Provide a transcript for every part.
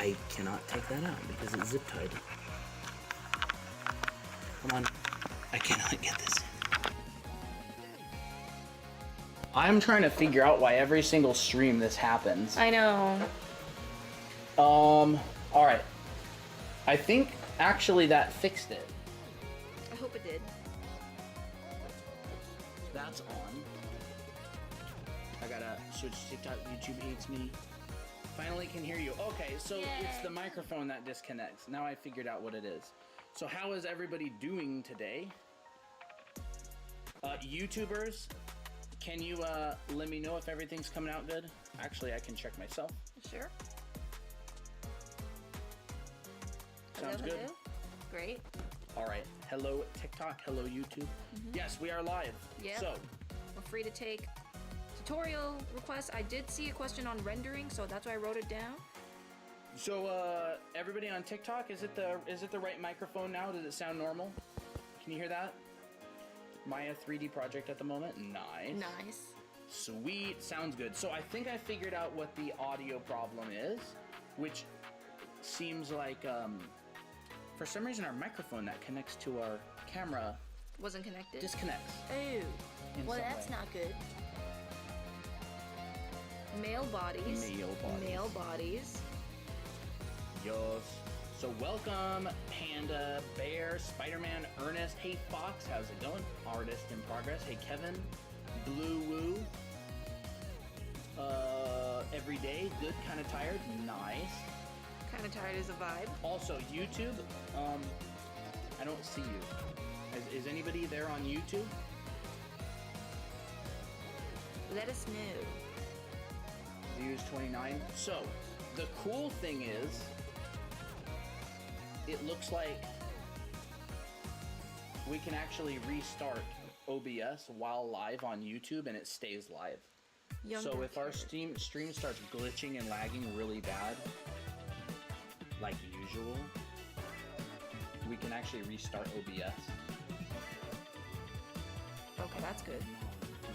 I cannot take that out because it's zip tied. Come on. I cannot get this in. I'm trying to figure out why every single stream this happens. I know. Alright. I think actually that fixed it. I hope it did. That's on. I gotta switch TikTok, YouTube hates me. Finally can hear you. Okay, so Yay. It's the microphone that disconnects. Now I figured out what it is. So how is everybody doing today? YouTubers, can you let me know if everything's coming out good? Actually, I can check myself. Sure. Sounds hello, good. hello. Great. All right. Hello TikTok. Hello YouTube. Yes, we are live. Yep. So We're free to take tutorial requests. I did see a question on rendering, so that's why I wrote it down. Everybody on TikTok, is it the right microphone now? Does it sound normal? Can you hear that? Maya 3D project at the moment. Nice. Nice. Sweet. Sounds good. So I think I figured out what the audio problem is, which seems like for some reason our microphone that connects to our camera Wasn't connected? disconnects. Oh. in Well, some that's way. not good. Male bodies. Male bodies. Male bodies. Yes. So welcome, Panda, Bear, Spider-Man, Ernest. Hey, Fox, how's it going? Artist in progress. Hey, Kevin, Blue Woo. Every day, good, kind of tired. Nice. Kind of tired is a vibe. Also, YouTube, I don't see you. Is anybody there on YouTube? Let us know. Views 29. So, the cool thing is, it looks like we can actually restart OBS while live on YouTube and it stays live. So if our stream starts glitching and lagging really bad, like usual, we can actually restart OBS. Okay, that's good.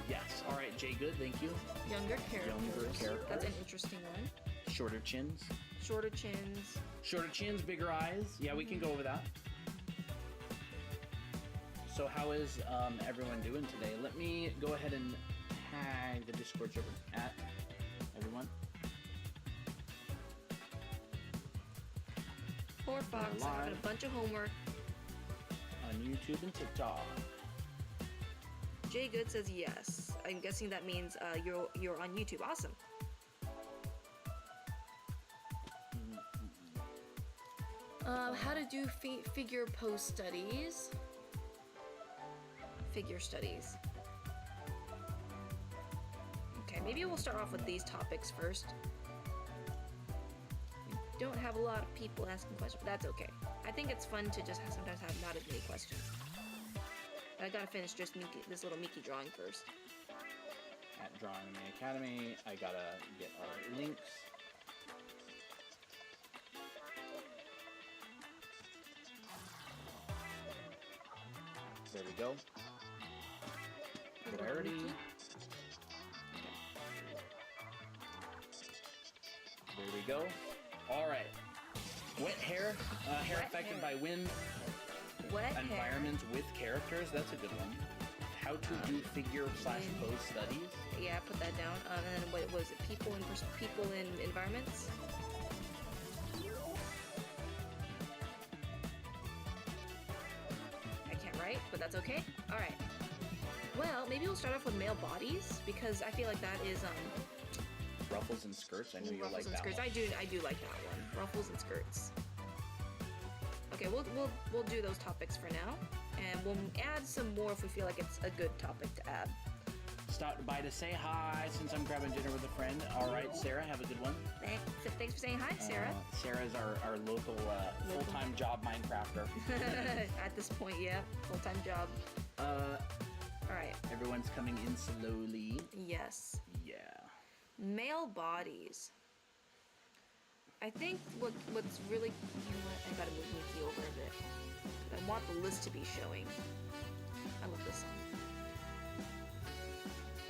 Yes. All right, Jay. Good. Thank you. Younger characters. characters. That's an interesting one. Shorter chins. Shorter chins. Shorter chins, bigger eyes. Yeah, we can go over that. So how is everyone doing today? Let me go ahead and tag the Discord server at everyone. Poor Fox having a bunch of homework. On YouTube and TikTok. Jay Good says yes. I'm guessing that means you're on YouTube. Awesome. How to do figure pose studies. Figure studies. Okay, maybe we'll start off with these topics first. We don't have a lot of people asking questions, but that's okay. I think it's fun to just sometimes have not as many questions. But I gotta finish just this little Mickey drawing first. At Drawing Academy, I gotta get our links. There we go. Clarity. There we go. All right. Wet hair. Hair Wet affected hair. by wind. Wet hair. Environments with characters. That's a good one. How to do figure/pose studies. Yeah, put that down. And then what was it? People in environments. I can't write, but that's okay. All right. Well, maybe we'll start off with male bodies because I feel like that is Ruffles and skirts. I know you like ruffles and that skirts. one. I do like that one. Ruffles and skirts. Okay, we'll do those topics for now, and we'll add some more if we feel like it's a good topic to add. Stopped by to say hi since I'm grabbing dinner with a friend. All right, Sarah, have a good one. Thanks for saying hi, Sarah. Sarah's our local full-time job Minecrafter. At this point, yeah, full-time job. All right. Everyone's coming in slowly. Yes. Yeah. Male bodies. I think what's really, you know what, I gotta move Mickey over a bit. I want the list to be showing. I love this song.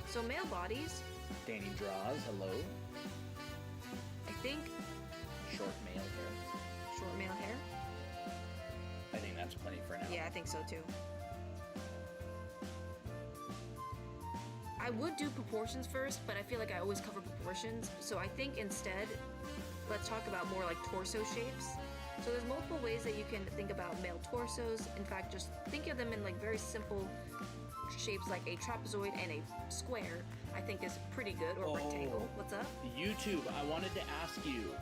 So male bodies, Danny draws. Hello. I think short male hair. Short male hair? I think that's plenty for now. Yeah, I think so too. I would do proportions first, but I feel like I always cover proportions. So I think instead, let's talk about more like torso shapes. So there's multiple ways that you can think about male torsos. In fact, just think of them in like very simple shapes like a trapezoid and a square, I think is pretty good, or rectangle. What's up? YouTube, I wanted to ask you,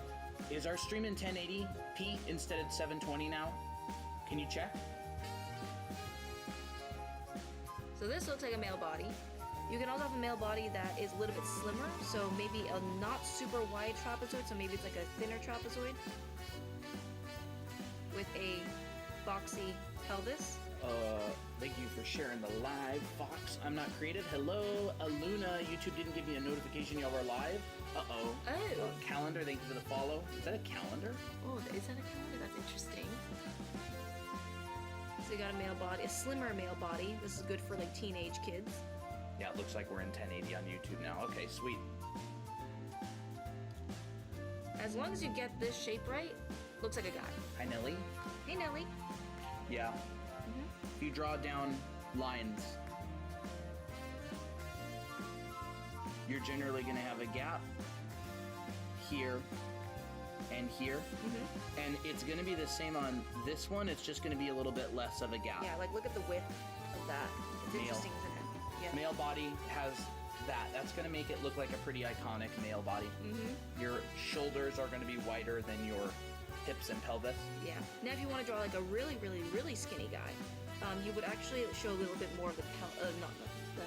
is our stream in 1080p instead of 720 now? Can you check? So this looks like a male body. You can also have a male body that is a little bit slimmer, so maybe a not super wide trapezoid, so maybe it's like a thinner trapezoid with a boxy pelvis. Thank you for sharing the live, Fox. I'm not creative. Hello, Aluna. YouTube didn't give me a notification y'all were live. Uh-oh. Oh. Calendar, thank you for the follow. Is that a calendar? Oh, is that a calendar? That's interesting. So you got a male body, a slimmer male body. This is good for like teenage kids. Yeah, it looks like we're in 1080 on YouTube now. Okay, sweet. As long as you get this shape right, looks like a guy. Hi, Nelly. Hey, Nelly. Yeah. If you draw down lines, you're generally going to have a gap here and here. And it's going to be the same on this one. It's just going to be a little bit less of a gap. Yeah, like look at the width of that. It's interesting, isn't it? Yeah. Male body has that. That's going to make it look like a pretty iconic male body. Your shoulders are going to be wider than your hips and pelvis. Yeah. Now, if you want to draw like a really, really, really skinny guy, you would actually show a little bit more of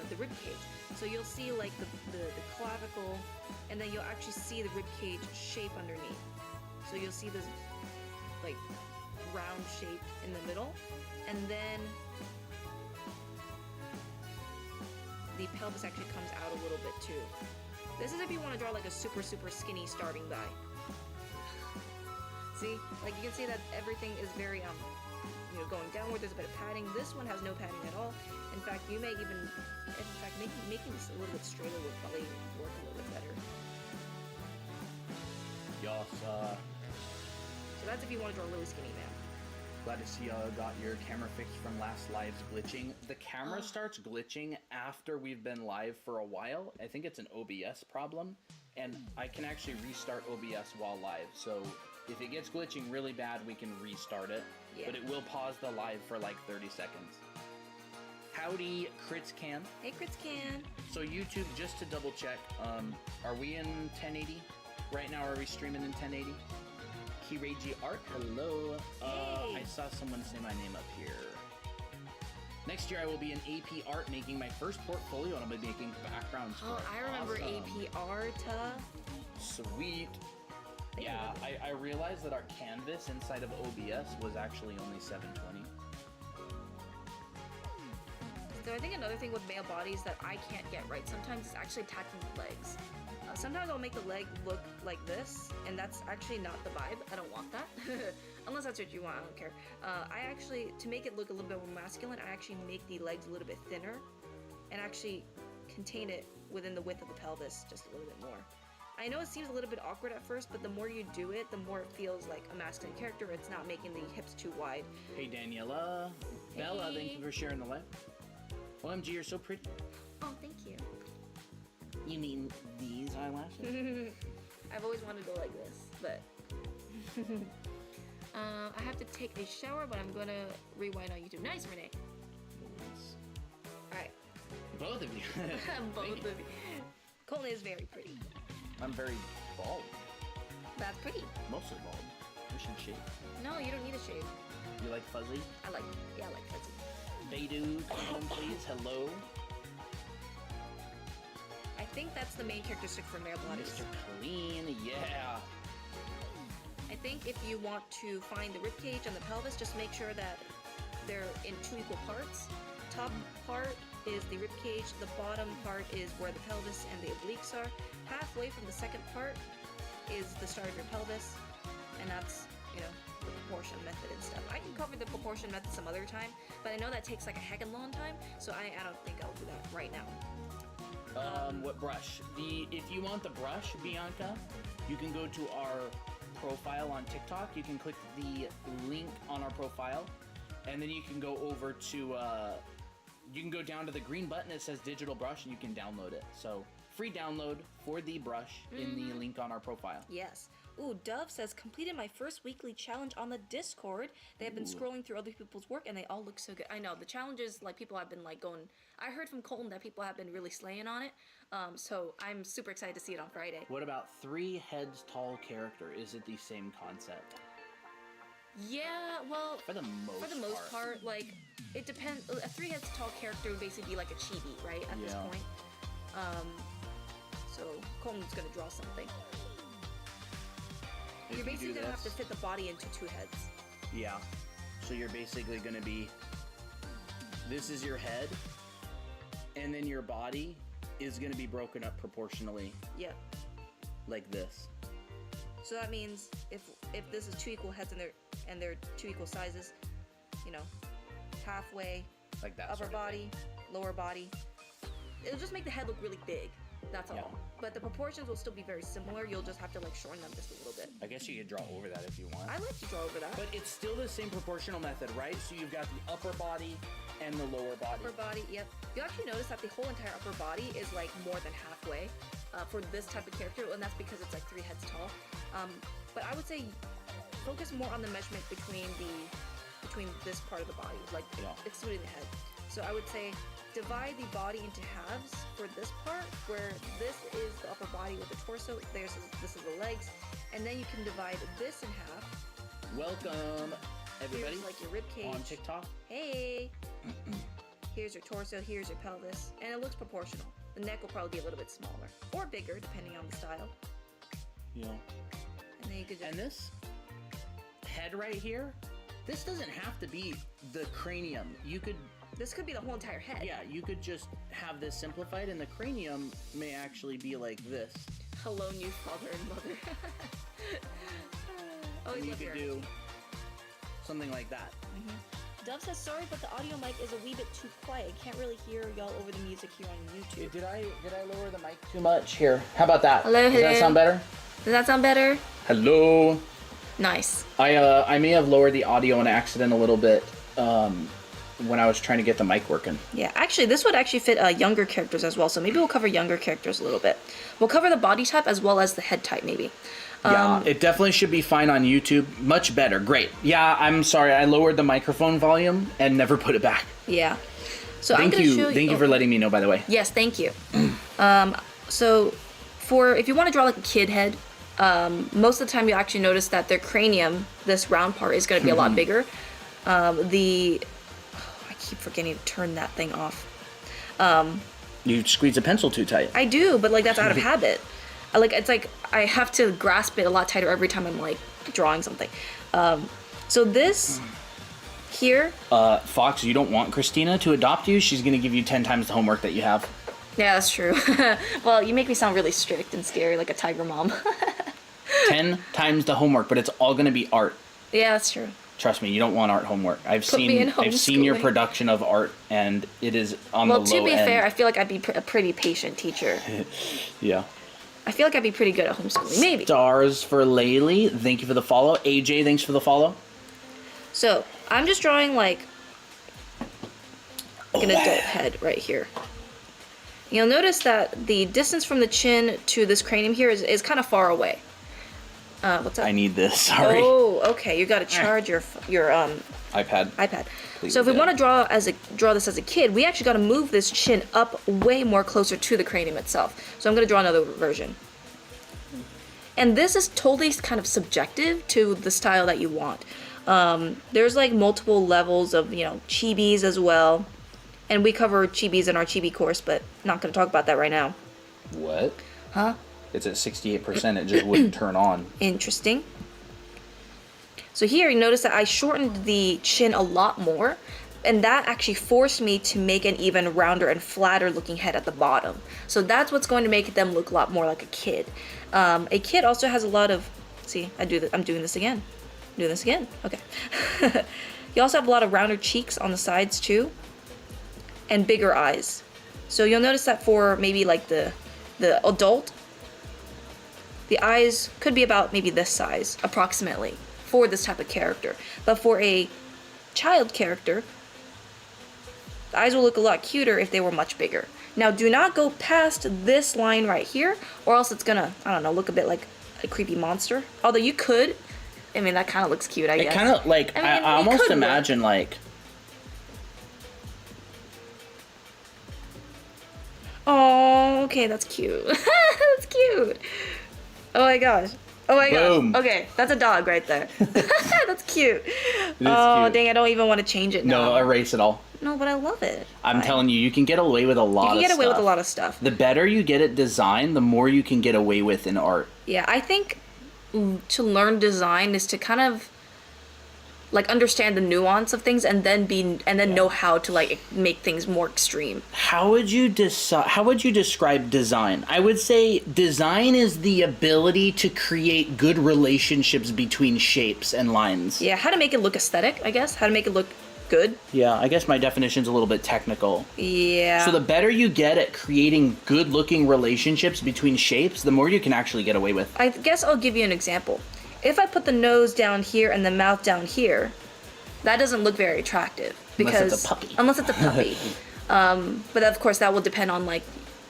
the rib cage. So you'll see like the clavicle, and then you'll actually see the rib cage shape underneath. So you'll see this like round shape in the middle, and then the pelvis actually comes out a little bit too. This is if you want to draw like a super, super skinny starving guy. See, like you can see that everything is very going downward. There's a bit of padding. This one has no padding at all. In fact, you may even, making this a little bit straighter would probably work a little bit better. Yes. So that's if you want to draw a really skinny man. Glad to see y'all got your camera fixed from last live's glitching. The camera starts glitching after we've been live for a while. I think it's an OBS problem, and I can actually restart OBS while live. So if it gets glitching really bad, we can restart it. Yeah. But it will pause the live for like 30 seconds. Howdy, Crits Can. Hey, Crits Can. So YouTube, just to double check, are we in 1080? Right now, are we streaming in 1080? Kireiji Art, hello. Hey. I saw someone say my name up here. Next year, I will be in AP Art making my first portfolio, and I'll be making backgrounds for it. I remember awesome. AP Art. Sweet. Yeah, I realized that our canvas inside of OBS was actually only 720. So I think another thing with male bodies that I can't get right sometimes is actually attaching the legs. Sometimes I'll make the leg look like this, and that's actually not the vibe. I don't want that. Unless that's what you want, I don't care. I actually, to make it look a little bit more masculine, I actually make the legs a little bit thinner and actually contain it within the width of the pelvis just a little bit more. I know it seems a little bit awkward at first, but the more you do it, the more it feels like a masculine character. It's not making the hips too wide. Hey, Daniela. Hey. Bella, thank you for sharing the live. OMG, you're so pretty. Oh, thank you. You mean these eyelashes? I've always wanted to go like this, but... I have to take a shower, but I'm gonna rewind on YouTube. Nice, Renee. Nice. Alright. Both of you. Both of you. Colton is very pretty. I'm very bald. That's pretty. Mostly bald. We should shave. No, you don't need a shave. You like fuzzy? I like fuzzy. Beidou, come in please. Hello. I think that's the main characteristic for male bodies. Mr. Clean, yeah. I think if you want to find the ribcage and the pelvis, just make sure that they're in 2 equal parts. Top part is the ribcage, the bottom part is where the pelvis and the obliques are. Halfway from the second part is the start of your pelvis, and that's, the proportion method and stuff. I can cover the proportion method some other time, but I know that takes like a heckin' long time, so I don't think I'll do that right now. What brush? If you want the brush, Bianca, you can go to our profile profile on TikTok, you can click the link on our profile, and then you can go over to, you can go down to the green button that says digital brush, and you can download it. So free download for the brush in the link on our profile. Yes. Ooh, Dove says, completed my first weekly challenge on the Discord. They have been scrolling through other people's work, and they all look so good. I know, the challenges, like, people have been, like, going... I heard from Colton that people have been really slaying on it, so I'm super excited to see it on Friday. What about 3 heads tall character? Is it the same concept? Yeah, well... For the most part, like, it depends. A 3 heads tall character would basically be like a chibi, right, at this point. So, Colton's gonna draw something. You're basically going to have to fit the body into 2 heads. Yeah. So you're basically going to be... This is your head, and then your body is going to be broken up proportionally. Yeah. Like this. So that means if this is 2 equal heads and they're 2 equal sizes, you know, halfway, like that upper body, lower body. It'll just make the head look really big. That's all. Yeah. But the proportions will still be very similar. You'll just have to like shorten them just a little bit. I guess you could draw over that if you want. I like to draw over that. But it's still the same proportional method, right? So you've got the upper body and the lower body. Upper body, yep. You actually notice that the whole entire upper body is like more than halfway for this type of character, and that's because it's like 3 heads tall. But I would say focus more on the measurement between this part of the body, like excluding the head. So I would say divide the body into halves for this part, where this is the upper body with the torso, this is the legs, and then you can divide this in half. Welcome, everybody. Here's like your rib cage on TikTok. Hey. Here's your torso, here's your pelvis, and it looks proportional. The neck will probably be a little bit smaller or bigger depending on the style. Yeah. And then you could just... And this head right here, this doesn't have to be the cranium. This could be the whole entire head. Yeah, you could just have this simplified, and the cranium may actually be like this. Hello, new father and mother. And you could do something like that. Dove says, sorry, but the audio mic is a wee bit too quiet. Can't really hear y'all over the music here on YouTube. Did I lower the mic too much? Here, how about that? Hello, Does that sound better? Does that sound better? Hello. Nice. I may have lowered the audio on accident a little bit when I was trying to get the mic working. Yeah, actually, this would actually fit younger characters as well, so maybe we'll cover younger characters a little bit. We'll cover the body type as well as the head type, maybe. Yeah, it definitely should be fine on YouTube. Much better. Great. Yeah, I'm sorry. I lowered the microphone volume and never put it back. Yeah. So thank you for letting me know, by the way. Yes, thank you. So if you want to draw like a kid head, most of the time you actually notice that their cranium, this round part, is going to be a lot bigger. I keep forgetting to turn that thing off. You squeeze a pencil too tight. I do, but like that's out of habit. It's like I have to grasp it a lot tighter every time I'm like drawing something. So this here. Fox, you don't want Christina to adopt you. She's gonna give you 10 times the homework that you have. Yeah, that's true. Well, you make me sound really strict and scary, like a tiger mom. 10 times the homework, but it's all gonna be art. Yeah, that's true. Trust me, you don't want art homework. I've seen your production of art, and it is on the low end. Well, to be fair, I feel like I'd be a pretty patient teacher. Yeah. I feel like I'd be pretty good at homeschooling, maybe. Stars for Laylee, thank you for the follow. AJ, thanks for the follow. So, I'm just drawing like an adult head right here. You'll notice that the distance from the chin to this cranium here is kind of far away. What's up? I need this, sorry. Oh, okay. You got to charge your iPad. Please, so if we want to draw this as a kid, we actually got to move this chin up way more closer to the cranium itself. So I'm going to draw another version. And this is totally kind of subjective to the style that you want. There's like multiple levels of, chibis as well. And we cover chibis in our chibi course, but not going to talk about that right now. What? Huh? It's at 68%. It just wouldn't turn on. Interesting. So here, you notice that I shortened the chin a lot more, and that actually forced me to make an even rounder and flatter looking head at the bottom. So that's what's going to make them look a lot more like a kid. A kid also has a lot of... See, I'm doing this again. Okay. You also have a lot of rounder cheeks on the sides too, and bigger eyes. So you'll notice that for maybe like the adult, the eyes could be about maybe this size, approximately, for this type of character. But for a child character, the eyes will look a lot cuter if they were much bigger. Now, do not go past this line right here, or else it's gonna, I don't know, look a bit like a creepy monster. Although you could, I mean, that kind of looks cute, I guess. It kind of, like, I almost imagine, like... Oh, okay, that's cute. That's cute. Oh my gosh. Oh my Boom. gosh. Okay, that's a dog right there. That's cute. It is oh, cute. dang, I don't even want to change it now. No, erase it all. No, but I love it. I'm telling you, you can get away with a lot of stuff. You can get away with a lot of stuff. The better you get at design, the more you can get away with in art. Yeah, I think to learn design is to kind of like understand the nuance of things and then know how to like make things more extreme. How would you describe design? I would say design is the ability to create good relationships between shapes and lines. Yeah, how to make it look aesthetic, I guess. How to make it look good. Yeah, I guess my definition's a little bit technical. Yeah. So the better you get at creating good-looking relationships between shapes, the more you can actually get away with. I guess I'll give you an example. If I put the nose down here and the mouth down here, that doesn't look very attractive. Because, unless it's a puppy. Unless it's a puppy. But of course that will depend on like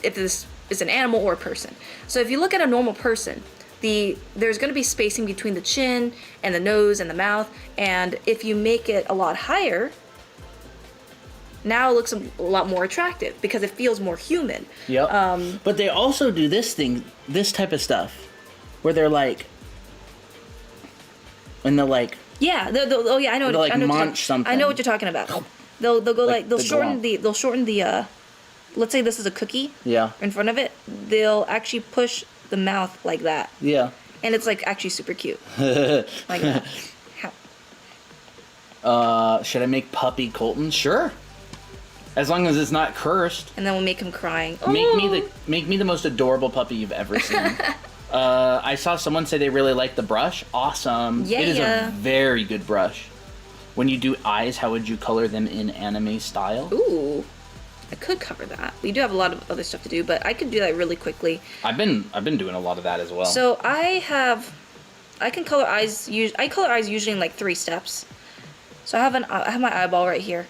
if this is an animal or a person. So if you look at a normal person, there's going to be spacing between the chin and the nose and the mouth, and if you make it a lot higher, now it looks a lot more attractive because it feels more human. Yep. But they also do this type of stuff, where they're like, when they're like, yeah, oh yeah, I know. Like munch something. I know what you're talking about. They'll go like they'll shorten the let's say this is a cookie. Yeah. In front of it, they'll actually push the mouth like that. Yeah. And it's like actually super cute. Like that. Should I make puppy Colton? Sure. As long as it's not cursed. And then we'll make him crying. Make me the most adorable puppy you've ever seen. I saw someone say they really liked the brush. Awesome. Yeah. It is a very good brush. When you do eyes, how would you color them in anime style? Ooh. I could cover that. We do have a lot of other stuff to do, but I could do that really quickly. I've been doing a lot of that as well. So I can color eyes. I color eyes usually in like 3 steps. So I have my eyeball right here.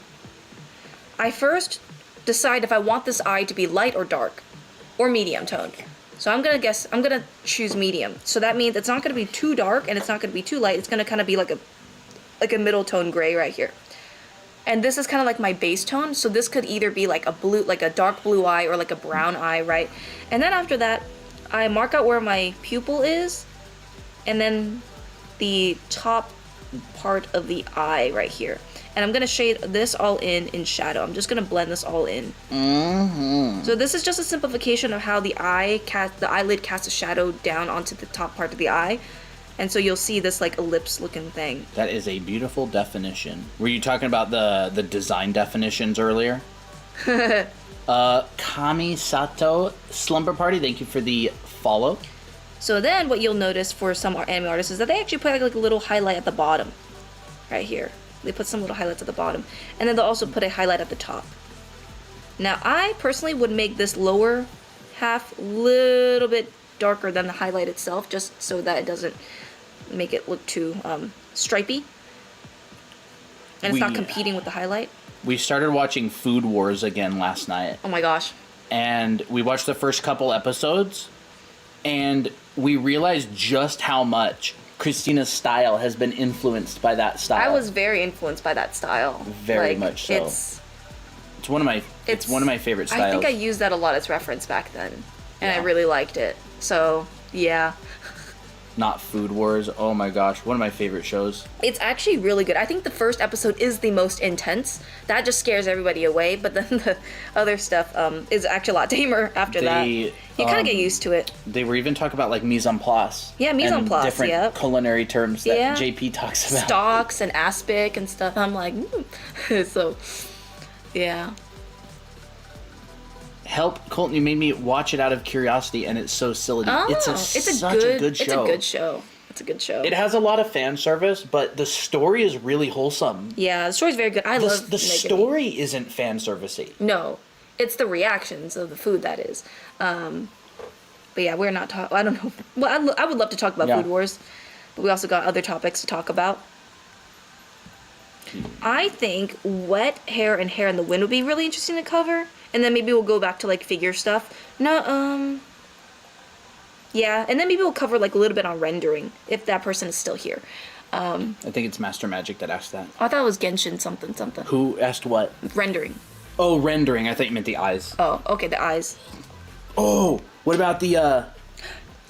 I first decide if I want this eye to be light or dark, or medium toned. So I'm gonna choose medium. So that means it's not gonna be too dark and it's not gonna be too light. It's gonna kind of be like a middle tone gray right here. And this is kind of like my base tone, so this could either be like a dark blue eye or like a brown eye, right? And then after that, I mark out where my pupil is, and then the top part of the eye right here. And I'm gonna shade this all in shadow. I'm just gonna blend this all in. Mm-hmm. So this is just a simplification of how the eyelid casts a shadow down onto the top part of the eye. And so you'll see this like ellipse looking thing. That is a beautiful definition. Were you talking about the design definitions earlier? Kami Sato Slumber Party, thank you for the follow. So then what you'll notice for some anime artists is that they actually put like a little highlight at the bottom. Right here. They put some little highlights at the bottom. And then they'll also put a highlight at the top. Now I personally would make this lower half a little bit darker than the highlight itself, just so that it doesn't make it look too stripy, and it's not competing with the highlight. We started watching Food Wars again last night. Oh my gosh. And we watched the first couple episodes, and we realized just how much Christina's style has been influenced by that style. I was very influenced by that style. Very much so. It's one of my favorite styles. I think I used that a lot as reference back then, and I really liked it. So yeah. Not Food Wars. Oh my gosh, one of my favorite shows. It's actually really good. I think the first episode is the most intense. That just scares everybody away, but then the other stuff is actually a lot tamer after that. You kind of get used to it. They were even talking about like mise en place. Yeah, mise en place, different culinary terms that JP talks about. Stocks and aspic and stuff. I'm like, so, yeah. Help, Colton, you made me watch it out of curiosity, and it's so silly. It's such a good show. It's a good show. It's a good show. It has a lot of fan service, but the story is really wholesome. Yeah, the story's very good. I love the story isn't fan servicey. No, it's the reactions of the food that is. But yeah, we're not talking. I don't know. Well, I would love to talk about Food Wars, but we also got other topics to talk about. I think wet hair and hair in the wind would be really interesting to cover, and then maybe we'll go back to like figure stuff. No, yeah, and then maybe we'll cover like a little bit on rendering if that person is still here. I think it's Master Magic that asked that. I thought it was Genshin something. Who asked what? Rendering. Oh, rendering. I thought you meant the eyes. Oh, okay, the eyes. Oh, what about the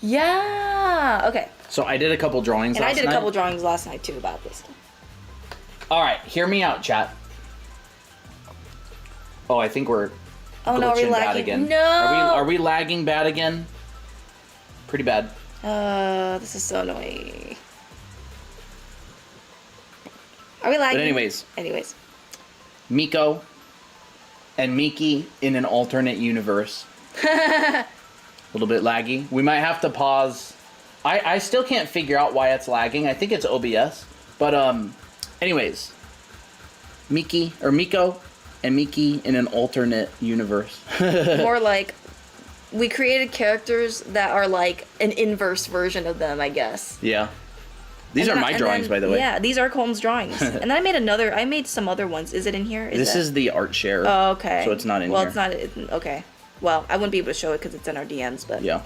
Yeah. Okay. So I did a couple drawings last night. And I did a couple drawings last night too about this. All right, hear me out, chat. Oh, I think we're no, are we glitching bad lagging? again. No. Are we lagging bad again? Pretty bad. This is so annoying. Are we lagging? But anyways. Miko and Miki in an alternate universe. A little bit laggy. We might have to pause. I still can't figure out why it's lagging. I think it's OBS. But anyways, Miko and Miki in an alternate universe. More like we created characters that are like an inverse version of them, I guess. Yeah. These are my drawings, by the way. Yeah, these are Colton's drawings. And then I made some other ones. Is it in here? This is the art share. Oh, okay. So it's not in here. Well, it's not. Okay. Well, I wouldn't be able to show it because it's in our DMs, but. Yeah.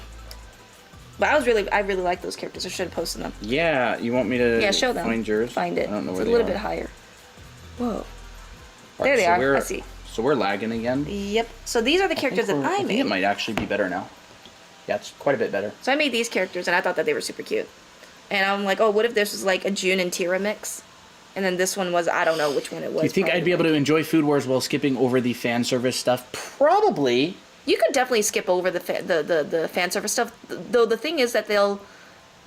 But I really like those characters. I should have posted them. Yeah, you want me to show them. find yours? Find it. I don't know it's where a little bit higher. Whoa. There they are. I see. So we're lagging again? Yep. So these are the characters that I made. I think it might actually be better now. Yeah, it's quite a bit better. So I made these characters, and I thought that they were super cute. And I'm like, oh, what if this was like a June and Tira mix? And then this one was, I don't know which one it was. Do you think I'd be able to enjoy Food Wars while skipping over the fan service stuff? Probably. You could definitely skip over the fan service stuff. Though the thing is that they'll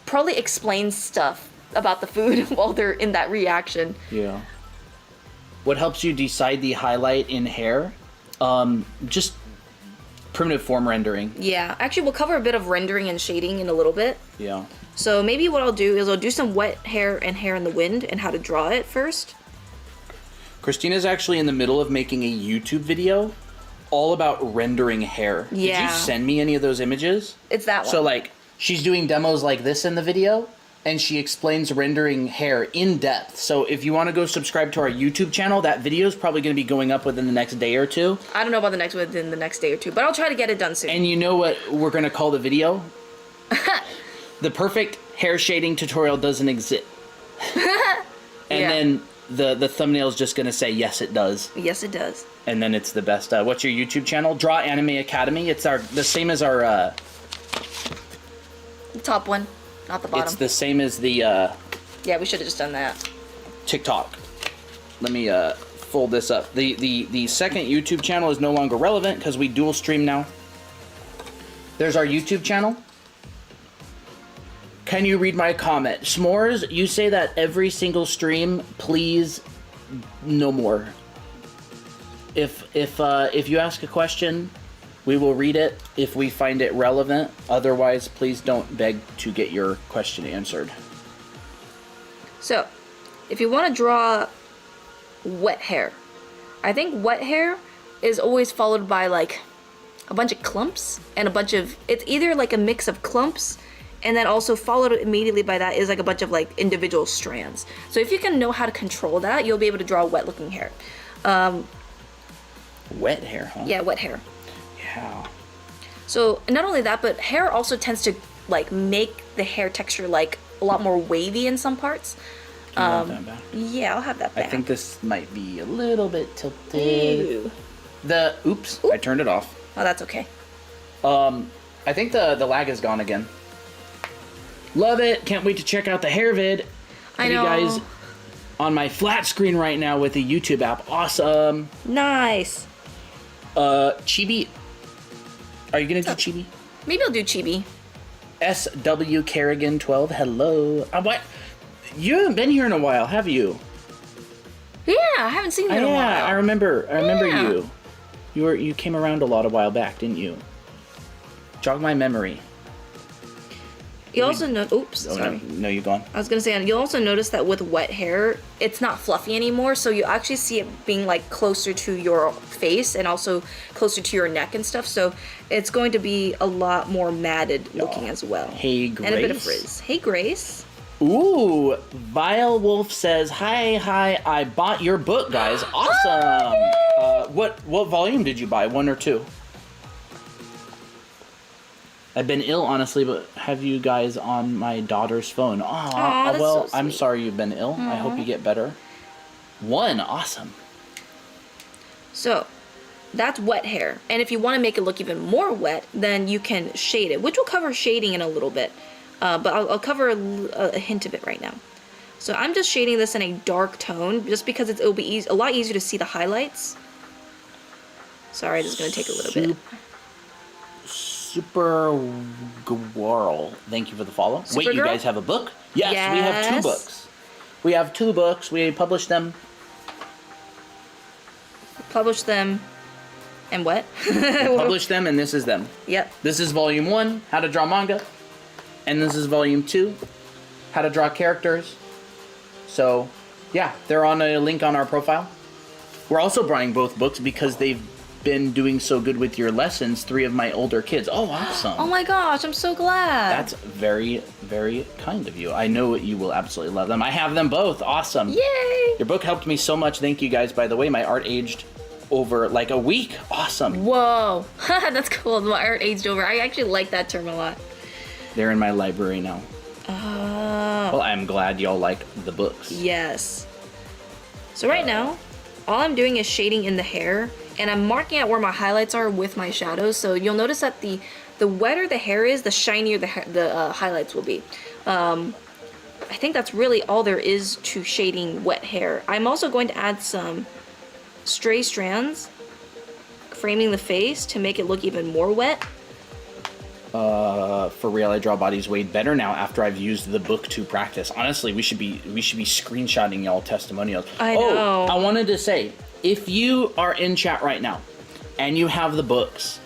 probably explain stuff about the food while they're in that reaction. Yeah. What helps you decide the highlight in hair? Just primitive form rendering. Yeah. Actually, we'll cover a bit of rendering and shading in a little bit. Yeah. So maybe what I'll do is I'll do some wet hair and hair in the wind and how to draw it first. Christina's actually in the middle of making a YouTube video all about rendering hair. Yeah. Did you send me any of those images? It's that one. So like she's doing demos like this in the video and she explains rendering hair in depth. So if you want to go subscribe to our YouTube channel, that video is probably going to be going up within the next day or two. I don't know about within the next day or two, but I'll try to get it done soon. And you know what we're going to call the video? The perfect hair shading tutorial doesn't exist. And then the thumbnail is just going to say, yes, it does. Yes, it does. And then it's the best. What's your YouTube channel? Draw Anime Academy. It's the same as our... The top one, not the bottom. It's the same as the... Yeah, we should have just done that. TikTok. Let me fold this up. The second YouTube channel is no longer relevant because we dual stream now. There's our YouTube channel. Can you read my comment? S'mores, you say that every single stream. Please, no more. If you ask a question, we will read it if we find it relevant. Otherwise, please don't beg to get your question answered. So, if you want to draw wet hair, I think wet hair is always followed by like a bunch of clumps and a bunch of, it's either like a mix of clumps and then also followed immediately by that is like a bunch of like individual strands. So if you can know how to control that, you'll be able to draw wet looking hair. Wet hair, huh? Yeah, wet hair. Yeah. So not only that, but hair also tends to like make the hair texture like a lot more wavy in some parts. Can you have that back? Yeah, I'll have that back. I think this might be a little bit tilted. Ew. Oops, I turned it off. Oh, that's okay. I think the lag is gone again. Love it. Can't wait to check out the hair vid. I know. You guys on my flat screen right now with the YouTube app. Awesome. Nice. Chibi. Are you going to do Chibi? Maybe I'll do Chibi. SW Kerrigan 12. Hello. What? You haven't been here in a while, have you? Yeah, I haven't seen you in a while. Yeah, I remember you. You came around a while back, didn't you? Jog my memory. You also know. Oops, Oh, sorry. no, you go on. I was gonna say, you'll also notice that with wet hair, it's not fluffy anymore. So you actually see it being like closer to your face and also closer to your neck and stuff. So it's going to be a lot more matted looking as well. Hey, Grace. And a bit of frizz. Hey, Grace. Ooh, Vile Wolf says, hi, I bought your book, guys. Awesome. What volume did you buy? 1 or 2? I've been ill, honestly, but have you guys on my daughter's phone? Aw, that's well, so I'm sweet. sorry you've been ill. I hope you get better. 1, awesome. So that's wet hair. And if you want to make it look even more wet, then you can shade it, which will cover shading in a little bit. But I'll cover a hint of it right now. So I'm just shading this in a dark tone, just because it'll be a lot easier to see the highlights. Sorry, this is going to take a little bit. Super Gwirl, thank you for the follow. Supergirl? Wait, you guys have a book? Yes, we have 2 books. We have 2 books. We published them. Publish them. And what? Published them, and this is them. Yep. This is volume 1, How to Draw Manga. And this is volume 2, How to Draw Characters. So, yeah, they're on a link on our profile. We're also buying both books because they've been doing so good with your lessons. 3 of my older kids. Oh, awesome. Oh my gosh, I'm so glad. That's very, very kind of you. I know you will absolutely love them. I have them both. Awesome. Yay! Your book helped me so much. Thank you guys. By the way, my art aged over like a week. Awesome. Whoa. That's cool. My art aged over. I actually like that term a lot. They're in my library now. Oh. Well, I'm glad y'all like the books. Yes. So right now, all I'm doing is shading in the hair, and I'm marking out where my highlights are with my shadows. So you'll notice that the wetter the hair is, the shinier the highlights will be. I think that's really all there is to shading wet hair. I'm also going to add some stray strands, framing the face to make it look even more wet. For real, I draw bodies way better now after I've used the book to practice. Honestly, we should be screenshotting y'all testimonials. I know. I wanted to say, if you are in chat right now and you have the books,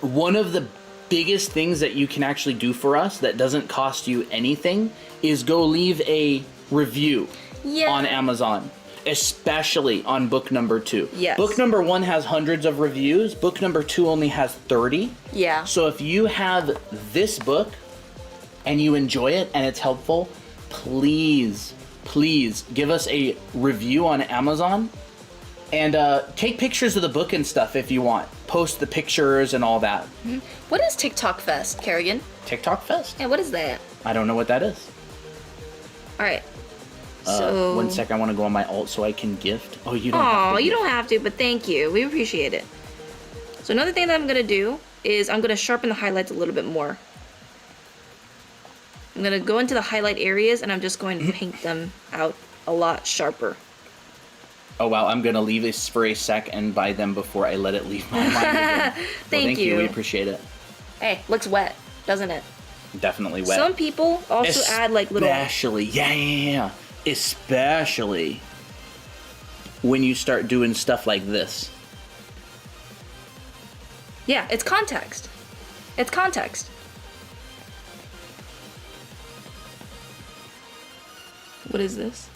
one of the biggest things that you can actually do for us that doesn't cost you anything is go leave a review on Amazon. Especially on book number 2. Yes. Book number 1 has hundreds of reviews. Book number 2 only has 30. Yeah. So if you have this book and you enjoy it and it's helpful, please give us a review on Amazon and take pictures of the book and stuff if you want. Post the pictures and all that. Mm-hmm. What is TikTok Fest, Kerrigan? TikTok Fest? Yeah, what is that? I don't know what that is. All right. So 1 sec, I want to go on my alt so I can gift. Oh, you don't have to. You don't have to, but thank you. We appreciate it. So another thing that I'm going to do is I'm going to sharpen the highlights a little bit more. I'm going to go into the highlight areas and I'm just going to paint them out a lot sharper. Oh wow, I'm going to leave this for a sec and buy them before I let it leave my mind again. Thank you. We appreciate it. Hey, looks wet, doesn't it? Definitely wet. Some people also add like little... Especially, yeah. Especially when you start doing stuff like this. Yeah, it's context. It's context. What is this?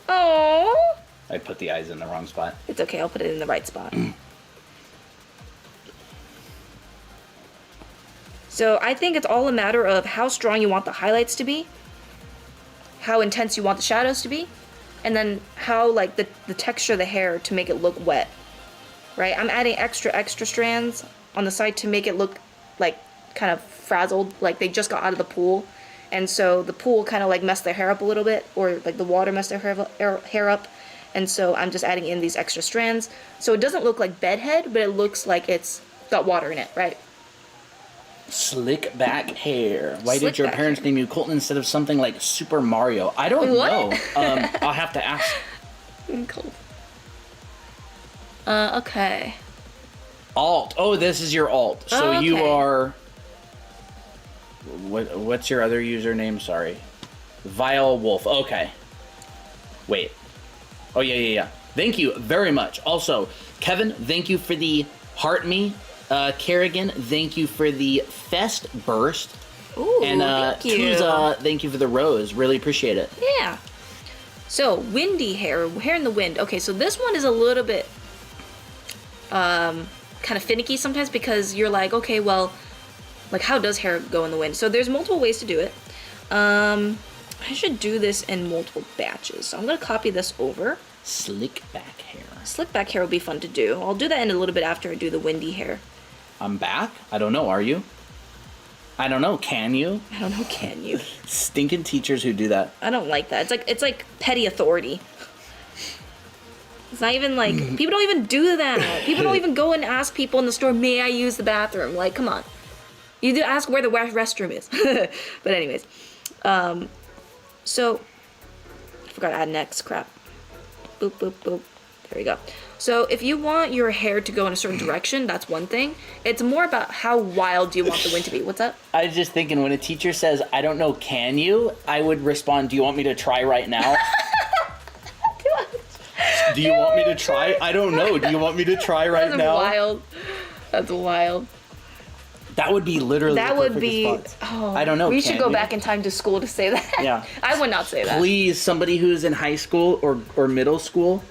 Oh! I put the eyes in the wrong spot. It's okay, I'll put it in the right spot. So I think it's all a matter of how strong you want the highlights to be, how intense you want the shadows to be, and then how like the texture of the hair to make it look wet, right? I'm adding extra strands on the side to make it look like kind of frazzled, like they just got out of the pool, and so the pool kind of like messed their hair up a little bit, or like the water messed their hair up, and so I'm just adding in these extra strands, so it doesn't look like bedhead, but it looks like it's got water in it, right? Slick back hair. Why did your parents name you Colton instead of something like Super Mario? I don't know. I'll have to ask. Cool. Okay. Alt. Oh, this is your alt. So okay. You are... What's your other username? Sorry. Vile Wolf. Okay. Wait. Oh, yeah. Thank you very much. Also, Kevin, thank you for the heart me Kerrigan, thank you for the Fest Burst. Ooh, and thank you. Tuza, thank you for the rose. Really appreciate it. Yeah. So, windy hair in the wind. Okay, so this one is a little bit kind of finicky sometimes because you're like, okay, well, like how does hair go in the wind? So there's multiple ways to do it. I should do this in multiple batches. So I'm going to copy this over. Slick back hair. Slick back hair will be fun to do. I'll do that in a little bit after I do the windy hair. I'm back? I don't know, are you? I don't know, can you? I don't know, can you? Stinking teachers who do that. I don't like that. It's like petty authority. It's not even like, people don't even do that. People don't even go and ask people in the store, may I use the bathroom? Like, come on. You do ask where the restroom is. But anyways. So, I forgot to add next, crap. Boop, boop, boop. There we go. So if you want your hair to go in a certain direction, that's one thing. It's more about how wild do you want the wind to be. What's up? I was just thinking, when a teacher says, I don't know, can you? I would respond, do you want me to try right now? Do you want me to try? I don't know. Do you want me to try right now? That's wild. That's wild. That would be literally that the would perfect be response. Oh, I don't know. We should go back in time to school to say that. Yeah. I would not say that. Please, somebody who's in high school or middle school,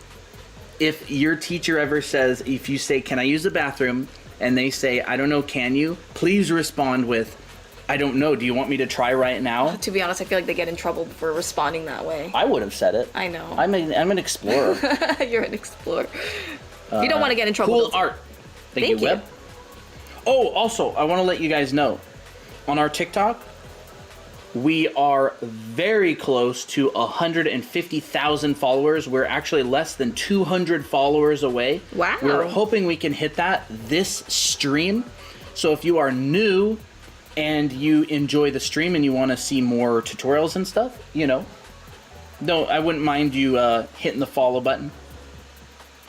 if your teacher ever says, if you say, can I use the bathroom? And they say, I don't know, can you? Please respond with, I don't know, do you want me to try right now? To be honest, I feel like they get in trouble for responding that way. I would have said it. I know. I'm an explorer. You're an explorer. You don't want to get in trouble. Cool art. Thank you, Web. Oh, also, I want to let you guys know, on our TikTok, we are very close to 150,000 followers. We're actually less than 200 followers away. Wow. We're hoping we can hit that this stream. So if you are new and you enjoy the stream and you want to see more tutorials and stuff, you know, no, I wouldn't mind you hitting the follow button.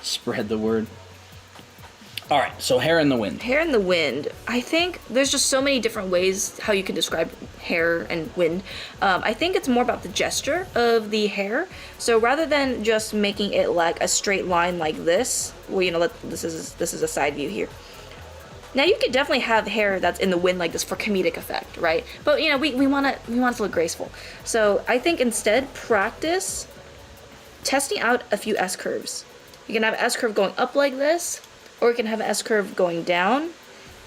Spread the word. All right, so hair in the wind. Hair in the wind. I think there's just so many different ways how you can describe hair and wind. I think it's more about the gesture of the hair. So rather than just making it like a straight line like this, well, you know, this is a side view here. Now you could definitely have hair that's in the wind like this for comedic effect, right? But you know, we want it to look graceful. So I think instead practice testing out a few S curves. You can have an S curve going up like this, or you can have an S curve going down.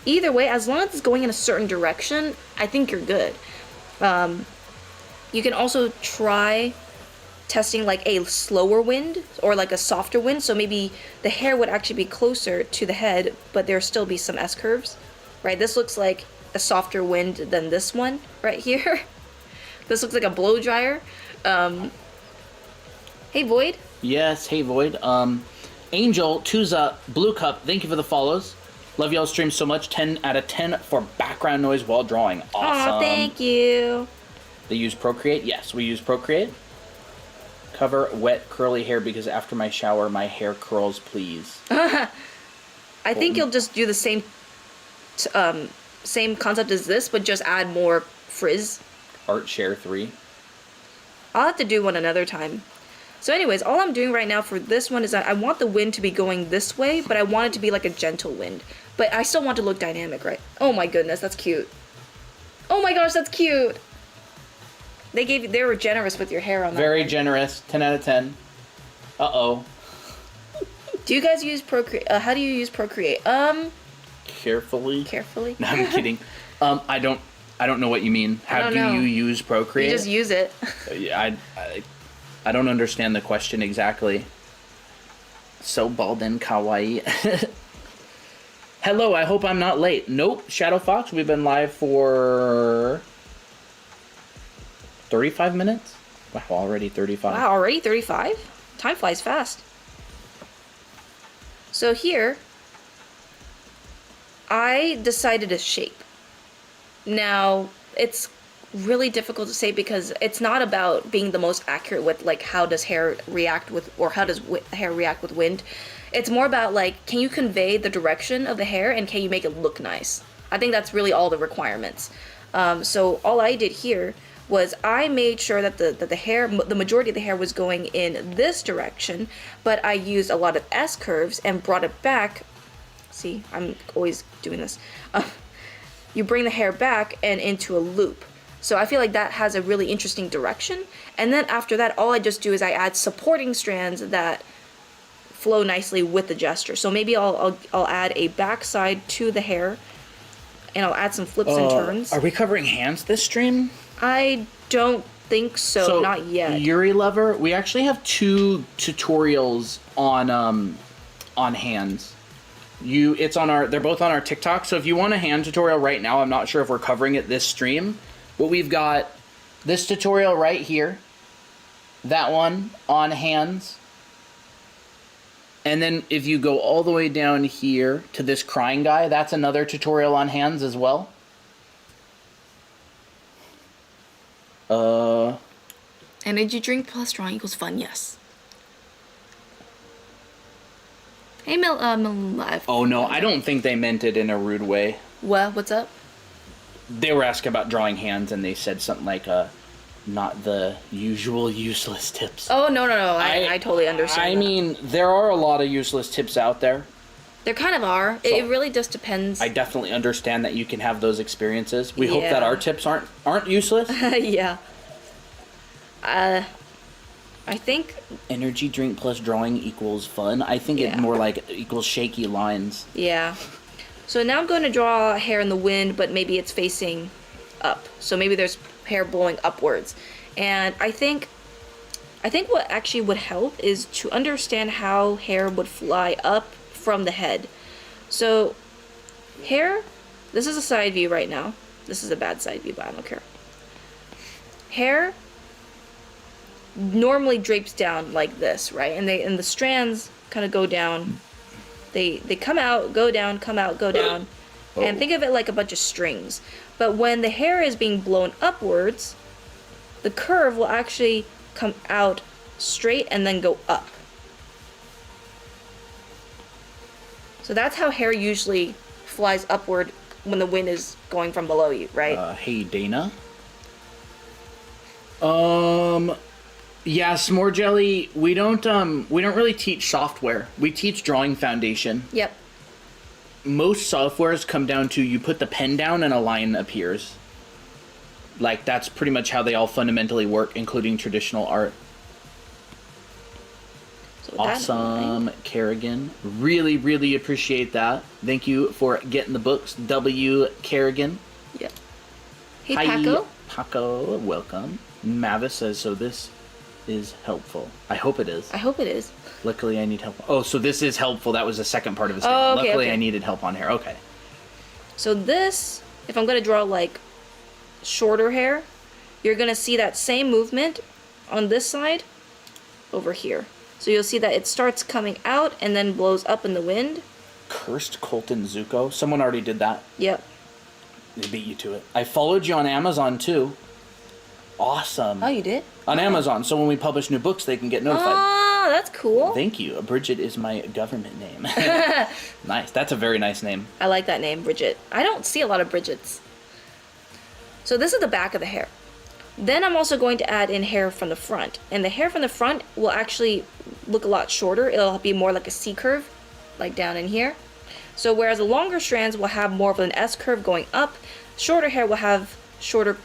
Either way, as long as it's going in a certain direction, I think you're good. You can also try testing like a slower wind or like a softer wind, so maybe the hair would actually be closer to the head, but there'll still be some S curves, right? This looks like a softer wind than this one right here. This looks like a blow dryer. Hey Void. Yes, hey Void. Angel, Tuza, Blue Cup, thank you for the follows. Love y'all's stream so much. 10 out of 10 for background noise while drawing. Awesome. Aw, thank you. They use Procreate? Yes, we use Procreate. Cover wet curly hair because after my shower, my hair curls, please. I think you'll just do the same concept as this, but just add more frizz. Art share 3. I'll have to do one another time. So anyways, all I'm doing right now for this one is that I want the wind to be going this way, but I want it to be like a gentle wind. But I still want to look dynamic, right? Oh my goodness, that's cute. Oh my gosh, that's cute. They were generous with your hair on that. Very generous. 10 out of 10. Uh-oh. Do you guys use Procreate? How do you use Procreate? Carefully. Carefully? No, I'm kidding. I don't know what you mean. How do you use Procreate? You just use it. Yeah, I don't understand the question exactly. So bald and kawaii. Hello, I hope I'm not late. Nope, Shadow Fox, we've been live for 35 minutes? Wow, already 35. Wow, already 35? Time flies fast. So here, I decided a shape. Now, it's really difficult to say because it's not about being the most accurate with like how does hair react with, or how does hair react with wind. It's more about like, can you convey the direction of the hair and can you make it look nice? I think that's really all the requirements. So all I did here was I made sure that the hair, the majority of the hair was going in this direction, but I used a lot of S curves and brought it back See, I'm always doing this. You bring the hair back and into a loop. So I feel like that has a really interesting direction. And then after that, all I just do is I add supporting strands that flow nicely with the gesture. So maybe I'll add a backside to the hair, and I'll add some flips and turns. Are we covering hands this stream? I don't think so, not yet. Yuri Lover, we actually have 2 tutorials on hands. They're both on our TikTok. So if you want a hand tutorial right now, I'm not sure if we're covering it this stream, but we've got this tutorial right here, that one on hands. And then if you go all the way down here to this crying guy, that's another tutorial on hands as well. Energy drink plus drawing equals fun, yes. Hey, Live. Oh no, I don't think they meant it in a rude way. What? What's up? They were asking about drawing hands, and they said something like, not the usual useless tips. Oh, no. I totally understand. I mean, there are a lot of useless tips out there. There kind of are. So it really just depends. I definitely understand that you can have those experiences. We hope that our tips aren't useless. Yeah. I think energy drink plus drawing equals fun. I think it more like equals shaky lines. Yeah. So now I'm going to draw hair in the wind, but maybe it's facing up. So maybe there's hair blowing upwards. And I think what actually would help is to understand how hair would fly up from the head. So hair, this is a side view right now. This is a bad side view, but I don't care. Hair normally drapes down like this, right? And the strands kind of go down. They come out, go down, come out, go down. And think of it like a bunch of strings. But when the hair is being blown upwards, the curve will actually come out straight and then go up. So that's how hair usually flies upward when the wind is going from below you, right? Hey, Dana. Yeah, S'more Jelly, we don't really teach software. We teach drawing foundation. Yep. Most softwares come down to you put the pen down and a line appears. Like, that's pretty much how they all fundamentally work, including traditional art. So awesome, Kerrigan. Really, really appreciate that. Thank you for getting the books, W. Kerrigan. Yep. Hey, hi, Paco. Paco, welcome. Mavis says, so this is helpful. I hope it is. I hope it is. Luckily, I need help. Oh, so this is helpful. That was the second part of his statement. Okay, luckily, okay. I needed help on hair. Okay. So this, if I'm going to draw, like, shorter hair, you're going to see that same movement on this side over here. So you'll see that it starts coming out and then blows up in the wind. Cursed Colton Zuko. Someone already did that. Yep. They beat you to it. I followed you on Amazon, too. Awesome. Oh, you did? On Amazon, so when we publish new books, they can get notified. Oh, that's cool. Thank you. Bridget is my government name. Nice. That's a very nice name. I like that name, Bridget. I don't see a lot of Bridgets. So this is the back of the hair. Then I'm also going to add in hair from the front. And the hair from the front will actually look a lot shorter. It'll be more like a C curve, like down in here. So whereas the longer strands will have more of an S curve going up, shorter hair will have shorter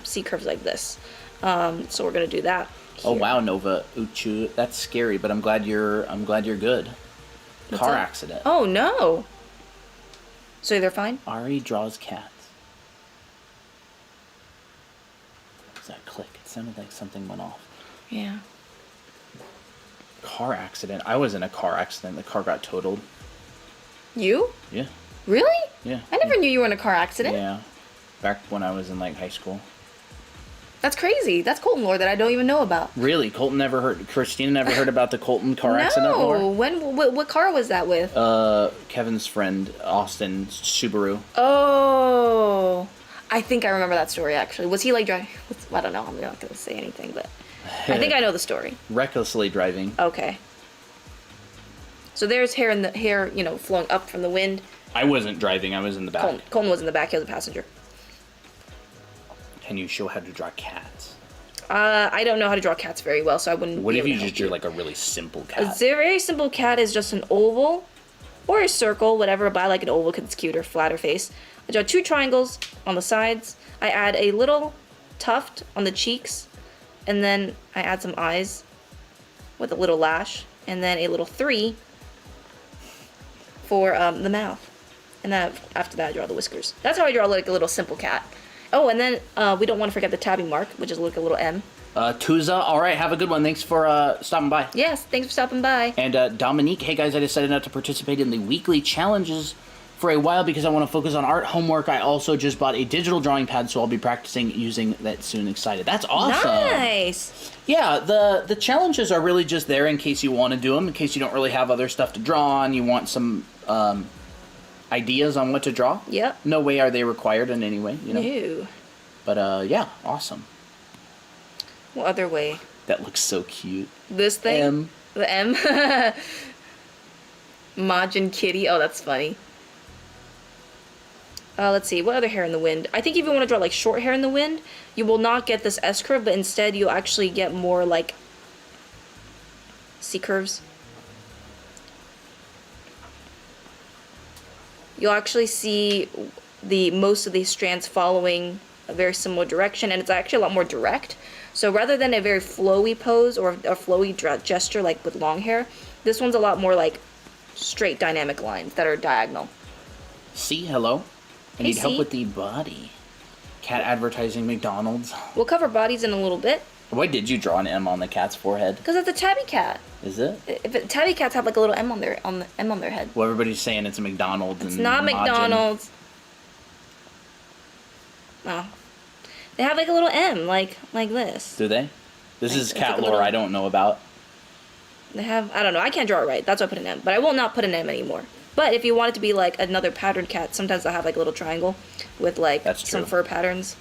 C curves like this. So we're gonna do that here. Oh wow, Nova Uchu, that's scary, but I'm glad you're good. What's Car up? accident. Oh no. So they're fine? Ari draws cats. What was that click? It sounded like something went off. Yeah. Car accident. I was in a car accident. The car got totaled. You? Yeah. Really? Yeah. I never knew you were in a car accident. Yeah. Back when I was in like high school. That's crazy. That's Colton lore that I don't even know about. Really? Christina never heard about the Colton car accident lore? No. What car was that with? Kevin's friend, Austin's Subaru. Oh. I think I remember that story actually. Was he like driving? I don't know. I'm not going to say anything, but I think I know the story. Recklessly driving. Okay. So there's hair in the hair, flowing up from the wind. I wasn't driving. I was in the back. Colton was in the back. He was a passenger. Can you show how to draw cats? I don't know how to draw cats very well, so I wouldn't. What if you just drew like a really simple cat? A very simple cat is just an oval or a circle, whatever, but I like an oval because it's cuter, flatter face. I draw 2 triangles on the sides. I add a little tuft on the cheeks, and then I add some eyes with a little lash, and then a little 3 for the mouth. And then after that, I draw the whiskers. That's how I draw like a little simple cat. Oh, and then we don't want to forget the tabbing mark, which is like a little M. Tuza, all right, have a good one. Thanks for stopping by. Yes, thanks for stopping by. And Dominique, hey guys, I decided not to participate in the weekly challenges for a while because I want to focus on art homework. I also just bought a digital drawing pad, so I'll be practicing using that soon. Excited. That's awesome. Nice. Yeah, the challenges are really just there in case you want to do them, in case you don't really have other stuff to draw on, you want some ideas on what to draw. Yep. No way are they required in any way, you know. No. But yeah, awesome. What other way? That looks so cute. This thing? M. The M? Majin Kitty. Oh, that's funny. Let's see. What other hair in the wind? I think if you want to draw like short hair in the wind, you will not get this S curve, but instead you'll actually get more like C curves. You'll actually see most of these strands following a very similar direction, and it's actually a lot more direct. So rather than a very flowy pose or a flowy gesture like with long hair, this one's a lot more like straight dynamic lines that are diagonal. C, hello. I need help with the body. Cat advertising McDonald's. We'll cover bodies in a little bit. Why did you draw an M on the cat's forehead? Because it's a tabby cat. Is it? Tabby cats have like a little M on their head. Well, everybody's saying it's a McDonald's. It's not McDonald's. Oh. They have like a little M, like this. Do they? This is cat like lore I don't know about. They have, I don't know, I can't draw it right. That's why I put an M. But I will not put an M anymore. But if you want it to be like another patterned cat, sometimes they'll have like a little triangle with like some fur patterns.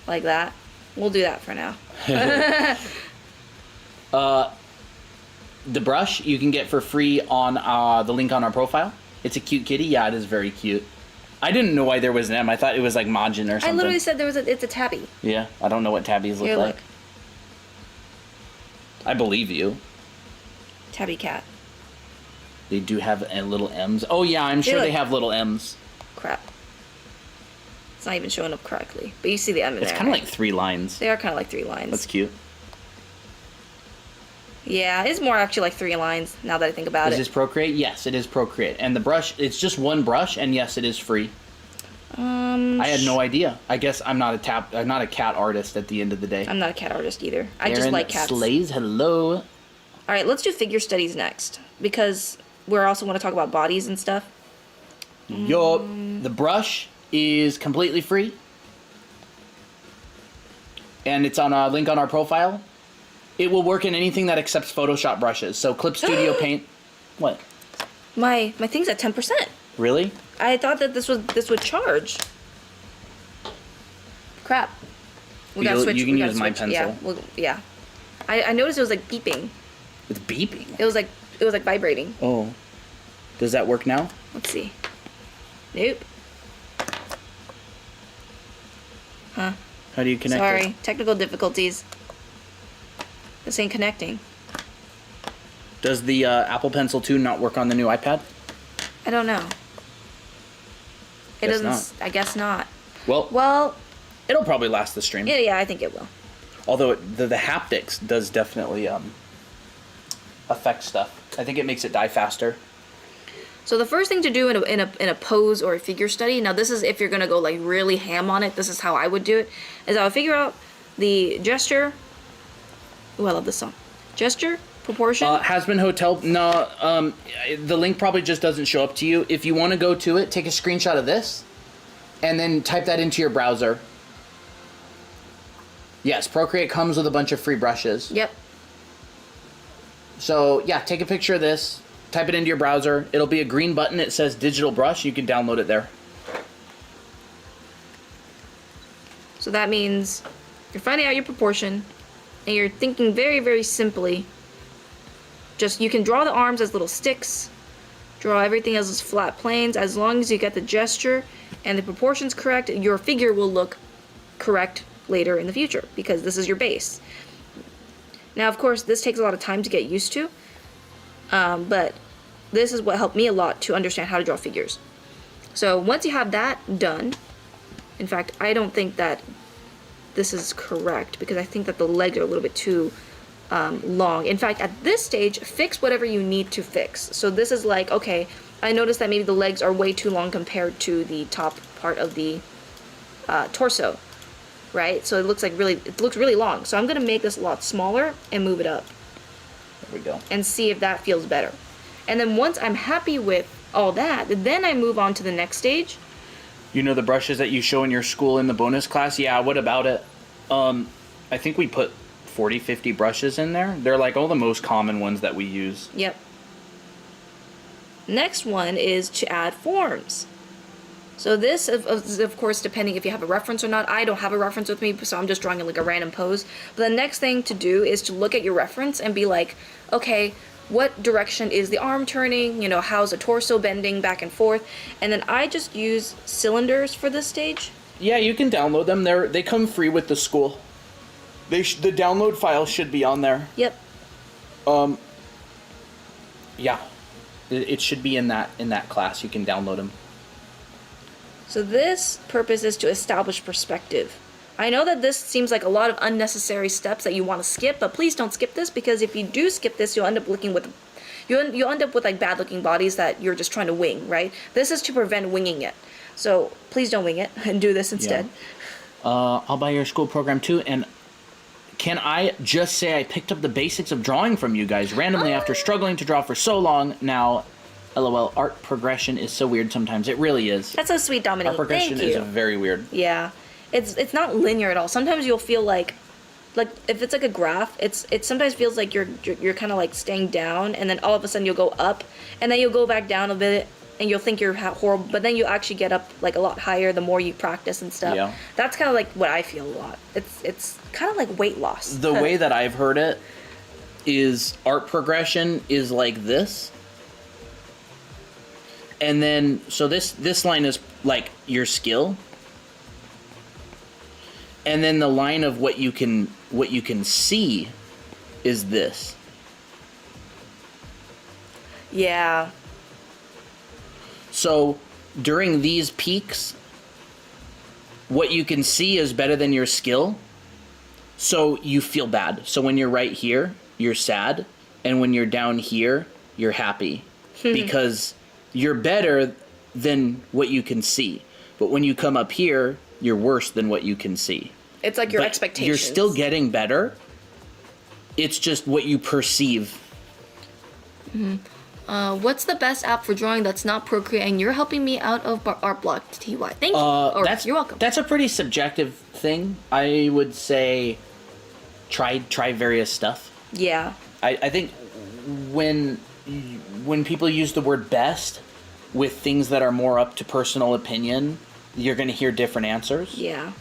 Like that. We'll do that for now. The brush you can get for free on the link on our profile. It's a cute kitty. Yeah, it is very cute. I didn't know why there was an M. I thought it was like Majin or something. I literally said it's a tabby. Yeah, I don't know what tabbies look like. I believe you. Tabby cat. They do have little M's. Oh yeah, I'm sure they have little M's. Crap. It's not even showing up correctly. But you see the M in there. It's kind of like 3 lines. They are kind of like 3 lines. That's cute. Yeah, it's more actually like 3 lines now that I think about it. Is this Procreate? Yes, it is Procreate. And the brush, it's just one brush, and yes, it is free. I had no idea. I guess I'm not a cat artist at the end of the day. I'm not a cat artist either. I just like cats. Slays, hello. All right, let's do figure studies next because we're also want to talk about bodies and stuff. Yo, the brush is completely free. And it's on a link on our profile. It will work in anything that accepts Photoshop brushes. So Clip Studio Paint. What? My thing's at 10%. Really? I thought that this would charge. Crap. We gotta switch. You can use my pencil. Yeah. Yeah. I noticed it was like beeping. It's beeping. It was like vibrating. Oh. Does that work now? Let's see. Nope. Huh. How do you connect Sorry, technical difficulties. This ain't connecting. Does the Apple Pencil 2 not work on the new iPad? I don't know. It Guess doesn't. not. I guess not. Well, it'll probably last the stream. Yeah, I think it will. Although the haptics does definitely affect stuff. I think it makes it die faster. So the first thing to do in a pose or a figure study, now this is if you're gonna go like really ham on it, this is how I would do it, is I would figure out the gesture. Ooh, I love this song. Gesture, proportion. Hasbin Hotel. No, the link probably just doesn't show up to you. If you want to go to it, take a screenshot of this, and then type that into your browser. Yes, Procreate comes with a bunch of free brushes. Yep. So yeah, take a picture of this. Type it into your browser. It'll be a green button. It says digital brush. You can download it there. So that means you're finding out your proportion and you're thinking very, very simply. Just, you can draw the arms as little sticks, draw everything as flat planes. As long as you get the gesture and the proportions correct, your figure will look correct later in the future because this is your base. Now, of course, this takes a lot of time to get used to, but this is what helped me a lot to understand how to draw figures. So once you have that done, in fact, I don't think that this is correct because I think that the legs are a little bit too long. In fact, at this stage, fix whatever you need to fix. So this is like, okay, I noticed that maybe the legs are way too long compared to the top part of the torso, right? So it looks really long. So I'm gonna make this a lot smaller and move it up. There we go. And see if that feels better. And then once I'm happy with all that, then I move on to the next stage. You know the brushes that you show in your school in the bonus class? Yeah, what about it? I think we put 40, 50 brushes in there. They're like all the most common ones that we use. Yep. Next one is to add forms. So this, of course, depending if you have a reference or not. I don't have a reference with me, so I'm just drawing like a random pose. But the next thing to do is to look at your reference and be like, okay, what direction is the arm turning? You know, how's the torso bending back and forth? And then I just use cylinders for this stage. Yeah, you can download them. They come free with the school. The download file should be on there. Yep. Yeah. It should be in that class. You can download them. So this purpose is to establish perspective. I know that this seems like a lot of unnecessary steps that you want to skip, but please don't skip this, because if you do skip this, you'll end up you'll end up with like bad looking bodies that you're just trying to wing, right? This is to prevent winging it. So please don't wing it and do this instead. Yeah. I'll buy your school program too, and can I just say I picked up the basics of drawing from you guys randomly after struggling to draw for so long now. LOL, art progression is so weird sometimes. It really is. That's so sweet, Dominique. Art progression Thank you. is very weird. Yeah. It's not linear at all. Sometimes you'll feel like if it's like a graph, it sometimes feels like you're kind of like staying down, and then all of a sudden you'll go up, and then you'll go back down a bit, and you'll think you're horrible, but then you actually get up like a lot higher the more you practice and stuff. Yeah. That's kind of like what I feel a lot. It's kind of like weight loss. The way that I've heard it is art progression is like this. And then, so this line is like your skill. And then the line of what you can see is this. Yeah. So during these peaks, what you can see is better than your skill. So you feel bad. So when you're right here, you're sad. And when you're down here, you're happy. Because you're better than what you can see. But when you come up here, you're worse than what you can see. It's like your expectations. You're still getting better. It's just what you perceive. What's the best app for drawing that's not Procreate? And you're helping me out of Art Block TY. Thank you. You're welcome. That's a pretty subjective thing. I would say try various stuff. Yeah. I think when people use the word best with things that are more up to personal opinion, you're going to hear different answers. Yeah.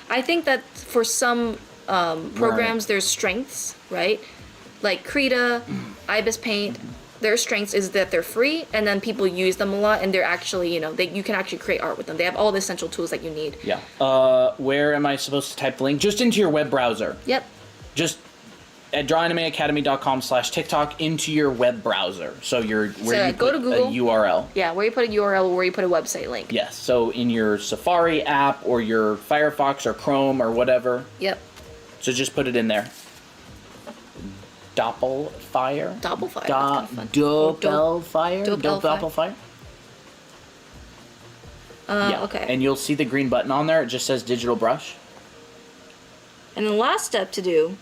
I think that for some programs, there's strengths, right? Like Krita, Ibis Paint, their strengths is that they're free, and then people use them a lot, and they're actually, you can actually create art with them. They have all the essential tools that you need. Yeah. Where am I supposed to type the link? Just into your web browser. Yep. Just at drawanimeacademy.com/TikTok into your web browser. So you go to Google. A URL. Yeah, where you put a URL or where you put a website link. Yes. So in your Safari app or your Firefox or Chrome or whatever. Yep. So just put it in there. Doppelfire. Doppelfire. Doppelfire. Yeah. Okay. And you'll see the green button on there. It just says digital brush. And the last step to do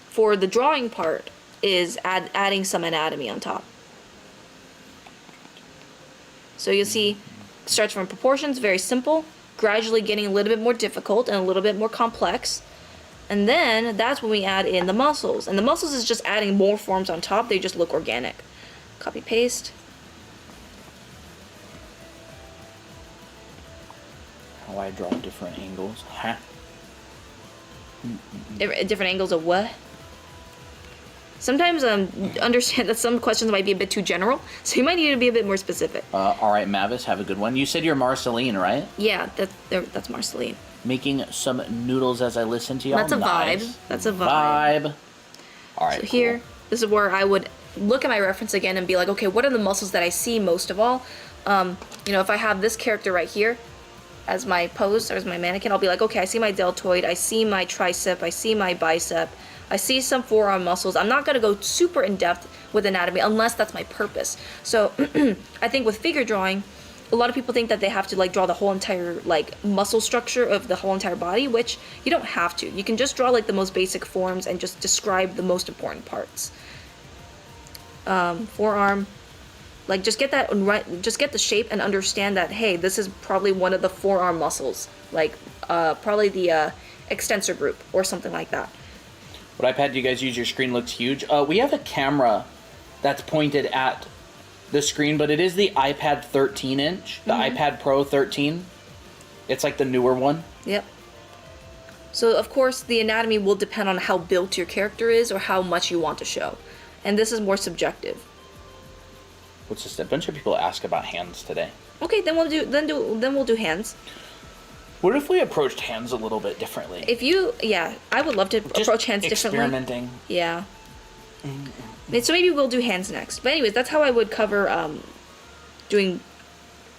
for the drawing part is adding some anatomy on top. So you'll see, starts from proportions, very simple, gradually getting a little bit more difficult and a little bit more complex. And then that's when we add in the muscles. And the muscles is just adding more forms on top. They just look organic. Copy, paste. How I draw different angles. Huh? Different angles of what? Sometimes understand that some questions might be a bit too general, so you might need to be a bit more specific. All right, Mavis, have a good one. You said you're Marceline, right? Yeah, that's Marceline. Making some noodles as I listen to y'all. That's a nice. vibe. That's a vibe. All right. So here, this is where I would look at my reference again and be like, okay, what are the muscles that I see most of all? You know, if I have this character right here as my pose or as my mannequin, I'll be like, okay, I see my deltoid, I see my tricep, I see my bicep, I see some forearm muscles. I'm not gonna go super in depth with anatomy unless that's my purpose. So I think with figure drawing, a lot of people think that they have to like draw the whole entire like muscle structure of the whole entire body, which you don't have to. You can just draw like the most basic forms and just describe the most important parts. Forearm, like just get that right, just get the shape and understand that, hey, this is probably one of the forearm muscles, like probably the extensor group or something like that. What iPad do you guys use? Your screen looks huge. We have a camera that's pointed at the screen, but it is the iPad 13-inch, the iPad Pro 13. It's like the newer one. Yep. So of course the anatomy will depend on how built your character is or how much you want to show, and this is more subjective. What's this? A bunch of people ask about hands today. Okay, then we'll do hands. What if we approached hands a little bit differently? If you, yeah, I would love to approach hands differently. Experimenting. Yeah. So maybe we'll do hands next. But anyways, that's how I would cover doing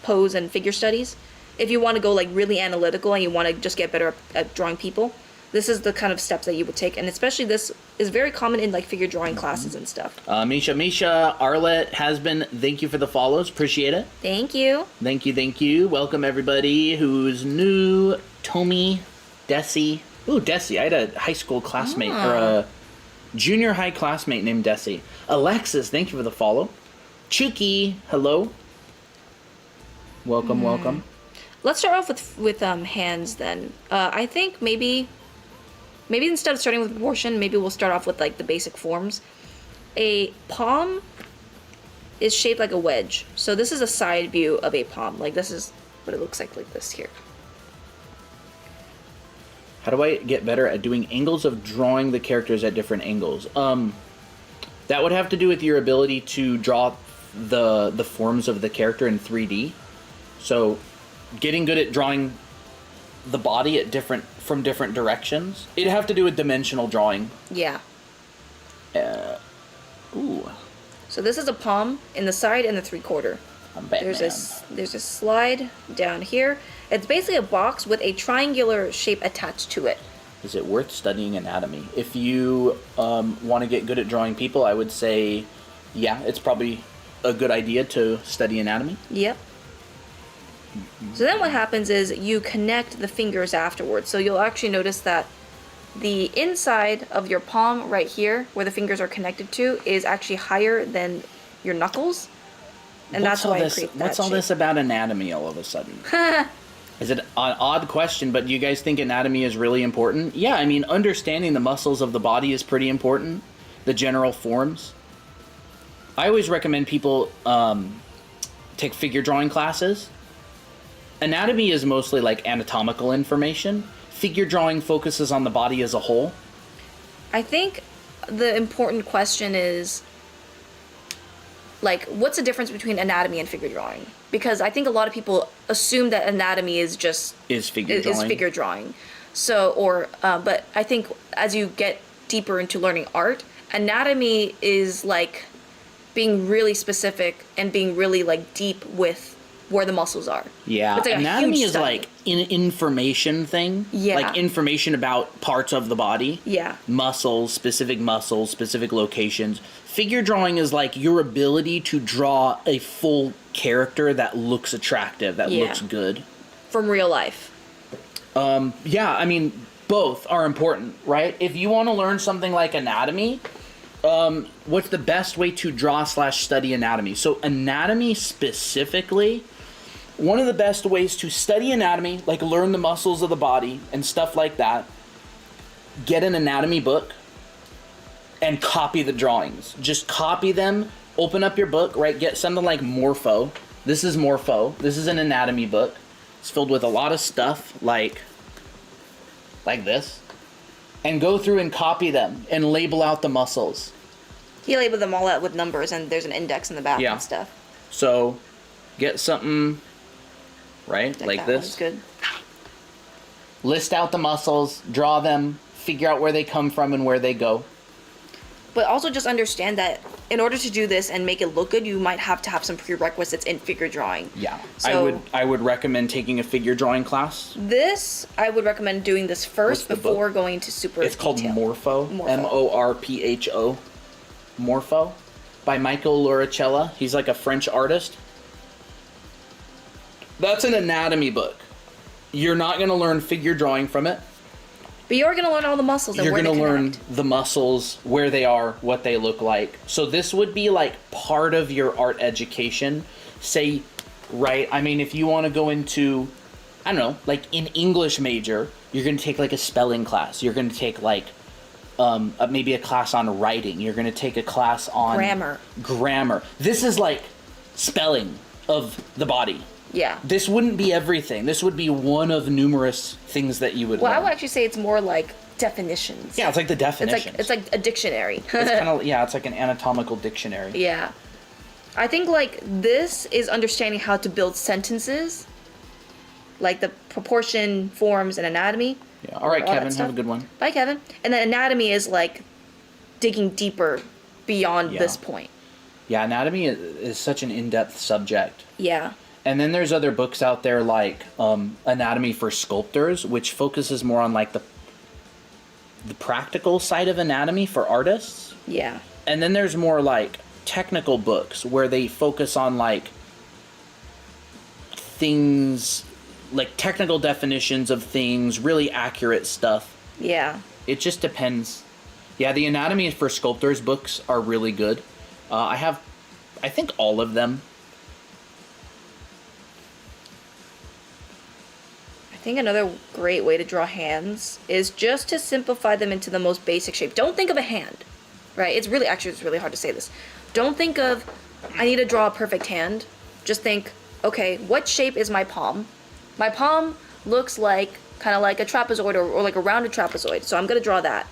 pose and figure studies. If you want to go like really analytical and you want to just get better at drawing people, this is the kind of steps that you would take. And especially this is very common in like figure drawing classes and stuff. Misha, Arlette has been, thank you for the follows. Appreciate it. Thank you. Thank you. Welcome everybody who's new. Tommy, Desi. Ooh, Desi. I had a high school classmate or a junior high classmate named Desi. Alexis, thank you for the follow. Chuki, hello. Welcome. Let's start off with hands then. I think maybe instead of starting with proportion, maybe we'll start off with like the basic forms. A palm is shaped like a wedge. So this is a side view of a palm. Like this is what it looks like this here. How do I get better at doing angles of drawing the characters at different angles? That would have to do with your ability to draw the forms of the character in 3D. So getting good at drawing the body at from different directions. It'd have to do with dimensional drawing. Yeah. Ooh. So this is a palm in the side and the 3/4. I'm Batman. There's a slide down here. It's basically a box with a triangular shape attached to it. Is it worth studying anatomy? If you want to get good at drawing people, I would say, yeah, it's probably a good idea to study anatomy. Yep. So then what happens is you connect the fingers afterwards. So you'll actually notice that the inside of your palm right here, where the fingers are connected to, is actually higher than your knuckles. And that's why I create that What's all this about anatomy all of a sudden? Is it an odd question, but do you guys think anatomy is really important? Yeah, I mean, understanding the muscles of the body is pretty important. The general forms. I always recommend people take figure drawing classes. Anatomy is mostly like anatomical information. Figure drawing focuses on the body as a whole. I think the important question is, like, what's the difference between anatomy and figure drawing? Because I think a lot of people assume that anatomy is just figure drawing. So, but I think as you get deeper into learning art, anatomy is like being really specific and being really like deep with where the muscles are. Yeah, like anatomy is like an information thing. Yeah. Like information about parts of the body. Yeah. Muscles, specific locations. Figure drawing is like your ability to draw a full character that looks attractive, that looks good. From real life. Yeah, I mean, both are important, right? If you want to learn something like anatomy, what's the best way to draw/study anatomy? So anatomy specifically, one of the best ways to study anatomy, like learn the muscles of the body and stuff like that, get an anatomy book and copy the drawings. Just copy them, open up your book, right? Get something like Morpho. This is Morpho. This is an anatomy book. It's filled with a lot of stuff like this. And go through and copy them and label out the muscles. He labeled them all out with numbers, and there's an index in the back and stuff. So, get something, right, like this. That's good. List out the muscles, draw them, figure out where they come from and where they go. But also just understand that in order to do this and make it look good, you might have to have some prerequisites in figure drawing. Yeah, So, I would recommend taking a figure drawing class. This, I would recommend doing this first before going to super It's called detail. Morpho. Morpho. Morpho. Morpho, by Michael Loricella. He's like a French artist. That's an anatomy book. You're not going to learn figure drawing from it. But you're going to learn all the muscles and You're where going they to learn connect. the muscles, where they are, what they look like. So this would be like part of your art education. Say, right, I mean, if you want to go into, I don't know, like in English major, you're going to take like a spelling class. You're going to take like maybe a class on writing. You're going to take a class on grammar. This is like spelling of the body. Yeah. This wouldn't be everything. This would be one of numerous things that you would learn. I would actually say it's more like definitions. Yeah, it's like the definitions. It's like a dictionary. It's kind of, yeah, it's like an anatomical dictionary. Yeah. I think like this is understanding how to build sentences, like the proportion, forms, and anatomy. Yeah. All right, Kevin, have a good one. Bye, Kevin. And then anatomy is like digging deeper beyond this point. Yeah, anatomy is such an in-depth subject. Yeah. And then there's other books out there like Anatomy for Sculptors, which focuses more on like the practical side of anatomy for artists. Yeah. And then there's more like technical books where they focus on like things, like technical definitions of things, really accurate stuff. Yeah. It just depends. Yeah, the Anatomy for Sculptors books are really good. I think all of them. I think another great way to draw hands is just to simplify them into the most basic shape. Don't think of a hand, right? It's really hard to say this. Don't think of, I need to draw a perfect hand. Just think, okay, what shape is my palm? My palm looks like, kind of like a trapezoid or like a rounded trapezoid. So I'm going to draw that.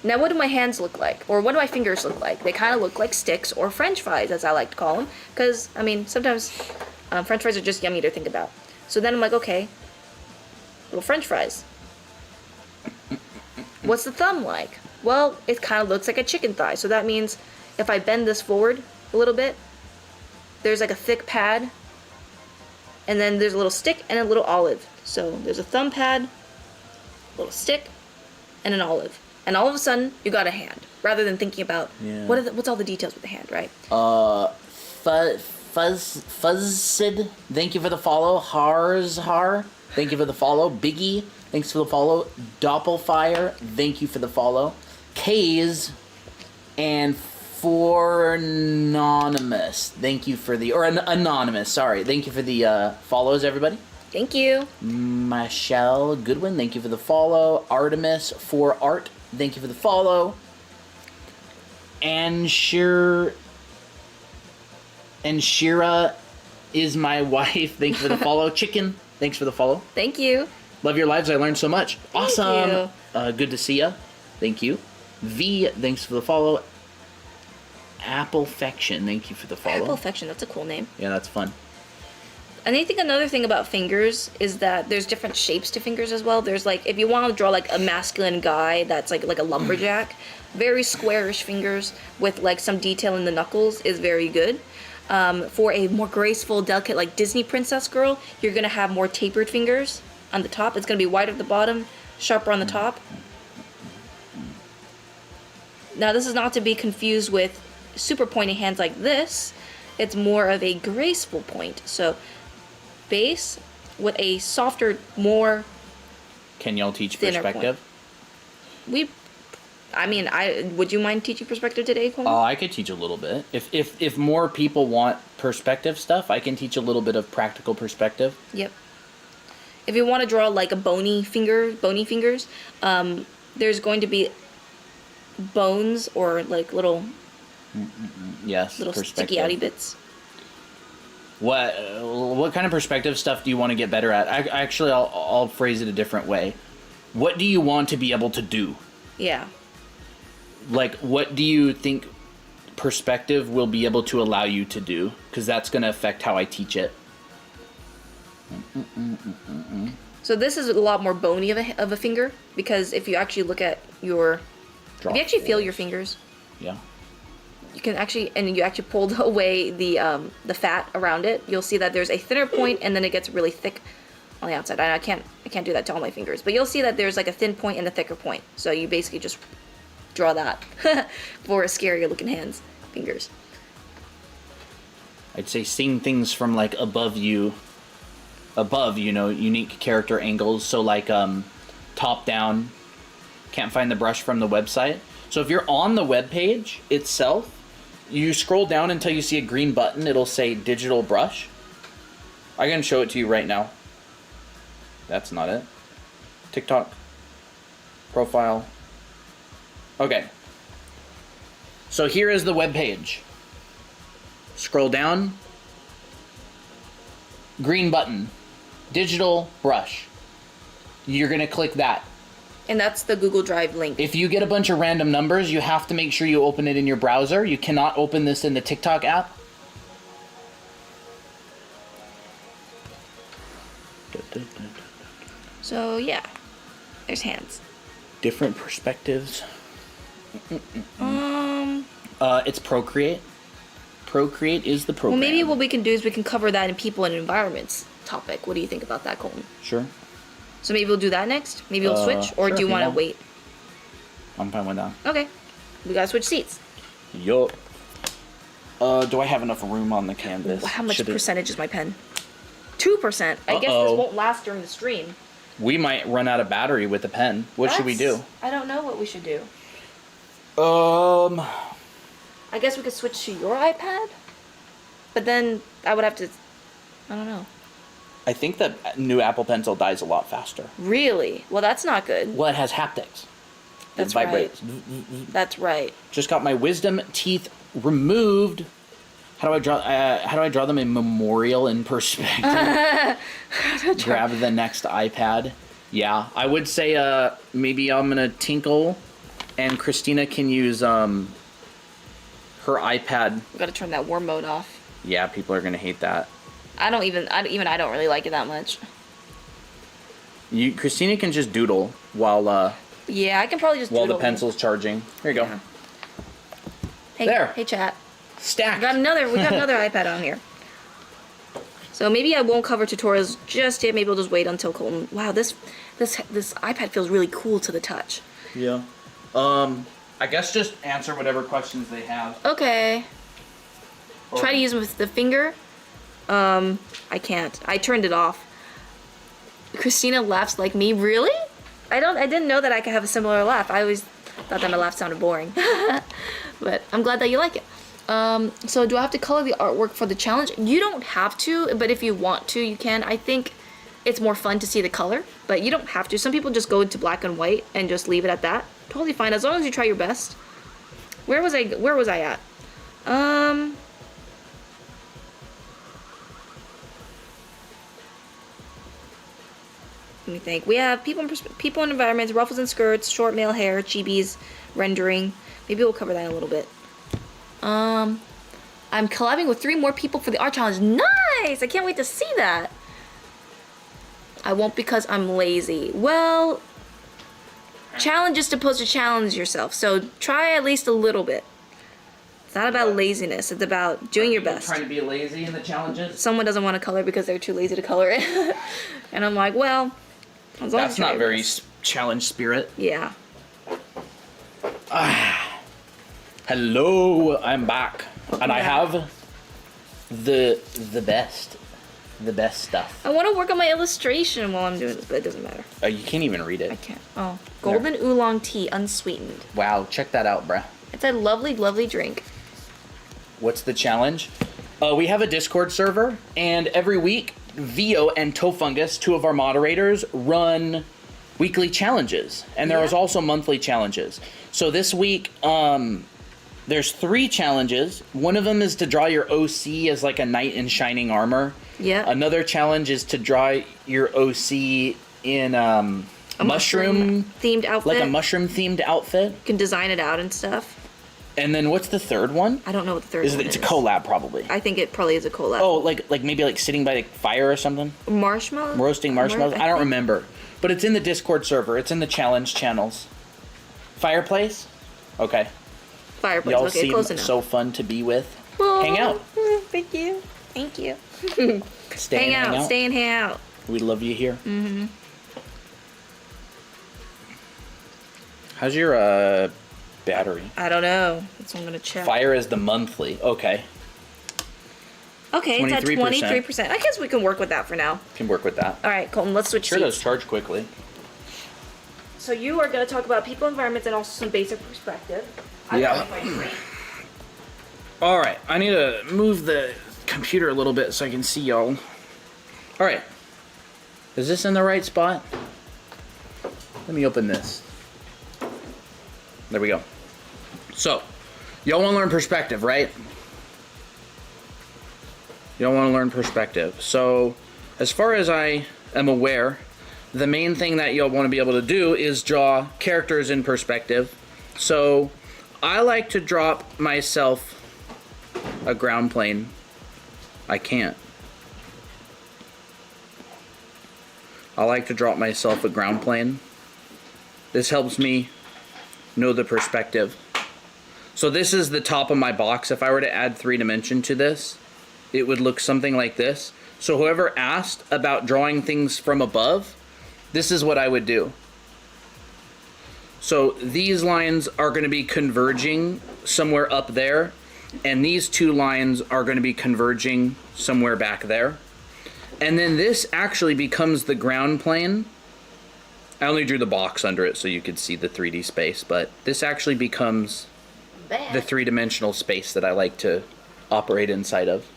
Now what do my hands look like? Or what do my fingers look like? They kind of look like sticks or french fries, as I like to call them. Because, I mean, sometimes french fries are just yummy to think about. So then I'm like, okay, little french fries. What's the thumb like? Well, it kind of looks like a chicken thigh. So that means if I bend this forward a little bit, there's like a thick pad, and then there's a little stick and a little olive. So there's a thumb pad, a little stick, and an olive. And all of a sudden, you got a hand, rather than thinking about what's all the details with the hand, right? Fuzzsid, thank you for the follow. Harzhar, thank you for the follow. Biggie, thanks for the follow. Doppelfire, thank you for the follow. Kays and Anonymous, thank you for the, Anonymous, sorry. Thank you for the follows, everybody. Thank you. Michelle Goodwin, thank you for the follow. Artemis for Art, thank you for the follow. And Shira is my wife. Thanks for the follow. Chicken, thanks for the follow. Thank you. Love your lives. I learned so much. Awesome. You. Good to see ya. Thank you. V, thanks for the follow. Applefection, thank you for the follow. Applefection, that's a cool name. Yeah, that's fun. And I think another thing about fingers is that there's different shapes to fingers as well. There's like, if you want to draw like a masculine guy that's like a lumberjack, very squarish fingers with like some detail in the knuckles is very good. For a more graceful, delicate, like Disney princess girl, you're going to have more tapered fingers on the top. It's going to be wider at the bottom, sharper on the top. Now, this is not to be confused with super pointy hands like this. It's more of a graceful point. So, base with a softer, more Can y'all teach perspective? Would you mind teaching perspective today, Coleman? I could teach a little bit. If more people want perspective stuff, I can teach a little bit of practical perspective. Yep. If you want to draw like a bony fingers, there's going to be bones or like little sticky outy bits. What kind of perspective stuff do you want to get better at? I'll phrase it a different way. What do you want to be able to do? Yeah. Like, what do you think perspective will be able to allow you to do? Because that's going to affect how I teach it. So this is a lot more bony of a finger, because if you actually look at if you actually feel your fingers. Yeah. you can actually, and you actually pulled away the fat around it, you'll see that there's a thinner point and then it gets really thick on the outside. I can't do that to all my fingers, but you'll see that there's like a thin point and a thicker point. So you basically just draw that for scarier looking fingers. I'd say seeing things from like above, you know, unique character angles. So like top down, can't find the brush from the website. So if you're on the web page itself, you scroll down until you see a green button. It'll say digital brush. I can show it to you right now. That's not it. TikTok profile. Okay. So here is the web page. Scroll down. Green button. Digital brush. You're going to click that. And that's the Google Drive link. If you get a bunch of random numbers, you have to make sure you open it in your browser. You cannot open this in the TikTok app. So yeah, there's hands. Different perspectives. It's Procreate. Procreate is the program. Well, maybe what we can do is we can cover that in people and environments topic. What do you think about that, Colton? Sure. So maybe we'll do that next? Maybe we'll switch? Or sure, do you want to wait? I'm fine with that. Okay. We gotta switch seats. Yup. Do I have enough room on the canvas? How much percentage is my pen? 2%. I guess this won't last during the stream. We might run out of battery with the pen. What should we do? I don't know what we should do. I guess we could switch to your iPad? But then I would have to... I don't know. I think that new Apple Pencil dies a lot faster. Really? Well, that's not good. Well, it has haptics. That's it vibrates. Right. That's right. Just got my wisdom teeth removed. How do I draw them in memorial in perspective? Grab the next iPad. Yeah, I would say maybe I'm gonna tinkle, and Christina can use her iPad. We gotta turn that war mode off. Yeah, people are gonna hate that. I don't really like it that much. Christina can just doodle while yeah, I can probably just while doodle the pencil's charging. Here you go. Hey, there. Hey, chat. Stacked. We got another iPad on here. So maybe I won't cover tutorials just yet. Maybe I'll just wait until Colton. Wow, this iPad feels really cool to the touch. Yeah. I guess just answer whatever questions they have. Okay. Try to use them with the finger. I can't. I turned it off. Christina laughs like me. Really? I didn't know that I could have a similar laugh. I always thought that my laugh sounded boring. But I'm glad that you like it. So do I have to color the artwork for the challenge? You don't have to, but if you want to, you can. I think it's more fun to see the color, but you don't have to. Some people just go into black and white and just leave it at that. Totally fine, as long as you try your best. Where was I at? Let me think. We have people and environments, ruffles and skirts, short male hair, chibis, rendering. Maybe we'll cover that in a little bit. I'm collabing with 3 more people for the art challenge. Nice! I can't wait to see that. I won't because I'm lazy. Well, challenge is supposed to challenge yourself, so try at least a little bit. It's not about laziness. It's about doing your best. Trying to be lazy in the challenges? Someone doesn't want to color because they're too lazy to color it. And I'm like, well, as long as that's not very challenge spirit. Yeah. Hello, I'm back. And I have the best stuff. I want to work on my illustration while I'm doing this, but it doesn't matter. You can't even read it. I can't. Oh, golden oolong tea, unsweetened. Wow, check that out, bruh. It's a lovely, lovely drink. What's the challenge? We have a Discord server, and every week, Vio and Tofungus, 2 of our moderators, run weekly challenges. And there is also monthly challenges. So this week, there's 3 challenges. One of them is to draw your OC as like a knight in shining armor. Yeah. Another challenge is to draw your OC in a mushroom themed outfit. Like a mushroom themed outfit. You can design it out and stuff. And then what's the third one? I don't know what the third one is. It's a collab probably. I think it probably is a collab. Oh, like maybe like sitting by the fire or something? Marshmallows? Roasting marshmallows? I don't remember. But it's in the Discord server. It's in the challenge channels. Fireplace? Okay. Fireplace. Y'all Okay, seem close enough. so fun to be with. Oh, Hang out. Thank you. Thank you. Stay hang out. Stay and hang out. We love you here. Mm-hmm. How's your battery? I don't know. That's what I'm gonna check. Fire is the monthly. Okay. Okay, it's at 23%. I guess we can work with that for now. Can work with that. All right, Colton, let's switch Sure seats. does charge quickly. So you are going to talk about people, environments, and also some basic perspective. Yeah. All right, I need to move the computer a little bit so I can see y'all. All right. Is this in the right spot? Let me open this. There we go. So, y'all want to learn perspective, right? Y'all want to learn perspective. So, as far as I am aware, the main thing that you'll want to be able to do is draw characters in perspective. So, I like to drop myself a ground plane. I can't. I like to drop myself a ground plane. This helps me know the perspective. So this is the top of my box. If I were to add 3 dimension to this, it would look something like this. So whoever asked about drawing things from above, this is what I would do. So these lines are going to be converging somewhere up there, and these 2 lines are going to be converging somewhere back there. And then this actually becomes the ground plane. I only drew the box under it so you could see the 3D space, but this actually becomes the 3-dimensional space that I like to operate inside of.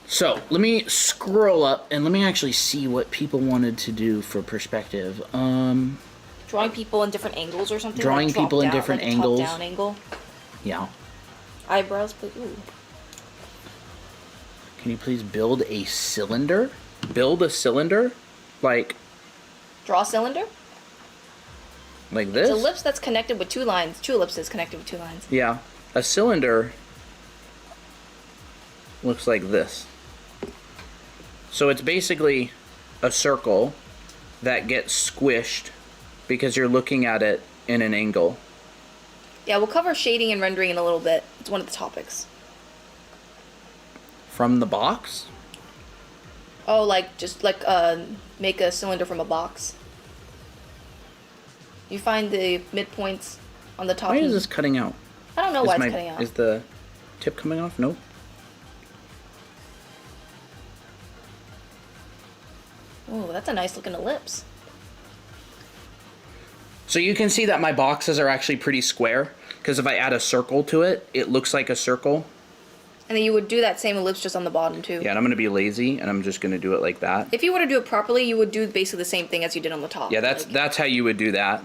So let me scroll up and let me actually see what people wanted to do for perspective. Drawing people in different angles or something? Drawing people in different angles. Top-down angle? Yeah. Eyebrows, but ooh. Can you please build a cylinder? Build a cylinder? Like... Draw a cylinder? Like this? It's a ellipse that's connected with 2 lines. 2 ellipses connected with 2 lines. Yeah. A cylinder looks like this. So it's basically a circle that gets squished because you're looking at it in an angle. Yeah, we'll cover shading and rendering in a little bit. It's one of the topics. From the box? Oh, like, just like, make a cylinder from a box. You find the midpoints on the top. Why is this cutting out? I don't know why it's cutting out. Is the tip coming off? Nope. Oh, that's a nice looking ellipse. So you can see that my boxes are actually pretty square, because if I add a circle to it, it looks like a circle. And then you would do that same ellipse just on the bottom too. Yeah, and I'm going to be lazy, and I'm just going to do it like that. If you were to do it properly, you would do basically the same thing as you did on the top. Yeah, that's how you would do that.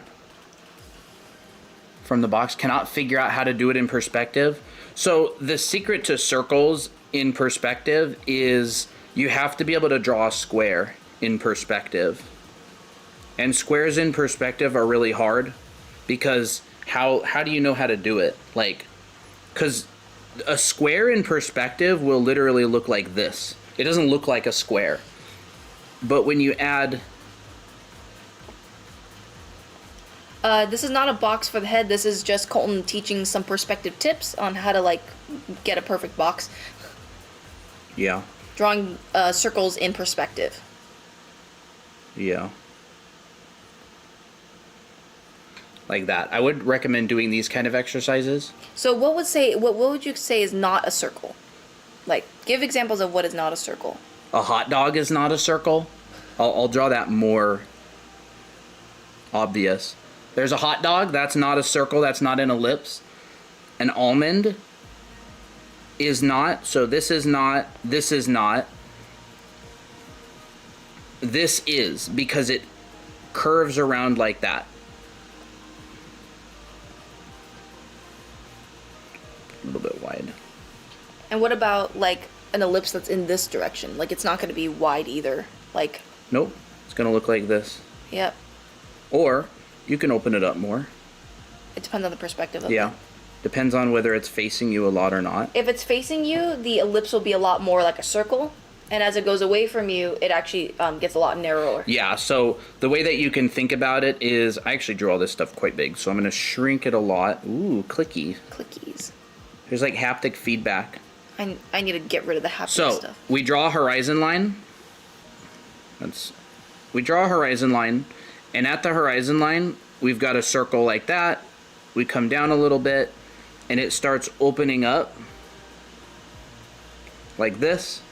From the box. Cannot figure out how to do it in perspective. So the secret to circles in perspective is you have to be able to draw a square in perspective. And squares in perspective are really hard because how do you know how to do it? Like, because a square in perspective will literally look like this. It doesn't look like a square. But when you add... this is not a box for the head. This is just Colton teaching some perspective tips on how to, like, get a perfect box. Yeah. Drawing circles in perspective. Yeah. Like that. I would recommend doing these kind of exercises. So what would you say is not a circle? Like, give examples of what is not a circle. A hot dog is not a circle. I'll draw that more obvious. There's a hot dog. That's not a circle. That's not an ellipse. An almond is not. So this is not. This is not. This is, because it curves around like that. A little bit wide. And what about, like, an ellipse that's in this direction? Like, it's not going to be wide either. Like... Nope. It's going to look like this. Yep. Or you can open it up more. It depends on the perspective of it. Yeah. Depends on whether it's facing you a lot or not. If it's facing you, the ellipse will be a lot more like a circle. And as it goes away from you, it actually gets a lot narrower. Yeah, so the way that you can think about it is, I actually drew all this stuff quite big, so I'm going to shrink it a lot. Ooh, clicky. Clickies. There's like haptic feedback. I need to get rid of the haptic stuff. So, we draw a horizon line. We draw a horizon line, and at the horizon line, we've got a circle like that. We come down a little bit, and it starts opening up like this.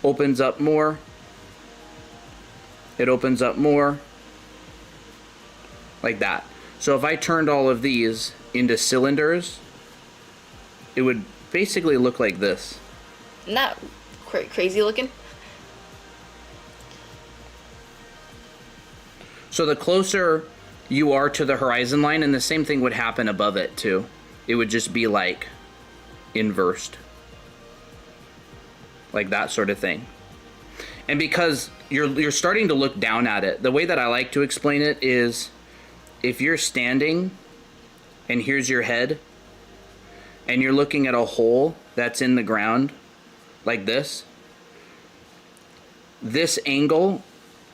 Opens up more. It opens up more. Like that. So if I turned all of these into cylinders, it would basically look like this. Isn't that crazy looking? So the closer you are to the horizon line, and the same thing would happen above it too. It would just be like inversed. Like that sort of thing. And because you're starting to look down at it, the way that I like to explain it is, if you're standing and here's your head and you're looking at a hole that's in the ground like this angle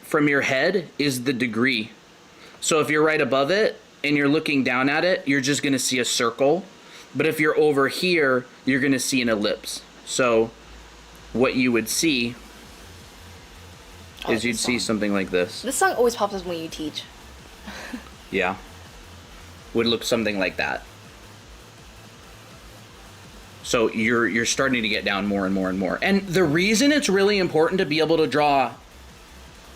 from your head is the degree. So if you're right above it and you're looking down at it, you're just going to see a circle. But if you're over here, you're going to see an ellipse. So what you would see is you'd see something like this. This song always pops up when you teach. Yeah. Would look something like that. So you're starting to get down more and more and more. And the reason it's really important to be able to draw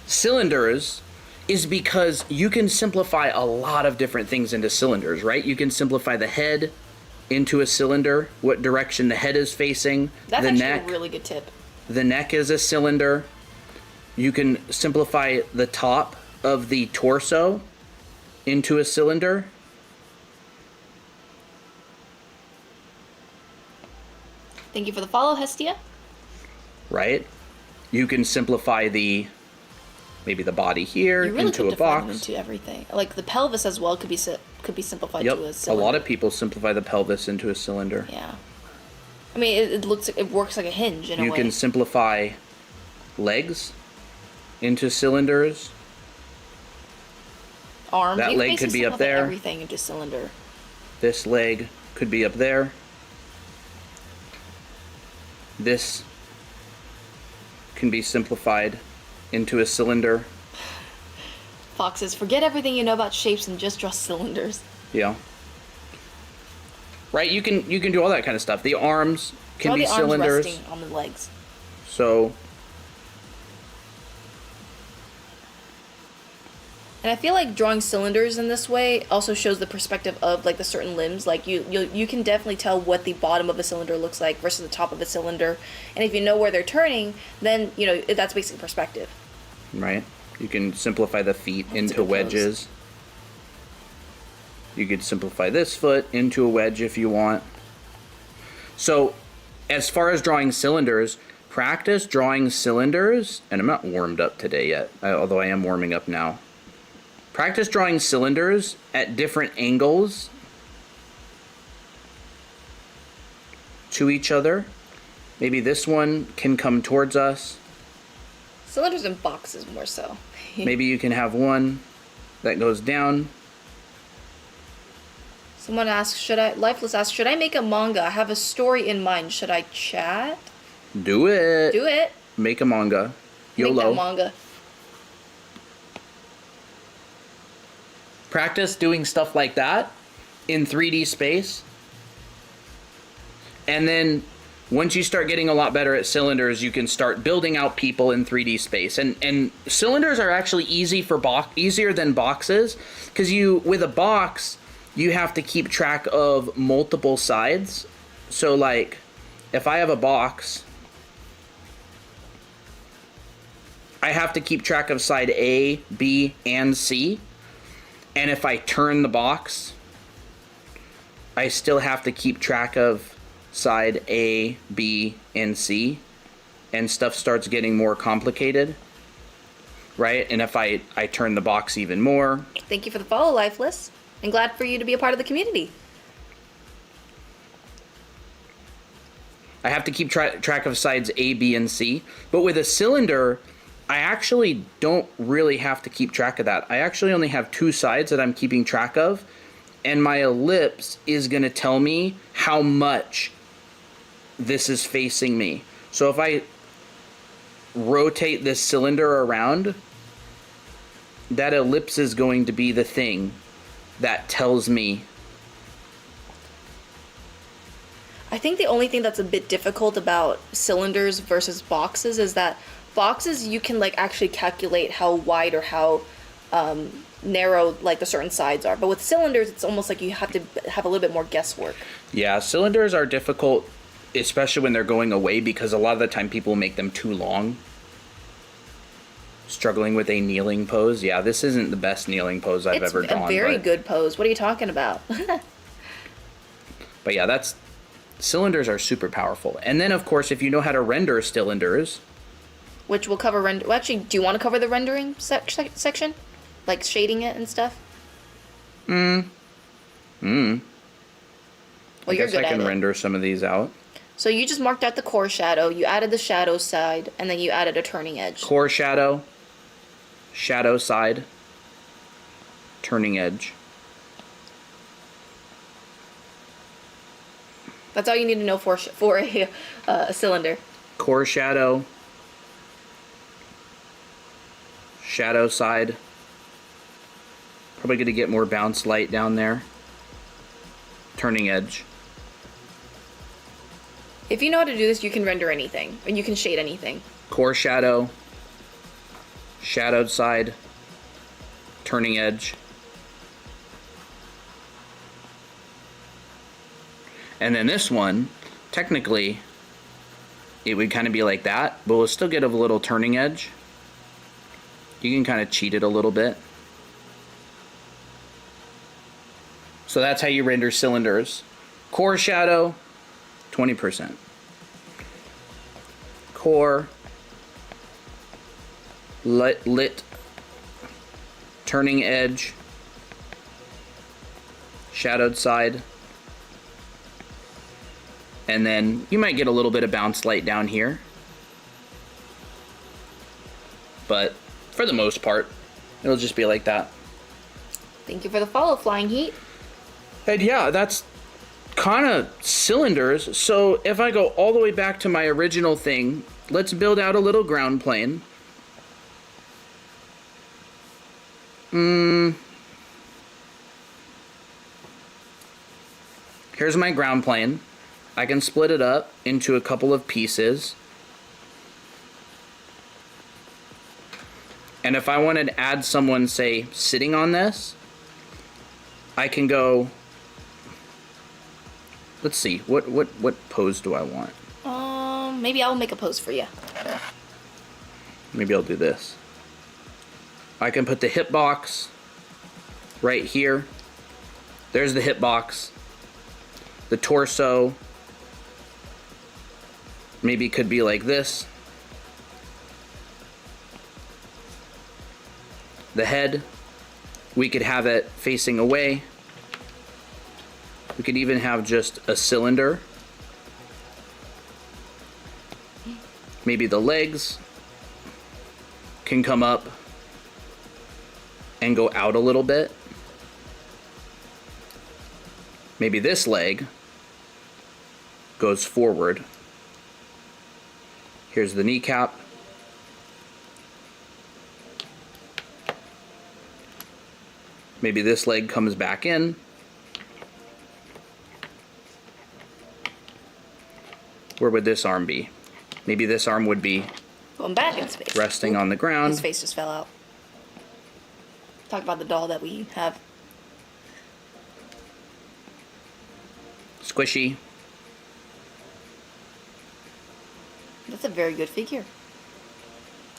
cylinders is because you can simplify a lot of different things into cylinders, right? You can simplify the head into a cylinder, what direction the head is facing. That's the actually neck, a really good tip. The neck is a cylinder. You can simplify the top of the torso into a cylinder. Thank you for the follow, Hestia. Right? You can simplify maybe the body here into a box. Into everything. Like the pelvis as well could be simplified to a cylinder. A lot of people simplify the pelvis into a cylinder. Yeah. I mean, it works like a hinge in a way. You can simplify legs into cylinders. Arms. That leg could be up there. Everything into cylinder. This leg could be up there. This can be simplified into a cylinder. Foxes, forget everything you know about shapes and just draw cylinders. Yeah. Right, you can do all that kind of stuff. The arms can be cylinders. Arms resting on the legs. So. And I feel like drawing cylinders in this way also shows the perspective of like the certain limbs. Like you can definitely tell what the bottom of a cylinder looks like versus the top of a cylinder. And if you know where they're turning, then you know that's basic perspective. Right. You can simplify the feet into wedges. You could simplify this foot into a wedge if you want. So, as far as drawing cylinders, practice drawing cylinders, and I'm not warmed up today yet, although I am warming up now. Practice drawing cylinders at different angles to each other. Maybe this one can come towards us. Cylinders and boxes more so. Maybe you can have one that goes down. Someone asks, Lifeless asks, should I make a manga? I have a story in mind. Should I chat? Do it. Do it. Make a manga. YOLO. Make that manga. Practice doing stuff like that in 3D space. And then once you start getting a lot better at cylinders, you can start building out people in 3D space. And cylinders are actually easier than boxes, because with a box, you have to keep track of multiple sides. So like, if I have a box, I have to keep track of side A, B, and C. And if I turn the box, I still have to keep track of side A, B, and C. And stuff starts getting more complicated, right? And if I turn the box even more. Thank you for the follow, Lifeless. I'm glad for you to be a part of the community. I have to keep track of sides A, B, and C. But with a cylinder, I actually don't really have to keep track of that. I actually only have 2 sides that I'm keeping track of, and my ellipse is going to tell me how much this is facing me. So if I rotate this cylinder around, that ellipse is going to be the thing that tells me. I think the only thing that's a bit difficult about cylinders versus boxes is that boxes you can like actually calculate how wide or how narrow like the certain sides are, but with cylinders it's almost like you have to have a little bit more guesswork. Yeah, cylinders are difficult, especially when they're going away, because a lot of the time people make them too long. Struggling with a kneeling pose. Yeah, this isn't the best kneeling pose I've ever drawn. It's a very good pose. What are you talking about? But yeah, cylinders are super powerful. And then of course, if you know how to render cylinders, which we'll cover well, actually, do you want to cover the rendering section? Like shading it and stuff? Well, I guess I can render some of these out. So you just marked out the core shadow, you added the shadow side, and then you added a turning edge. Core shadow, shadow side, turning edge. That's all you need to know for a cylinder. Core shadow, shadow side. Probably going to get more bounce light down there. Turning edge. If you know how to do this, you can render anything, and you can shade anything. Core shadow, shadowed side, turning edge. And then this one, technically, it would kind of be like that, but we'll still get a little turning edge. You can kind of cheat it a little bit. So that's how you render cylinders. Core shadow, 20%. Core, lit, turning edge, shadowed side, and then you might get a little bit of bounce light down here, but for the most part it'll just be like that. Thank you for the follow, Flying Heat. And yeah, that's kind of cylinders. So if I go all the way back to my original thing, let's build out a little ground plane. Here's my ground plane. I can split it up into a couple of pieces. And if I wanted to add someone, say, sitting on this, I can go, let's see, what pose do I want? Maybe I'll make a pose for you. Maybe I'll do this. I can put the hip box right here. There's the hip box. The torso maybe could be like this. The head, we could have it facing away. We could even have just a cylinder. Maybe the legs can come up and go out a little bit. Maybe this leg goes forward. Here's the kneecap. Maybe this leg comes back in. Where would this arm be? Maybe this arm would be going back in space. Resting on the ground. His face just fell out. Talk about the doll that we have. Squishy. That's a very good figure.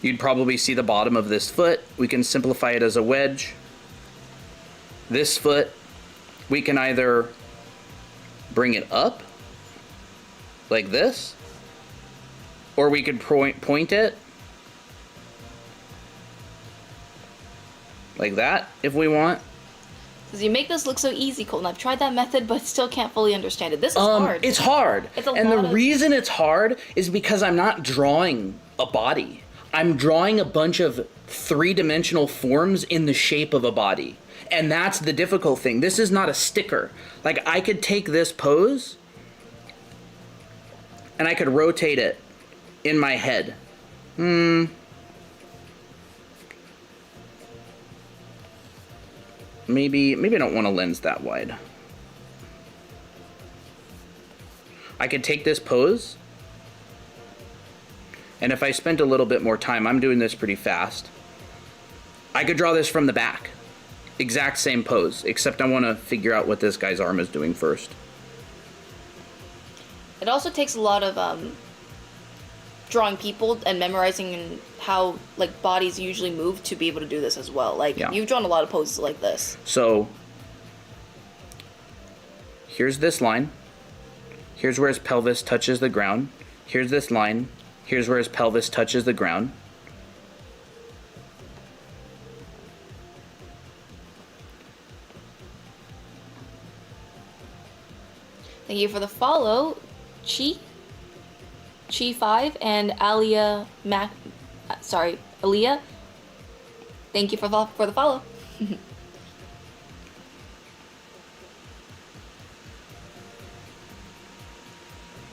You'd probably see the bottom of this foot. We can simplify it as a wedge. This foot, we can either bring it up like this, or we could point it like that if we want. Because you make this look so easy, Colton. I've tried that method, but still can't fully understand it. This is hard. It's hard. And the reason it's hard is because I'm not drawing a body. I'm drawing a bunch of three-dimensional forms in the shape of a body. And that's the difficult thing. This is not a sticker. Like, I could take this pose and I could rotate it in my head. Maybe I don't want a lens that wide. I could take this pose, and if I spent a little bit more time, I'm doing this pretty fast, I could draw this from the back. Exact same pose, except I want to figure out what this guy's arm is doing first. It also takes a lot of drawing people and memorizing how like bodies usually move to be able to do this as well. Like, you've drawn a lot of poses like this. So here's this line. Here's where his pelvis touches the ground. Here's this line. Here's where his pelvis touches the ground. Thank you for the follow, Chi5 and Aliyah Aliyah. Thank you for the follow.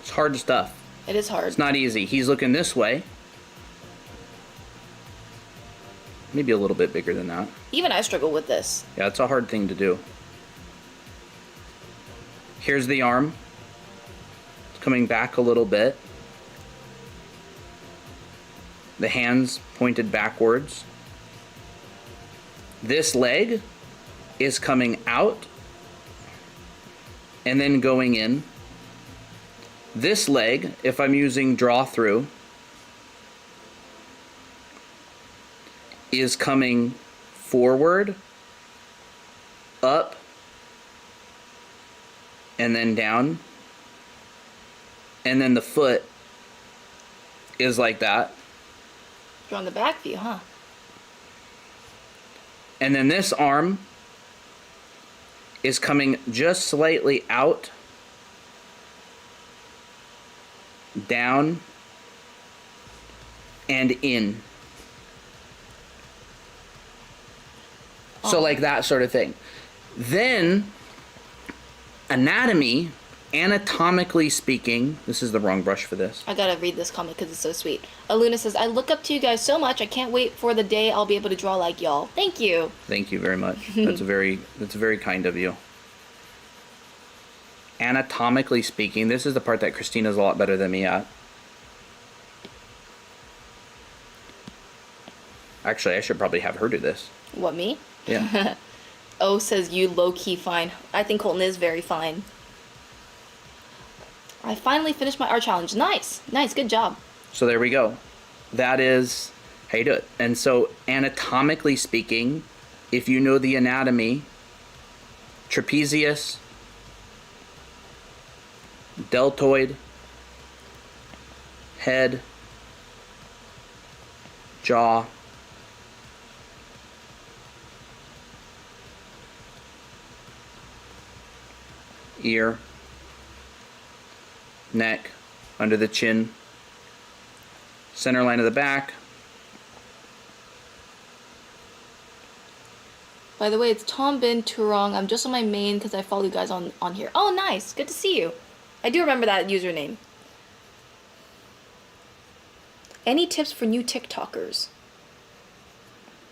It's hard stuff. It is hard. It's not easy. He's looking this way. Maybe a little bit bigger than that. Even I struggle with this. Yeah, it's a hard thing to do. Here's the arm. It's coming back a little bit. The hands pointed backwards. This leg is coming out and then going in. This leg, if I'm using draw through, is coming forward, up, and then down. And then the foot is like that. Drawing the back view, huh? And then this arm is coming just slightly out, down, and in. So like that sort of thing. Then, anatomically speaking, this is the wrong brush for this. I gotta read this comment because it's so sweet. Aluna says, I look up to you guys so much. I can't wait for the day I'll be able to draw like y'all. Thank you. Thank you very much. That's very kind of you. Anatomically speaking, this is the part that Christina's a lot better than me at. Actually, I should probably have her do this. What, me? Yeah. O says, you low-key fine. I think Colton is very fine. I finally finished my art challenge. Nice. Nice. Good job. So there we go. That is how you do it. And so anatomically speaking, if you know the anatomy, trapezius, deltoid, head, jaw, ear, neck, under the chin, center line of the back. By the way, it's Tom Bin Turong. I'm just on my main because I follow you guys on here. Oh, nice. Good to see you. I do remember that username. Any tips for new TikTokers?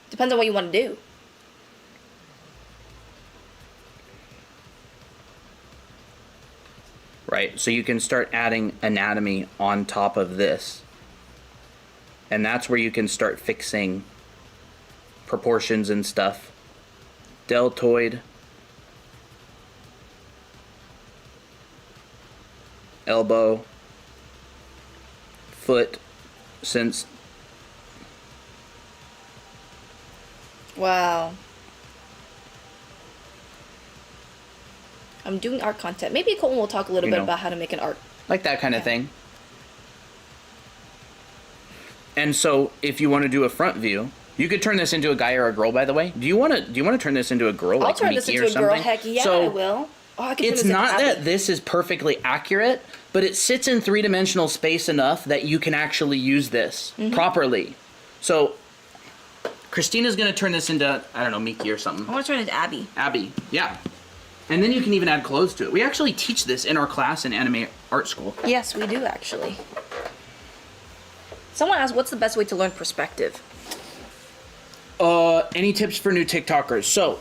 Depends on what you want to do. Right, so you can start adding anatomy on top of this. And that's where you can start fixing proportions and stuff. Deltoid, elbow, foot, since... Wow. I'm doing art content. Maybe Colton will talk a little bit about how to make an art. Like that kind of thing. And so if you want to do a front view, You could turn this into a guy or a girl, by the way. Do you want to turn this into a girl? I'll like turn this Miki into or a girl. something? Heck yeah, so I will. Oh, I can turn it's this into not Abby. that this is perfectly accurate, but it sits in three-dimensional space enough that you can actually use this properly. So Christina's going to turn this into, I don't know, Miki or something. I want to turn it into Abby. Abby, yeah. And then you can even add clothes to it. We actually teach this in our class in anime art school. Yes, we do actually. Someone asked, what's the best way to learn perspective? Any tips for new TikTokers? So,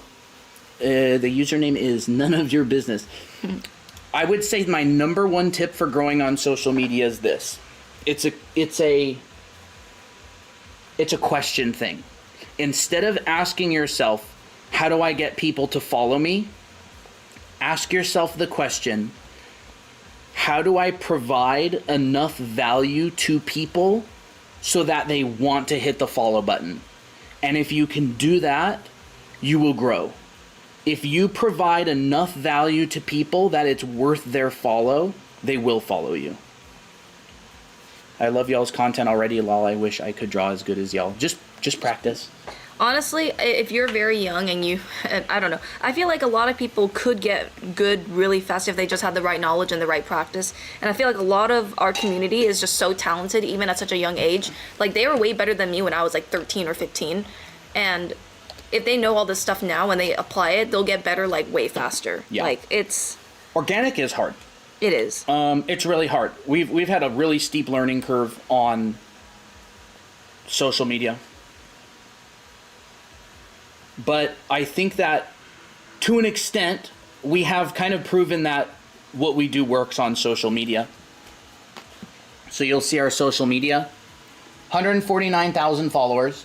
the username is none of your business. I would say my number one tip for growing on social media is this. It's a question thing. Instead of asking yourself, how do I get people to follow me? Ask yourself the question, how do I provide enough value to people so that they want to hit the follow button? And if you can do that, you will grow. If you provide enough value to people that it's worth their follow, they will follow you. I love y'all's content already, lol. I wish I could draw as good as y'all. Just practice. Honestly, if you're very young and you, I don't know, I feel like a lot of people could get good really fast if they just had the right knowledge and the right practice. And I feel like a lot of our community is just so talented, even at such a young age. Like, they were way better than me when I was like 13 or 15. And if they know all this stuff now and they apply it, they'll get better like way faster. Yeah. Like, it's... Organic is hard. It is. It's really hard. We've had a really steep learning curve on social media. But I think that to an extent, we have kind of proven that what we do works on social media. So you'll see our social media, 149,000 followers.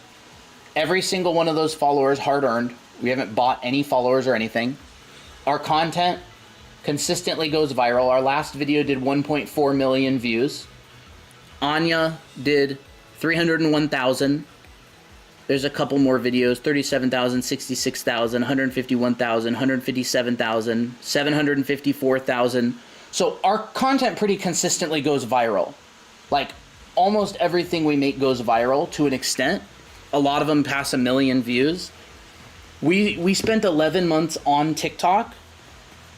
Every single one of those followers hard-earned. We haven't bought any followers or anything. Our content consistently goes viral. Our last video did 1.4 million views. Anya did 301,000. There's a couple more videos, 37,000, 66,000, 151,000, 157,000, 754,000. So our content pretty consistently goes viral. Like, almost everything we make goes viral to an extent. A lot of them pass 1 million views. We spent 11 months on TikTok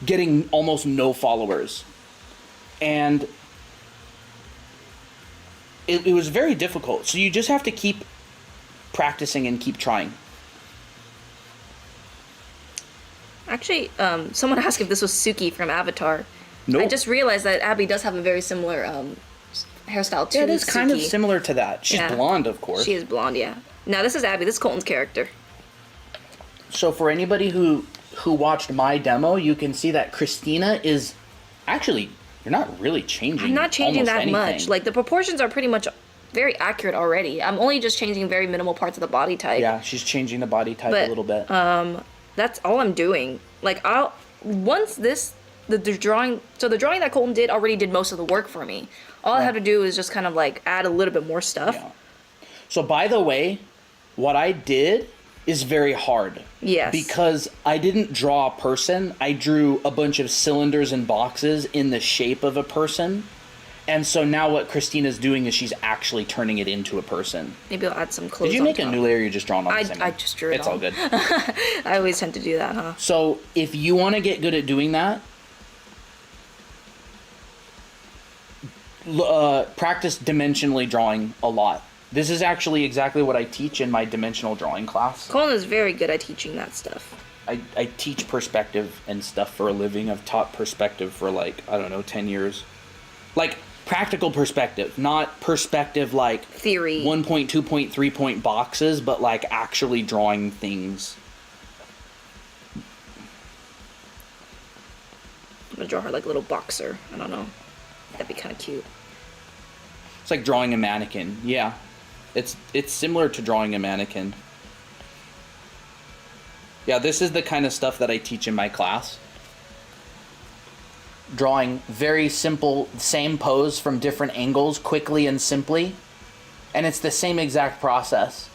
getting almost no followers. And it was very difficult. So you just have to keep practicing and keep trying. Actually, someone asked if this was Suki from Avatar. Nope. I just realized that Abby does have a very similar hairstyle to Yeah, it is Suki. kind of similar to that. She's blonde, of course. She is blonde, yeah. Now, this is Abby. This is Colton's character. So for anybody who watched my demo, you can see that Christina is actually, you're not really changing. I'm not changing that anything. much. Like, the proportions are pretty much very accurate already. I'm only just changing very minimal parts of the body type. Yeah, she's changing the body type a little bit. That's all I'm doing. Like, the drawing that Colton did already did most of the work for me. All I had to do is just kind of like add a little bit more stuff. Yeah. So by the way, what I did is very hard. Yes. Because I didn't draw a person. I drew a bunch of cylinders and boxes in the shape of a person. And so now what Christina's doing is she's actually turning it into a person. Maybe I'll add some clothes. Did you make a new layer or you just drawn on the same? I just drew it It's on. all good. I always tend to do that, huh? So if you want to get good at doing that, practice dimensionally drawing a lot. This is actually exactly what I teach in my dimensional drawing class. Colin is very good at teaching that stuff. I teach perspective and stuff for a living. I've taught perspective for like, I don't know, 10 years. Like, practical perspective, not perspective like Theory. 1 point, 2 point, 3 point boxes, but like actually drawing things. I'm gonna draw her like a little boxer. I don't know. That'd be kind of cute. It's like drawing a mannequin. Yeah. It's similar to drawing a mannequin. Yeah, this is the kind of stuff that I teach in my class. Drawing very simple, same pose from different angles, quickly and simply. And it's the same exact process.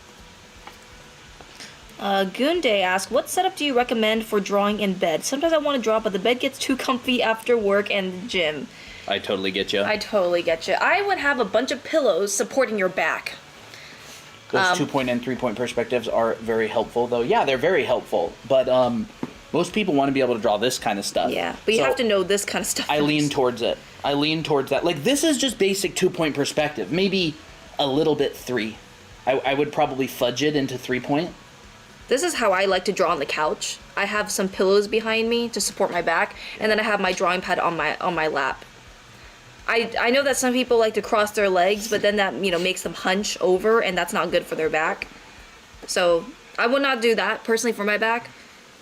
Goonday asked, what setup do you recommend for drawing in bed? Sometimes I want to draw, but the bed gets too comfy after work and the gym. I totally get you. I totally get you. I would have a bunch of pillows supporting your back. Those 2-point and 3-point perspectives are very helpful, though. Yeah, they're very helpful. But most people want to be able to draw this kind of stuff. Yeah, but you have to know this kind of stuff. I lean towards it. I lean towards that. Like, this is just basic 2-point perspective. Maybe a little bit 3. I would probably fudge it into 3-point. This is how I like to draw on the couch. I have some pillows behind me to support my back, and then I have my drawing pad on my lap. I know that some people like to cross their legs, but then that, you know, makes them hunch over, and that's not good for their back. So I would not do that personally for my back,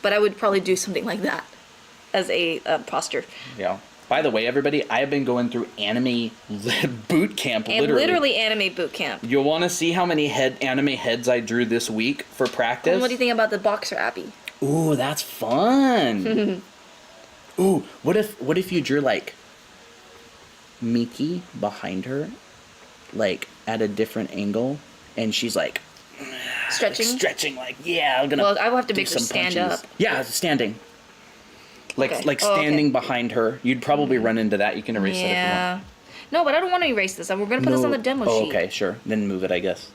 but I would probably do something like that as a posture. Yeah. By the way, everybody, I have been going through anime boot camp, literally anime boot camp. You'll want to see how many anime heads I drew this week for practice. And what do you think about the boxer Abby? Ooh, that's fun. Ooh, what if you drew like Miki behind her, like at a different angle, and she's like stretching, like, yeah, I'm gonna. Well, I will have to make her stand up. Yeah, standing. Like standing behind her. You'd probably run into that. You can erase it if you want. No, but I don't want to erase this. We're going to put this on the demo sheet. Oh, okay, sure. Then move it, I guess.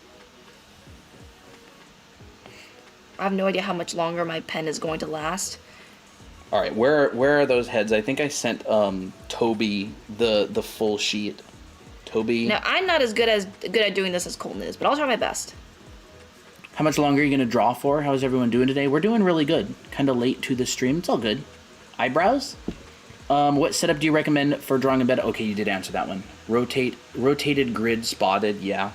I have no idea how much longer my pen is going to last. All right, where are those heads? I think I sent Toby the full sheet. Toby. Now, I'm not as good at doing this as Colton is, but I'll try my best. How much longer are you going to draw for? How's everyone doing today? We're doing really good. Kind of late to the stream. It's all good. Eyebrows? What setup do you recommend for drawing a bed? Okay, you did answer that one. Rotated grid spotted, yeah.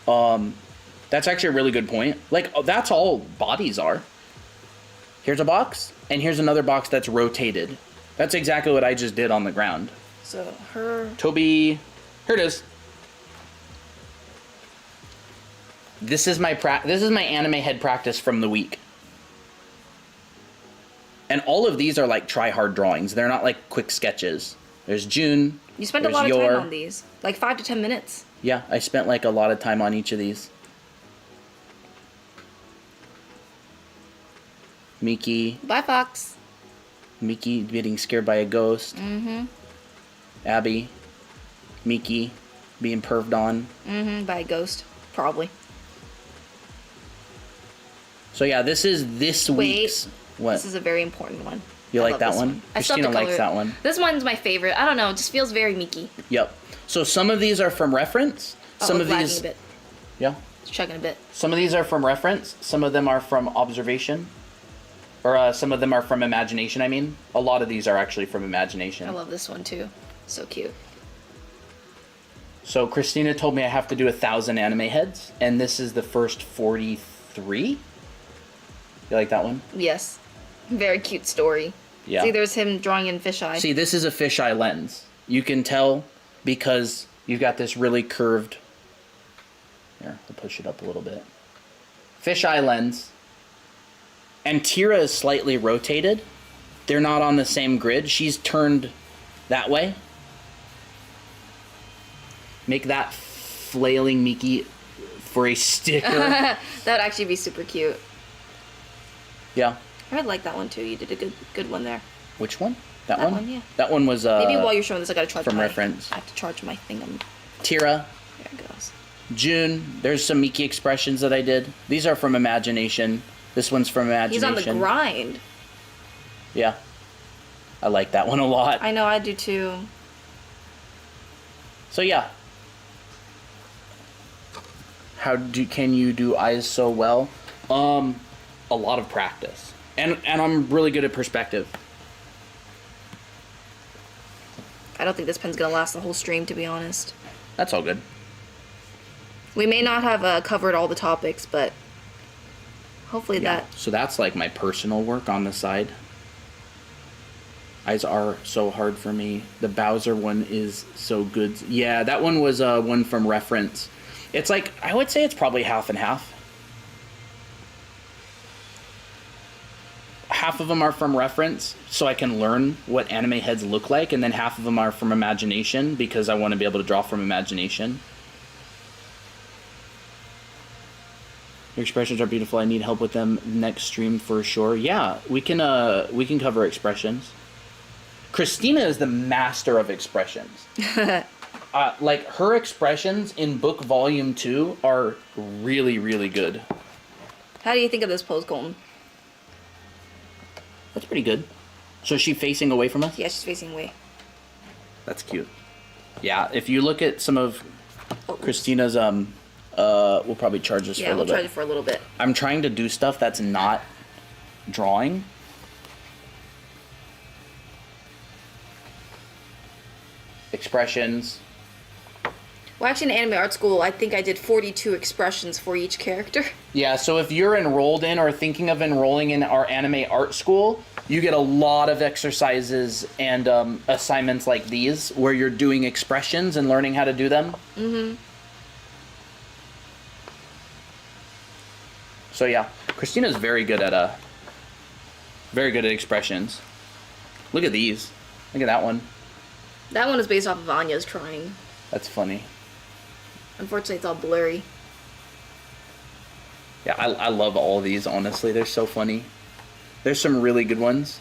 That's actually a really good point. Like, that's all bodies are. Here's a box, and here's another box that's rotated. That's exactly what I just did on the ground. So, Toby, here it is. This is my anime head practice from the week. And all of these are like try-hard drawings. They're not like quick sketches. There's June. You spent a lot of time on these. Like 5 to 10 minutes. Yeah, I spent like a lot of time on each of these. Miki. Bye, Fox. Miki getting scared by a ghost. Mm-hmm. Abby. Miki being perved on. Mm-hmm, by a ghost. Probably. So yeah, this is this week's... What? This is a very important one. You like that one? Christina likes that one. This one's my favorite. I don't know. It just feels very Miki. Yep. So some of these are from reference. Some of these... a bit. Yeah? It's chugging a bit. Some of these are from reference. Some of them are from observation. Or some of them are from imagination, I mean. A lot of these are actually from imagination. I love this one, too. So cute. So Christina told me I have to do 1,000 anime heads. And this is the first 43? You like that one? Yes. Very cute story. Yeah. See, there's him drawing in fisheye. See, this is a fisheye lens. You can tell because you've got this really curved... Here, I'll push it up a little bit. Fisheye lens. And Tira is slightly rotated. They're not on the same grid. She's turned that way. Make that flailing Miki for a sticker. That would actually be super cute. Yeah. I like that one too. You did a good one there. Which one? That one? Yeah. That one was maybe while you're showing this, I gotta charge from reference. I have to charge my thing. Tira. There it goes. June. There's some Miki expressions that I did. These are from imagination. This one's from imagination. He's on the grind. Yeah. I like that one a lot. I know, I do too. So yeah. Can you do eyes so well? A lot of practice. And I'm really good at perspective. I don't think this pen's gonna last the whole stream, to be honest. That's all good. We may not have covered all the topics, but hopefully that... So that's like my personal work on the side. Eyes are so hard for me. The Bowser one is so good. Yeah, that one was one from reference. It's like, I would say it's probably half and half. Half of them are from reference, so I can learn what anime heads look like, and then half of them are from imagination, because I want to be able to draw from imagination. Your expressions are beautiful. I need help with them next stream for sure. Yeah, we can cover expressions. Christina is the master of expressions. like her expressions in book volume 2 are really, really good. How do you think of this pose, Colton? That's pretty good. So is she facing away from us? Yeah, she's facing away. That's cute. Yeah, if you look at some of Christina's, we'll probably charge this for a little bit. Yeah, we'll charge it for a little bit. I'm trying to do stuff that's not drawing. Expressions. Well, actually, in anime art school, I think I did 42 expressions for each character. Yeah, so if you're enrolled in or thinking of enrolling in our anime art school, you get a lot of exercises and assignments like these where you're doing expressions and learning how to do them. Mm-hmm. So yeah, Christina's very good at expressions. Look at these. Look at that one. That one is based off of Anya's drawing. That's funny. Unfortunately, it's all blurry. Yeah, I love all these, honestly. They're so funny. There's some really good ones.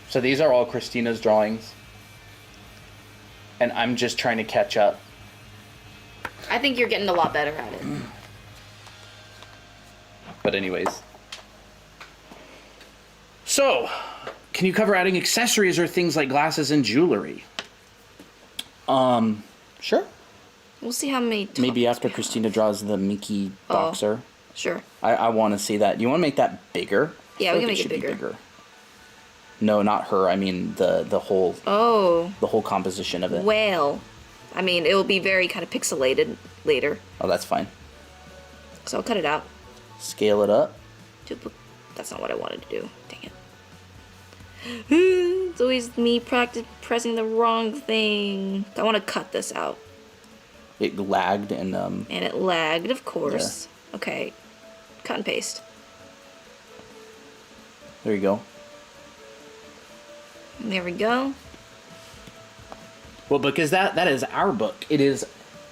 So these are all Christina's drawings. And I'm just trying to catch up. I think you're getting a lot better at it. But anyways. So, can you cover adding accessories or things like glasses and jewelry? Sure. We'll see how many maybe after Christina draws the Mickey boxer. Sure. I want to see that. You want to make that bigger? Yeah, we can make it bigger. No, not her. I mean the whole. Oh. The whole composition of it. Well, I mean, it will be very kind of pixelated later. Oh, that's fine. So I'll cut it out. Scale it up. That's not what I wanted to do. Dang it. It's always me pressing the wrong thing. I want to cut this out. It lagged and And it lagged, of course. Yeah. Okay. Cut and paste. There you go. And there we go. Well, because that is our book. It is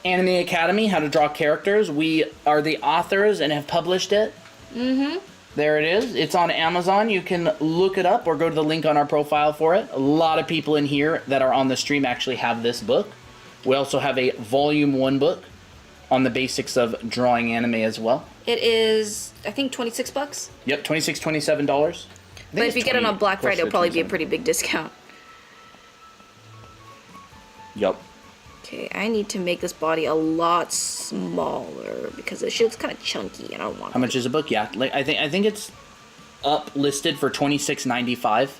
Anime Academy, How to Draw Characters. We are the authors and have published it. Mm-hmm. There it is. It's on Amazon. You can look it up or go to the link on our profile for it. A lot of people in here that are on the stream actually have this book. We also have a volume 1 book on the basics of drawing anime as well. It is, I think, $26. Yep, $26, $27. But if you get it on Black Friday, it'll probably be a pretty big discount. Yep. Okay, I need to make this body a lot smaller because she looks kind of chunky, and I don't want. How much is a book? Yeah, like I think it's up listed for $26.95.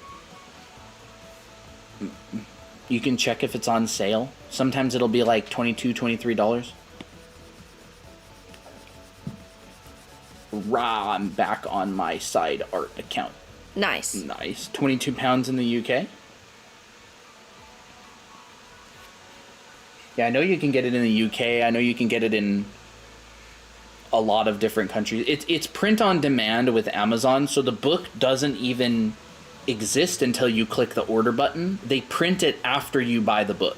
You can check if it's on sale. Sometimes it'll be like $22, $23. Rah, I'm back on my side art account. Nice. Nice. 22 pounds in the UK. Yeah, I know you can get it in the UK. I know you can get it in a lot of different countries. It's print on demand with Amazon, so the book doesn't even exist until you click the order button. They print it after you buy the book.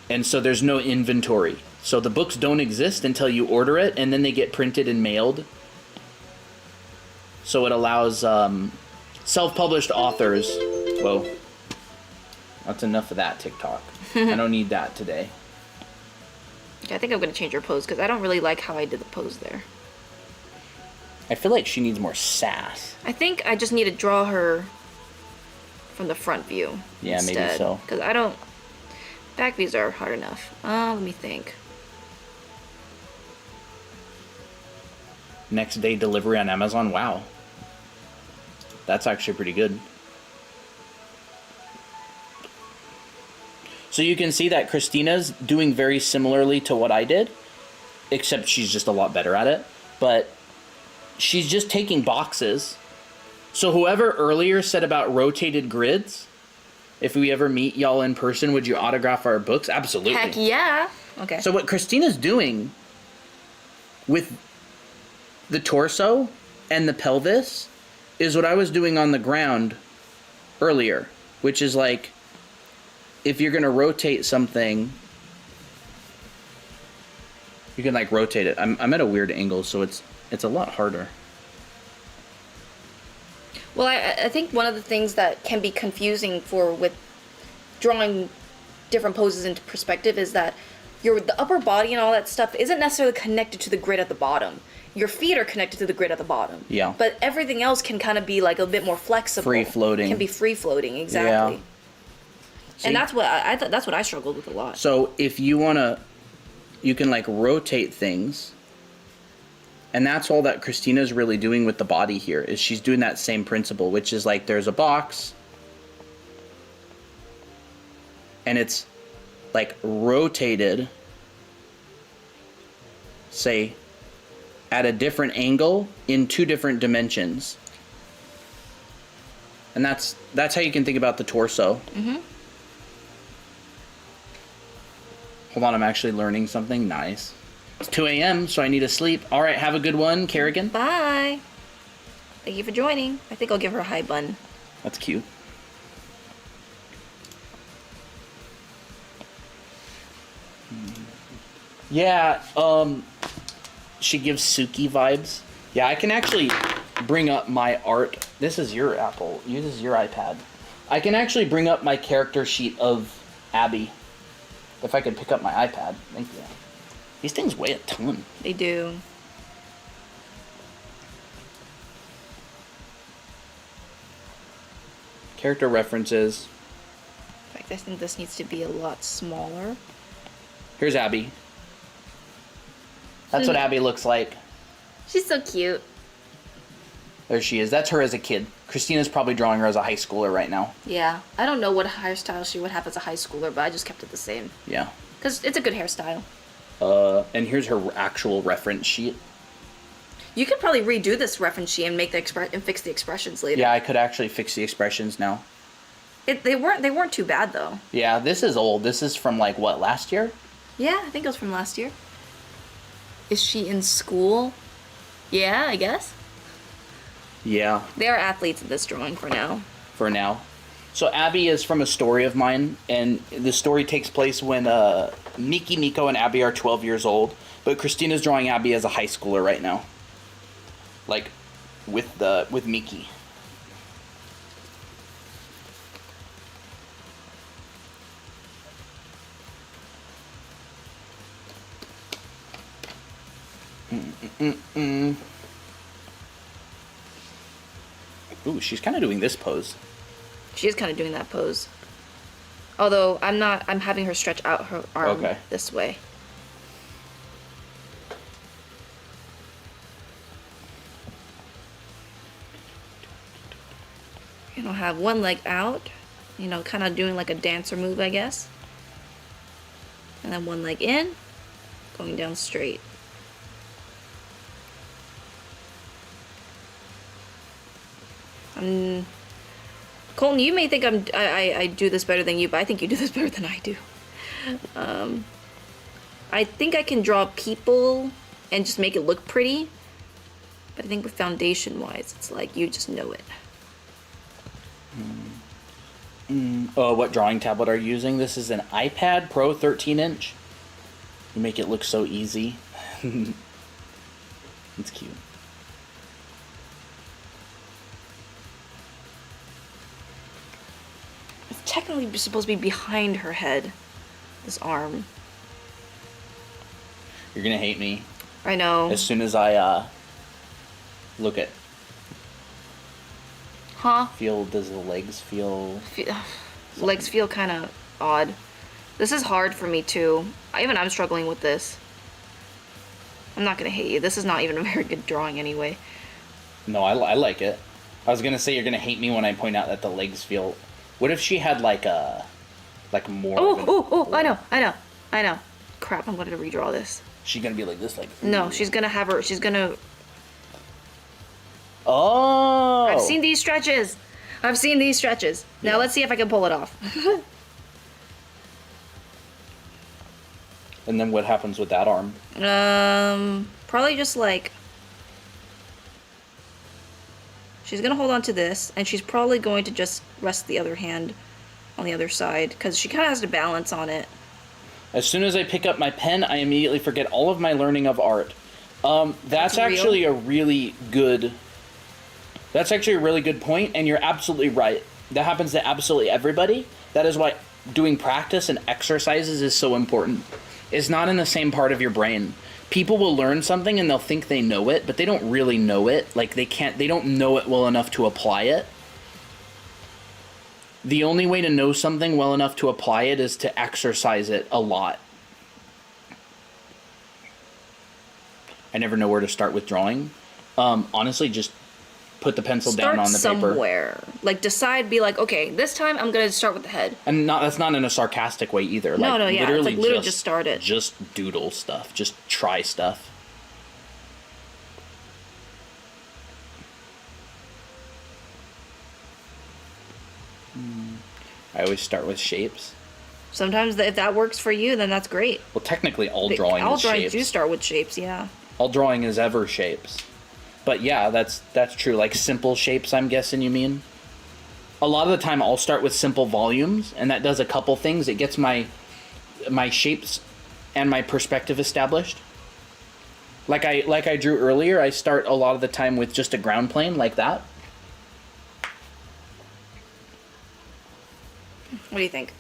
And so there's no inventory. So the books don't exist until you order it, and then they get printed and mailed. So it allows self-published authors... Whoa. That's enough of that, TikTok. I don't need that today. I think I'm going to change her pose because I don't really like how I did the pose there. I feel like she needs more sass. I think I just need to draw her from the front view. Yeah, instead, maybe so. Because I don't... Back views are hard enough. Let me think. Next day delivery on Amazon. Wow. That's actually pretty good. So you can see that Christina's doing very similarly to what I did, except she's just a lot better at it. But she's just taking boxes. So whoever earlier said about rotated grids, if we ever meet y'all in person, would you autograph our books? Absolutely. Heck yeah. Okay. So what Christina's doing with the torso and the pelvis is what I was doing on the ground earlier, which is like, if you're going to rotate something, you can like rotate it. I'm at a weird angle, so it's a lot harder. Well, I think one of the things that can be confusing with drawing different poses into perspective is that the upper body and all that stuff isn't necessarily connected to the grid at the bottom. Your feet are connected to the grid at the bottom. Yeah. But everything else can kind of be like a bit more flexible. Free floating. Can be free floating, exactly. Yeah. And that's what I thought. That's what I struggled with a lot. So if you wanna, you can like rotate things. And that's all that Christina's really doing with the body here, is she's doing that same principle, which is like there's a box. And it's like rotated, say, at a different angle in 2 different dimensions. And that's how you can think about the torso. Mm-hmm. Hold on, I'm actually learning something. Nice. It's 2 a.m., so I need to sleep. All right, have a good one, Kerrigan. Bye. Thank you for joining. I think I'll give her a high bun. That's cute. Yeah, she gives Suki vibes. Yeah, I can actually bring up my art. This is your Apple. This is your iPad. I can actually bring up my character sheet of Abby. If I could pick up my iPad. Thank you. These things weigh a ton. They do. Character references. In fact, I think this needs to be a lot smaller. Here's Abby. That's what Abby looks like. She's so cute. There she is. That's her as a kid. Christina's probably drawing her as a high schooler right now. Yeah. I don't know what hairstyle she would have as a high schooler, but I just kept it the same. Yeah. Because it's a good hairstyle. And here's her actual reference sheet. You could probably redo this reference sheet and make and fix the expressions later. Yeah, I could actually fix the expressions now. They weren't too bad though. Yeah, this is old. This is from like what, last year? Yeah, I think it was from last year. Is she in school? Yeah, I guess. Yeah. They are athletes in this drawing for now. For now. So Abby is from a story of mine, and the story takes place when Miki, Nico, and Abby are 12 years old, but Christina's drawing Abby as a high schooler right now. Like, with Miki. Ooh, she's kind of doing this pose. She is kind of doing that pose. Although I'm having her stretch out her arm this way. You know, have one leg out, you know, kind of doing like a dancer move, I guess. And then one leg in, going down straight. Colton, you may think I do this better than you, but I think you do this better than I do. I think I can draw people and just make it look pretty, but I think with foundation wise, it's like you just know it. What drawing tablet are you using? This is an iPad Pro 13-inch. You make it look so easy. It's cute. It's technically supposed to be behind her head, this arm. You're gonna hate me. I know. As soon as I look at. Huh? Does the legs feel? Legs feel kind of odd. This is hard for me too. I'm struggling with this. I'm not gonna hate you. This is not even a very good drawing anyway. No, I like it. I was gonna say you're gonna hate me when I point out that the legs feel. What if she had like more? Oh! I know. Crap! I'm gonna redraw this. She's gonna be like this, like. No, she's gonna have her. She's gonna. Oh. I've seen these stretches. Now let's see if I can pull it off. And then what happens with that arm? Probably just like. She's gonna hold on to this, and she's probably going to just rest the other hand on the other side, because she kind of has to balance on it. As soon as I pick up my pen, I immediately forget all of my learning of art. That's actually a really good... That's actually a really good point, and you're absolutely right. That happens to absolutely everybody. That is why doing practice and exercises is so important is not in the same part of your brain. People will learn something and they'll think they know it, but they don't really know it. Like they don't know it well enough to apply it. The only way to know something well enough to apply it is to exercise it a lot. I never know where to start with drawing. Honestly, just put the pencil down on the paper. Somewhere. Like decide, be like, okay, this time I'm gonna start with the head. And that's not in a sarcastic way either. No, like, yeah, it's like literally just start it. Just doodle stuff. Just try stuff. I always start with shapes. Sometimes if that works for you, then that's great. Well, technically all drawing is shapes. All drawings do start with shapes, yeah. All drawing is ever shapes. But yeah, that's true. Like simple shapes, I'm guessing you mean. A lot of the time I'll start with simple volumes, and that does a couple things. It gets my shapes and my perspective established. Like I drew earlier, I start a lot of the time with just a ground plane like that. What do you think?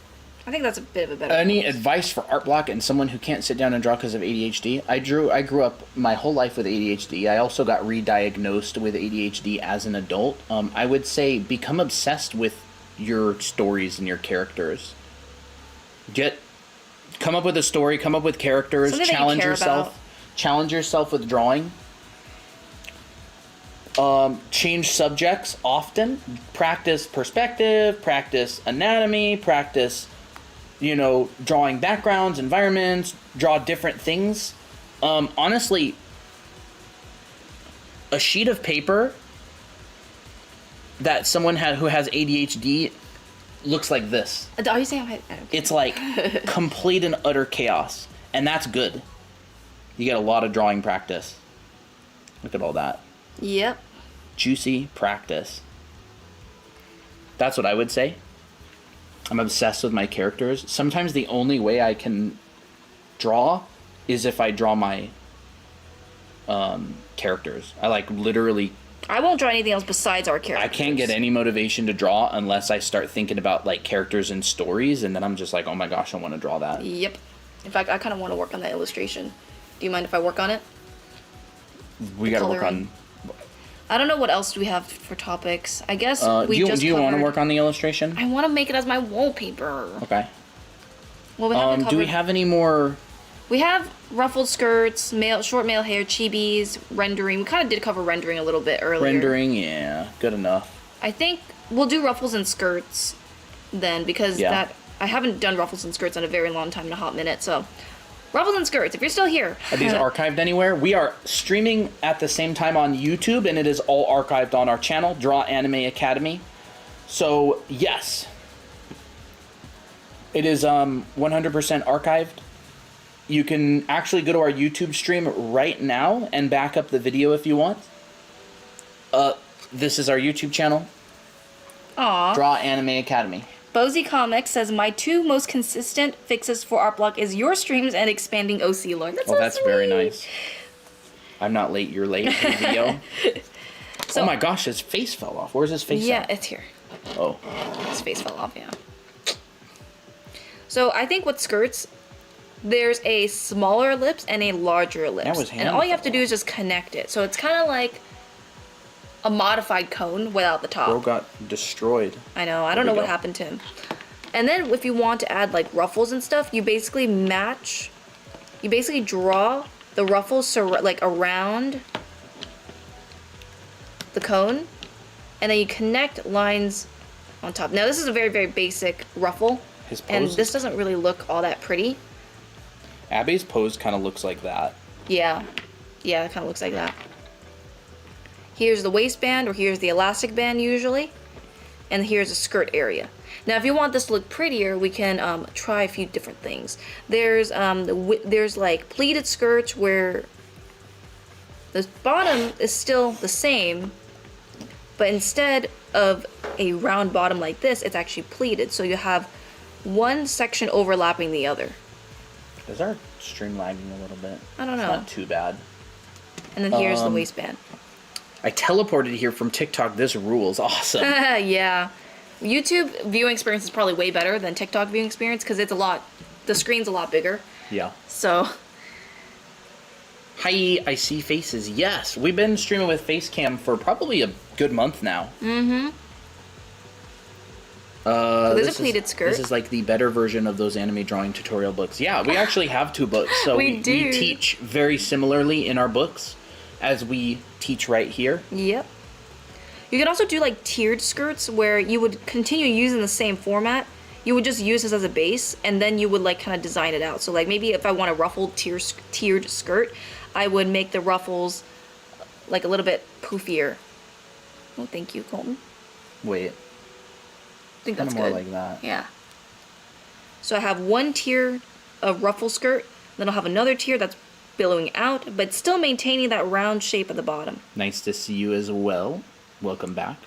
I think that's a bit of a better Any advice for art block and someone who can't sit down and draw because of ADHD? I grew up my whole life with ADHD. I also got re-diagnosed with ADHD as an adult. I would say become obsessed with your stories and your characters. Come up with a story, come up with characters, challenge yourself. Challenge yourself with drawing. Change subjects often. Practice perspective, practice anatomy, practice drawing backgrounds, environments, draw different things. Honestly, a sheet of paper that someone who has ADHD looks like this. Are you saying it's like complete and utter chaos, and that's good. You get a lot of drawing practice. Look at all that. Yep. Juicy practice. That's what I would say. I'm obsessed with my characters. Sometimes the only way I can draw is if I draw my characters. I literally... I won't draw anything else besides our characters. I can't get any motivation to draw unless I start thinking about characters and stories, and then I'm just like, oh my gosh, I want to draw that. Yep. In fact, I kind of want to work on that illustration. Do you mind if I work on it? We gotta work on... I don't know what else we have for topics. I guess do you want to work on the illustration? I want to make it as my wallpaper. Okay. Well, we haven't covered... Do we have any more? We have ruffled skirts, short male hair, chibis, rendering. We kind of did cover rendering a little bit earlier. Rendering, yeah, good enough. I think we'll do ruffles and skirts then, because I haven't done ruffles and skirts in a very long time, in a hot minute. So, ruffles and skirts, if you're still here. Are these archived anywhere? We are streaming at the same time on YouTube, and it is all archived on our channel, Draw Anime Academy. So, yes. It is 100% archived. You can actually go to our YouTube stream right now and back up the video if you want. This is our YouTube channel. Aww. Draw Anime Academy. Bozy Comics says, my two most consistent fixes for art block is your streams and expanding OC lore. That's sweet. Very nice. I'm not late, you're late in the video. So, oh my gosh, his face fell off. Where's his face? Yeah, it's here. Oh. His face fell off, yeah. So I think with skirts, there's a smaller lips and a larger lips. And all you have to do is just connect it. So it's kind of like a modified cone without the top. Bro got destroyed. I know. I don't know what happened to him. And then if you want to add ruffles and stuff, you basically draw the ruffles around the cone, and then you connect lines on top. Now this is a very, very basic ruffle, and this doesn't really look all that pretty. Abby's pose kind of looks like that. Yeah. Yeah, it kind of looks like that. Here's the waistband, or here's the elastic band usually. And here's the skirt area. Now, if you want this to look prettier, we can try a few different things. There's pleated skirts where the bottom is still the same, but instead of a round bottom like this, it's actually pleated. So you have one section overlapping the other. Is our stream lagging a little bit? I don't know. It's not too bad. And then here's the waistband. I teleported here from TikTok. This rules. Awesome. Yeah. YouTube viewing experience is probably way better than TikTok viewing experience because the screen's a lot bigger. Yeah. So. Hi, I see faces. Yes, we've been streaming with Facecam for probably a good month now. Mm-hmm. So there's a pleated skirt. This is like the better version of those anime drawing tutorial books. Yeah, we actually have 2 books. So we teach very similarly in our books as we teach right here. Yep. You can also do like tiered skirts where you would continue using the same format. You would just use this as a base and then you would like kind of design it out. So like maybe if I want a ruffled tiered skirt, I would make the ruffles like a little bit poofier. Oh, thank you, Colton. Wait. I think that's more good. Like that. Yeah. So I have one tier of ruffle skirt, then I'll have another tier that's billowing out, but still maintaining that round shape at the bottom. Nice to see you as well. Welcome back.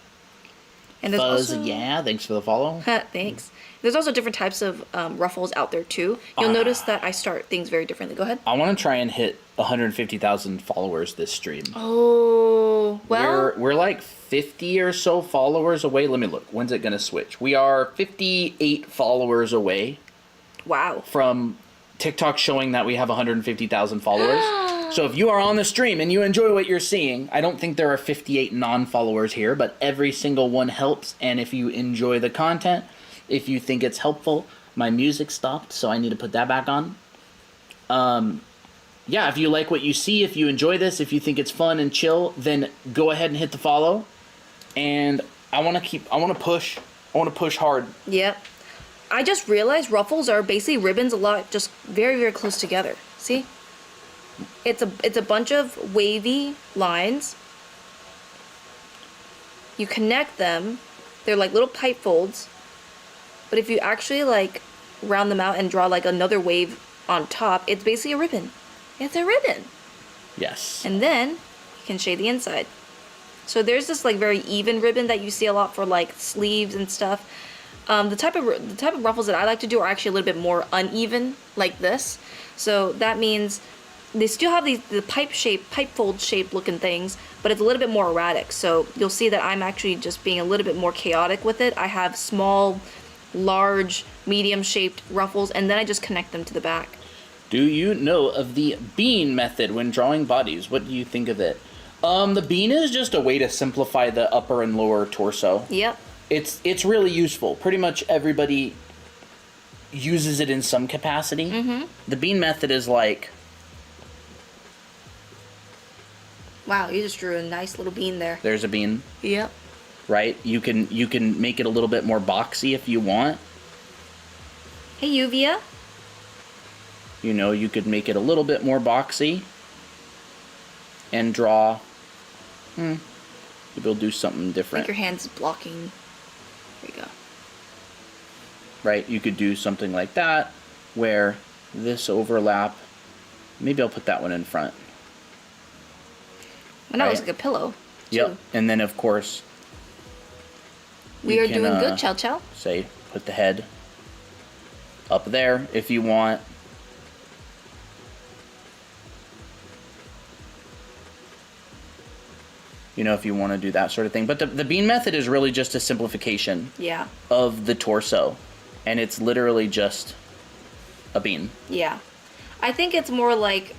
And there's Fuzz, also... yeah, thanks for the follow. Thanks. There's also different types of ruffles out there too. You'll notice that I start things very differently. Go ahead. I want to try and hit 150,000 followers this stream. Oh, well. We're like 50 or so followers away. Let me look. When's it going to switch? We are 58 followers away. Wow. From TikTok showing that we have 150,000 followers. So if you are on the stream and you enjoy what you're seeing, I don't think there are 58 non-followers here, but every single one helps. And if you enjoy the content, if you think it's helpful, my music stopped, so I need to put that back on. Yeah, if you like what you see, if you enjoy this, if you think it's fun and chill, then go ahead and hit the follow. And I want to push hard. Yep. I just realized ruffles are basically ribbons a lot, just very, very close together. See? It's a bunch of wavy lines. You connect them. They're like little pipe folds. But if you actually like round them out and draw like another wave on top, it's basically a ribbon. It's a ribbon. Yes. And then you can shade the inside. So there's this like very even ribbon that you see a lot for like sleeves and stuff. The type of ruffles that I like to do are actually a little bit more uneven, like this. So that means they still have the pipe fold shape looking things, but it's a little bit more erratic. So you'll see that I'm actually just being a little bit more chaotic with it. I have small, large, medium shaped ruffles, and then I just connect them to the back. Do you know of the bean method when drawing bodies? What do you think of it? The bean is just a way to simplify the upper and lower torso. Yep. It's really useful. Pretty much everybody uses it in some capacity. Mm-hmm. The bean method is like... Wow, you just drew a nice little bean there. There's a bean. Yep. Right? You can make it a little bit more boxy if you want. Hey, Yuvia. You know, you could make it a little bit more boxy and draw. Maybe we'll do something different. Like your hand's blocking. There you go. Right? You could do something like that where this overlap. Maybe I'll put that one in front. And that was like a pillow. Yep. Too. And then, of course, we are doing good, Chow Chow. Say, put the head up there if you want. You know, if you want to do that sort of thing. But the bean method is really just a simplification of the torso. And it's literally just a bean. Yeah. I think it's more like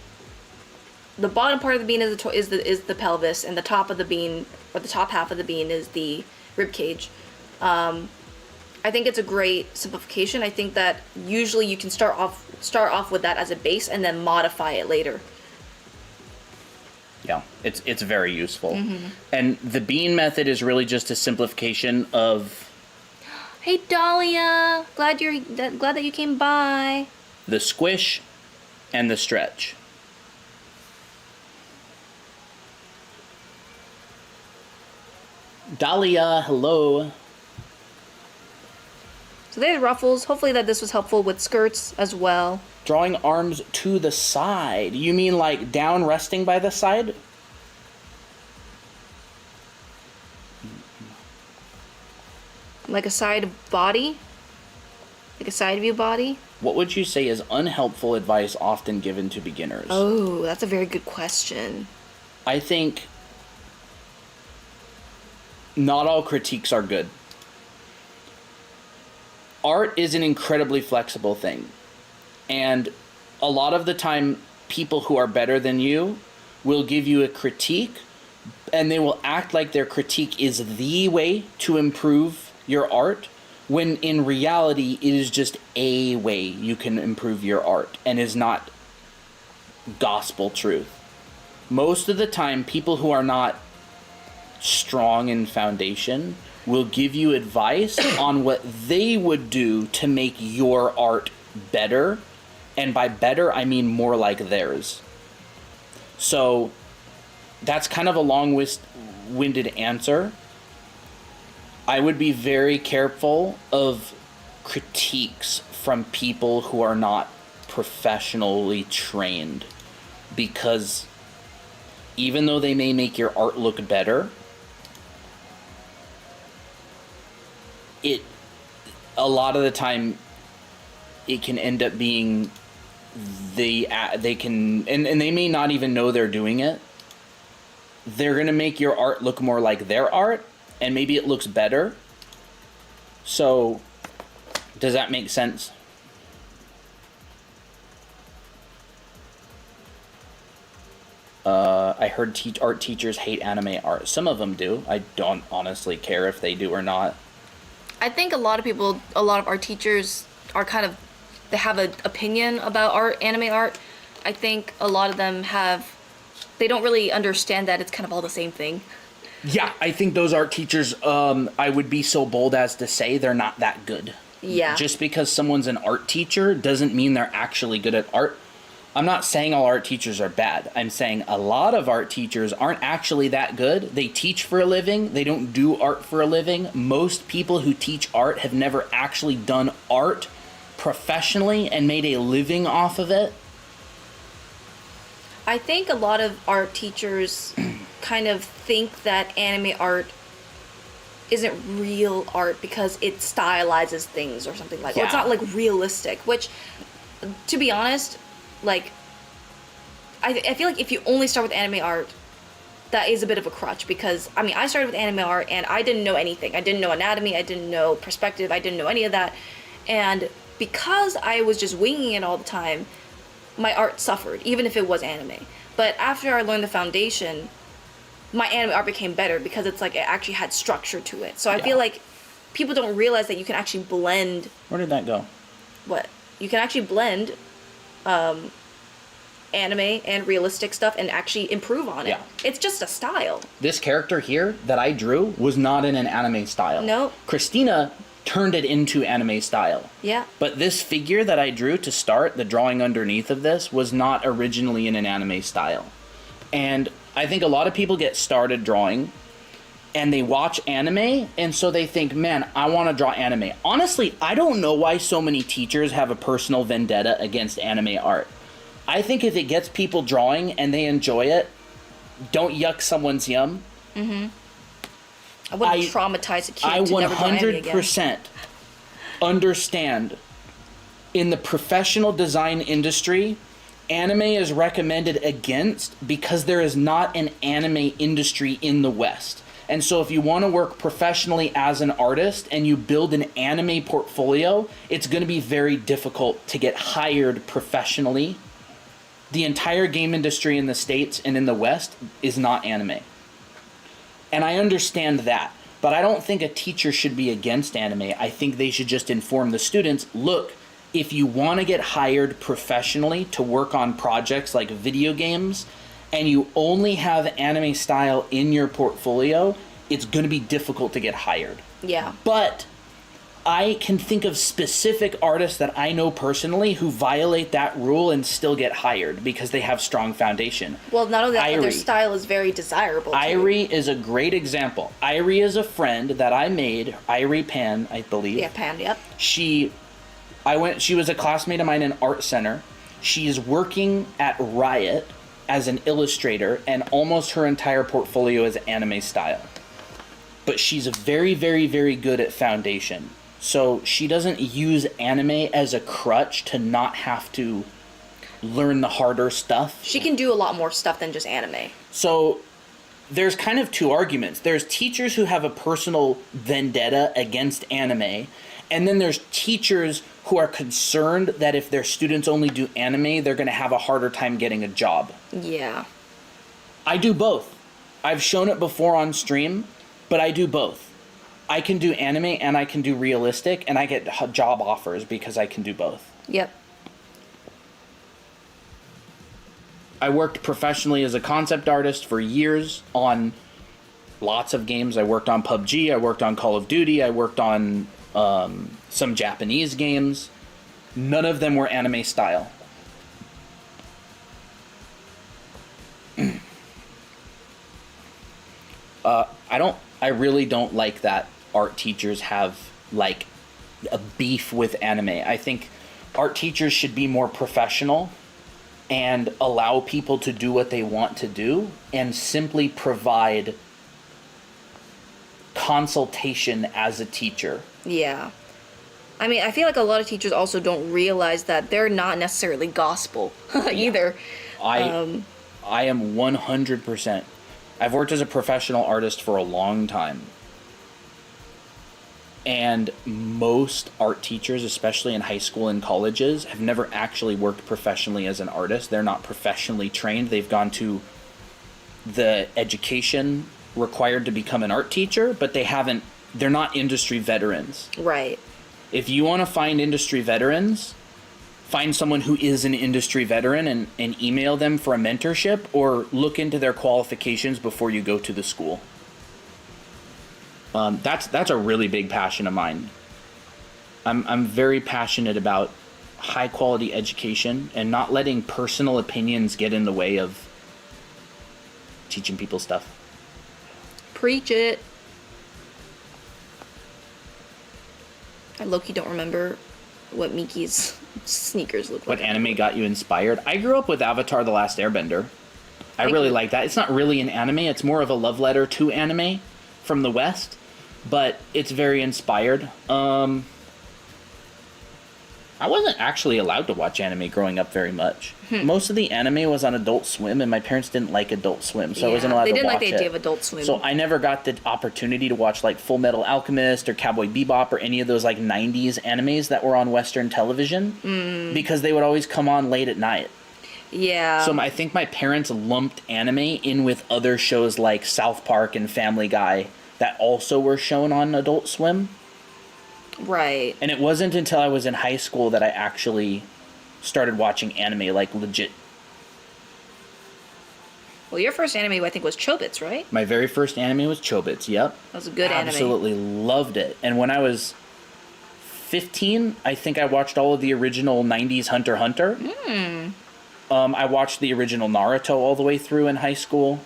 the bottom part of the bean is the pelvis, and the top of the bean, or the top half of the bean, is the rib cage. I think it's a great simplification. I think that usually you can start off with that as a base and then modify it later. Yeah, it's very useful. Mm-hmm. And the bean method is really just a simplification of... Hey Dahlia, glad that you came by. The squish and the stretch. Dahlia, hello. So there's ruffles. Hopefully that this was helpful with skirts as well. Drawing arms to the side. You mean like down resting by the side? Like a side body? Like a side view body? What would you say is unhelpful advice often given to beginners? Oh, that's a very good question. I think not all critiques are good. art is an incredibly flexible thing. And a lot of the time, people who are better than you will give you a critique, and they will act like their critique is the way to improve your art, when in reality, it is just a way you can improve your art and is not gospel truth. Most of the time, people who are not strong in foundation will give you advice on what they would do to make your art better. And by better, I mean more like theirs. So that's kind of a long-winded answer. I would be very careful of critiques from people who are not professionally trained, because even though they may make your art look better, a lot of the time it can end up being they may not even know they're doing it. They're gonna make your art look more like their art, and maybe it looks better. So does that make sense? I heard art teachers hate anime art. Some of them do. I don't honestly care if they do or not. I think a lot of art teachers are they have an opinion about anime art. I think a lot of them they don't really understand that it's kind of all the same thing. Yeah, I think those art teachers, I would be so bold as to say they're not that good. Yeah. Just because someone's an art teacher doesn't mean they're actually good at art. I'm not saying all art teachers are bad. I'm saying a lot of art teachers aren't actually that good. They teach for a living. They don't do art for a living. Most people who teach art have never actually done art professionally and made a living off of it. I think a lot of art teachers kind of think that anime art isn't real art because it stylizes things or something like that. Yeah. Or it's not like realistic, which, to be honest, like, I feel like if you only start with anime art, that is a bit of a crutch, because, I mean, I started with anime art and I didn't know anything. I didn't know anatomy, I didn't know perspective, I didn't know any of that. And because I was just winging it all the time, my art suffered, even if it was anime. But after I learned the foundation, my anime art became better because it's like it actually had structure to it. So I feel like people don't realize that you can actually blend. Where did that go? What? You can actually blend anime and realistic stuff and actually improve on it. Yeah. It's just a style. This character here that I drew was not in an anime style. No. Christina turned it into anime style. Yeah. But this figure that I drew to start, the drawing underneath of this, was not originally in an anime style. And I think a lot of people get started drawing and they watch anime, and so they think, man, I want to draw anime. Honestly, I don't know why so many teachers have a personal vendetta against anime art. I think if it gets people drawing and they enjoy it, don't yuck someone's yum. Mm-hmm. I wouldn't traumatize a kid I to never draw anime again. 100% understand, in the professional design industry, anime is recommended against because there is not an anime industry in the West. And so if you want to work professionally as an artist and you build an anime portfolio, it's going to be very difficult to get hired professionally. The entire game industry in the States and in the West is not anime. And I understand that, but I don't think a teacher should be against anime. I think they should just inform the students, look, if you want to get hired professionally to work on projects like video games, and you only have anime style in your portfolio, it's going to be difficult to get hired. Yeah. But I can think of specific artists that I know personally who violate that rule and still get hired because they have strong foundation. Well, not only that, but their style is very desirable too. Irie is a great example. Irie is a friend that I made, Irie Pan, I believe. Yeah, Pan, yep. She was a classmate of mine in Art Center. She's working at Riot as an illustrator, and almost her entire portfolio is anime style. But she's very, very, very good at foundation. So she doesn't use anime as a crutch to not have to learn the harder stuff. She can do a lot more stuff than just anime. So there's kind of two arguments. There's teachers who have a personal vendetta against anime, And then there's teachers who are concerned that if their students only do anime, they're going to have a harder time getting a job. Yeah. I do both. I've shown it before on stream, but I do both. I can do anime and I can do realistic, and I get job offers because I can do both. Yep. I worked professionally as a concept artist for years on lots of games. I worked on PUBG, I worked on Call of Duty, I worked on some Japanese games. None of them were anime style. I really don't like that art teachers have like a beef with anime. I think art teachers should be more professional and allow people to do what they want to do and simply provide consultation as a teacher. Yeah. I mean, I feel like a lot of teachers also don't realize that they're not necessarily gospel either. I am 100%. I've worked as a professional artist for a long time. And most art teachers, especially in high school and colleges, have never actually worked professionally as an artist. They're not professionally trained. They've gone to the education required to become an art teacher, but they're not industry veterans. Right. If you want to find industry veterans, find someone who is an industry veteran and email them for a mentorship, or look into their qualifications before you go to the school. That's a really big passion of mine. I'm very passionate about high quality education and not letting personal opinions get in the way of teaching people stuff. Preach it. I low-key don't remember what Miki's sneakers look like. What anime got you inspired? I grew up with Avatar: The Last Airbender. I really like that. It's not really an anime. It's more of a love letter to anime from the West, but it's very inspired. I wasn't actually allowed to watch anime growing up very much. Most of the anime was on Adult Swim, and my parents didn't like Adult Swim, so I wasn't allowed to watch it. They didn't like the idea of Adult Swim. So I never got the opportunity to watch like Full Metal Alchemist or Cowboy Bebop or any of those like 90s animes that were on Western television because they would always come on late at night. Yeah. So I think my parents lumped anime in with other shows like South Park and Family Guy that also were shown on Adult Swim. Right. And it wasn't until I was in high school that I actually started watching anime, like legit. Well, your first anime, I think, was Chobits, right? My very first anime was Chobits, yep. That was a good anime. Absolutely loved it. And when I was 15, I think I watched all of the original 90s Hunter x Hunter. I watched the original Naruto all the way through in high school.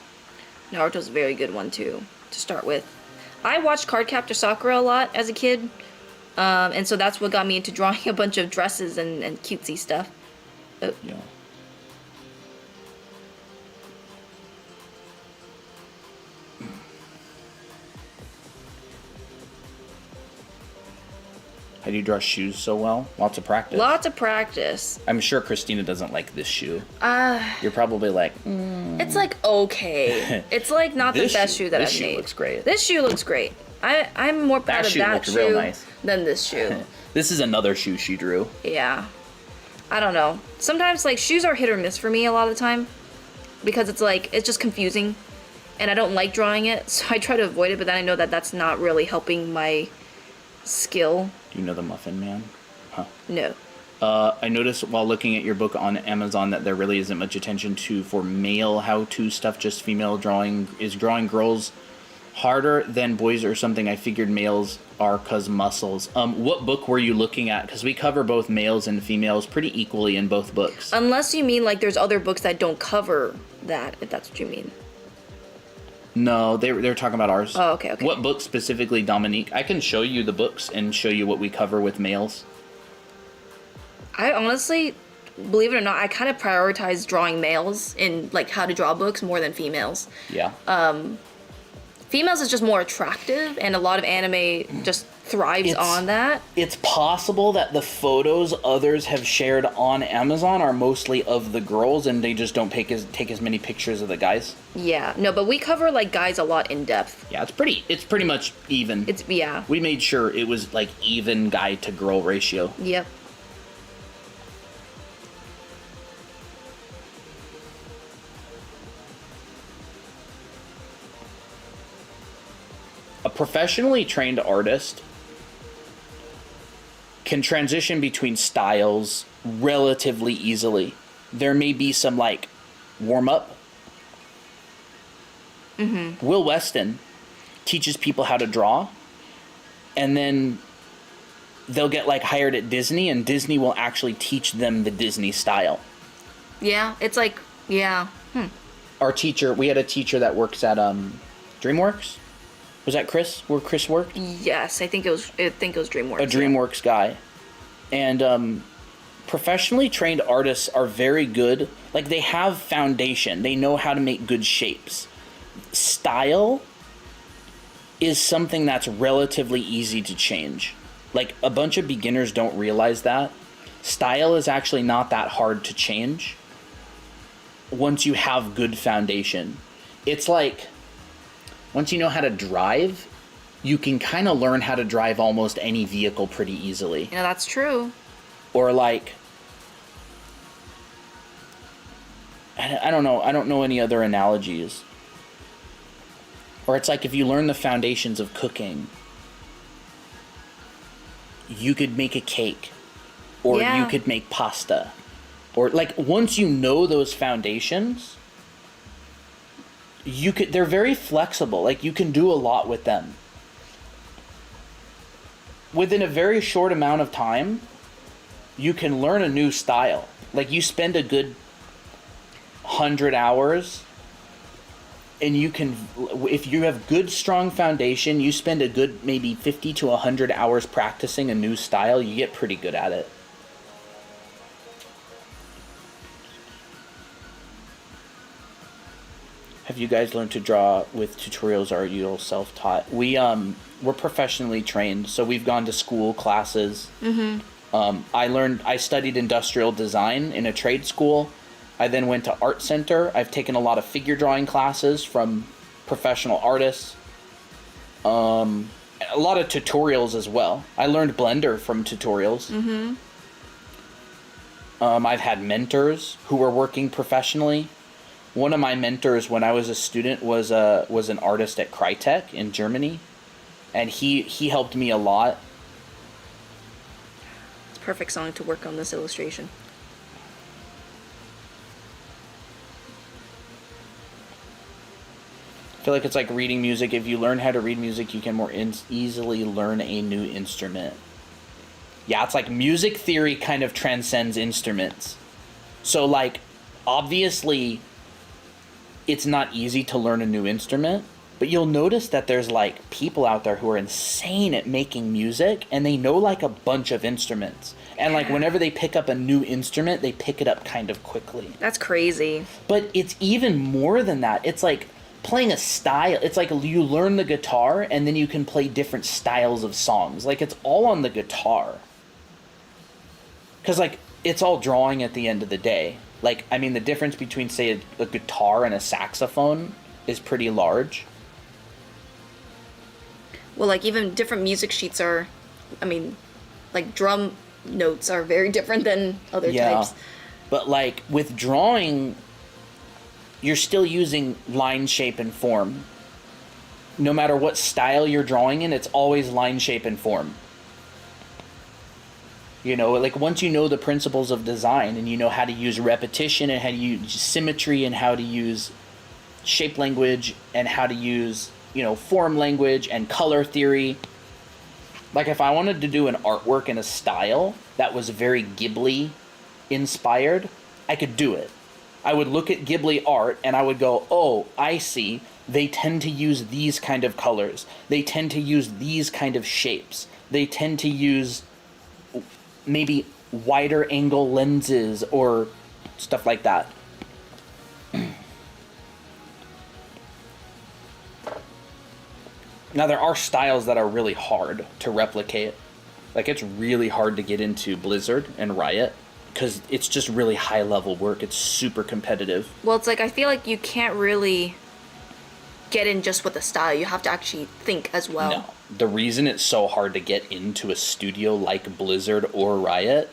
Naruto's a very good one, too, to start with. I watched Cardcaptor Sakura a lot as a kid. And so that's what got me into drawing a bunch of dresses and cutesy stuff. Oh. Yeah. How do you draw shoes so well? Lots of practice. Lots of practice. I'm sure Christina doesn't like this shoe. You're probably like, It's like okay. It's like not the best shoe that I've made. This shoe looks great. This shoe looks great. I'm more proud of that shoe real nice. than this shoe. This is another shoe she drew. Yeah. I don't know. Sometimes like shoes are hit or miss for me a lot of the time because it's like it's just confusing and I don't like drawing it, so I try to avoid it, but then I know that that's not really helping my skill. Do you know the Muffin Man? Huh. No. I noticed while looking at your book on Amazon that there really isn't much attention for male how-to stuff, just female drawing. Is drawing girls harder than boys or something? I figured males are cause muscles. What book were you looking at? Because we cover both males and females pretty equally in both books. Unless you mean like there's other books that don't cover that, if that's what you mean. No, they're talking about ours. Oh, okay. What book specifically, Dominique? I can show you the books and show you what we cover with males. I honestly, believe it or not, I kind of prioritize drawing males in like how to draw books more than females. Yeah. Females is just more attractive, and a lot of anime just thrives on that. It's possible that the photos others have shared on Amazon are mostly of the girls and they just don't take as many pictures of the guys. Yeah, no, but we cover like guys a lot in depth. Yeah, it's pretty much even. Yeah. We made sure it was like even guy to girl ratio. Yep. A professionally trained artist can transition between styles relatively easily. There may be some like warm up. Will Weston teaches people how to draw, and then they'll get like hired at Disney, and Disney will actually teach them the Disney style. Yeah, it's like, yeah. Our teacher, we had a teacher that works at DreamWorks. Was that Chris? Where Chris worked? Yes, I think it was DreamWorks. A DreamWorks guy. And professionally trained artists are very good. Like, they have foundation. They know how to make good shapes. Style is something that's relatively easy to change. Like, a bunch of beginners don't realize that. Style is actually not that hard to change once you have good foundation. It's like, once you know how to drive, you can kind of learn how to drive almost any vehicle pretty easily. Yeah, that's true. Or like, I don't know. I don't know any other analogies. Or it's like if you learn the foundations of cooking, you could make a cake. Or you could make pasta. Or like once you know those foundations, they're very flexible. Like you can do a lot with them. Within a very short amount of time, you can learn a new style. Like you spend a good 100 hours and you can, if you have good strong foundation, you spend a good maybe 50 to 100 hours practicing a new style, you get pretty good at it. Have you guys learned to draw with tutorials, or are you all self-taught? We're professionally trained, so we've gone to school classes. I studied industrial design in a trade school. I then went to art center. I've taken a lot of figure drawing classes from professional artists. A lot of tutorials as well. I learned Blender from tutorials. I've had mentors who were working professionally. One of my mentors when I was a student was an artist at Crytek in Germany, and he helped me a lot. It's a perfect song to work on this illustration. I feel like it's like reading music. If you learn how to read music, you can more easily learn a new instrument. Yeah, it's like music theory kind of transcends instruments. So like, obviously, it's not easy to learn a new instrument, but you'll notice that there's like people out there who are insane at making music and they know like a bunch of instruments. And like whenever they pick up a new instrument, they pick it up kind of quickly. That's crazy. But it's even more than that. It's like playing a style. It's like you learn the guitar and then you can play different styles of songs. Like it's all on the guitar. Cause like it's all drawing at the end of the day. Like, I mean, the difference between, say, a guitar and a saxophone is pretty large. Well, like, even different music sheets are, I mean, like, drum notes are very different than other types. But, like, with drawing, you're still using line, shape, and form. No matter what style you're drawing in, it's always line, shape, and form. You know, like once you know the principles of design and you know how to use repetition and how to use symmetry and how to use shape language and how to use, you know, form language and color theory. Like if I wanted to do an artwork in a style that was very Ghibli inspired, I could do it. I would look at Ghibli art and I would go, oh, I see. They tend to use these kind of colors. They tend to use these kind of shapes. They tend to use maybe wider angle lenses or stuff like that. Now, there are styles that are really hard to replicate. Like, it's really hard to get into Blizzard and Riot because it's just really high-level work. It's super competitive. Well, it's like, I feel like you can't really get in just with the style. You have to actually think as well. No. The reason it's so hard to get into a studio like Blizzard or Riot,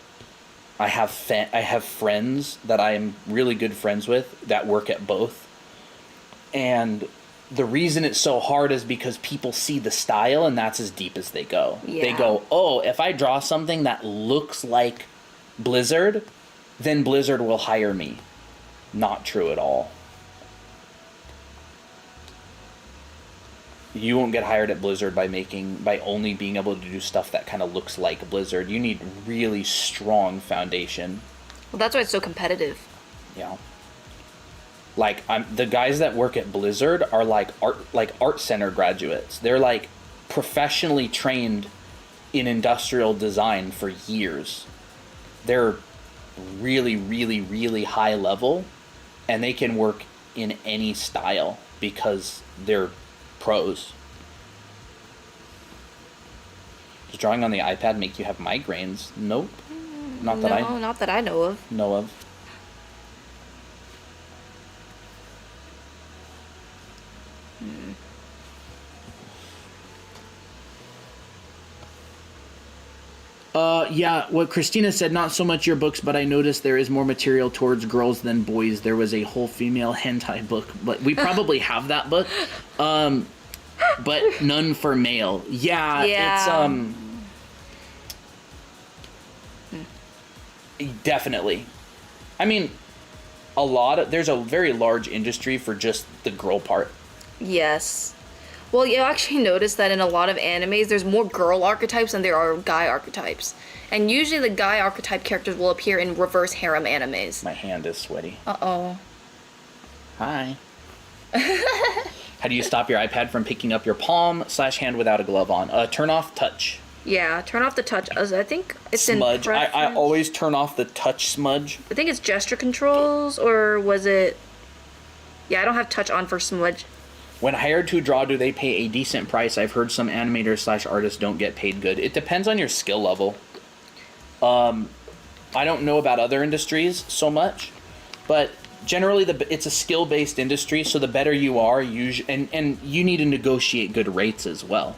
I have friends that I'm really good friends with that work at both. And the reason it's so hard is because people see the style and that's as deep as they go. Yeah. They go, oh, if I draw something that looks like Blizzard, then Blizzard will hire me. Not true at all. You won't get hired at Blizzard by only being able to do stuff that kind of looks like Blizzard. You need really strong foundation. Well, that's why it's so competitive. Yeah. Like, the guys that work at Blizzard are like art center graduates. They're like professionally trained in industrial design for years. They're really, really, really high level, and they can work in any style because they're pros. Does drawing on the iPad make you have migraines? Nope. Not that I know of. Yeah, what Christina said, not so much your books, but I noticed there is more material towards girls than boys. There was a whole female hentai book, but we probably have that book. But none for male. Yeah. It's, definitely. I mean, there's a very large industry for just the girl part. Yes. Well, you actually notice that in a lot of animes, there's more girl archetypes than there are guy archetypes. And usually the guy archetype characters will appear in reverse harem animes. My hand is sweaty. Uh-oh. Hi. How do you stop your iPad from picking up your palm/hand without a glove on? Turn off touch. Yeah, turn off the touch. I think it's smudge. In I always turn off the touch smudge. I think it's gesture controls, or was it... Yeah, I don't have touch on for smudge. When hired to draw, do they pay a decent price? I've heard some animators/artists don't get paid good. It depends on your skill level. I don't know about other industries so much, but generally it's a skill-based industry, so the better you are, and you need to negotiate good rates as well.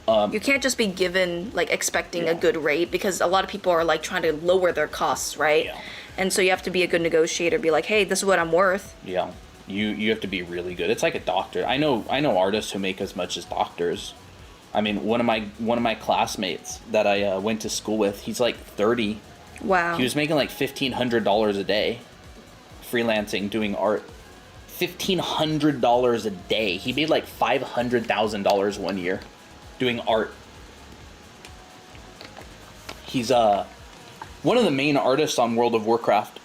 You can't just be given, like, expecting a good rate, because a lot of people are, like, trying to lower their costs, right? Yeah. And so you have to be a good negotiator, be like, hey, this is what I'm worth. Yeah. You have to be really good. It's like a doctor. I know artists who make as much as doctors. I mean, one of my classmates that I went to school with, he's like 30. Wow. He was making like $1,500 a day, freelancing, doing art. $1,500 a day. He made like $500,000 one year, doing art. He's one of the main artists on World of Warcraft.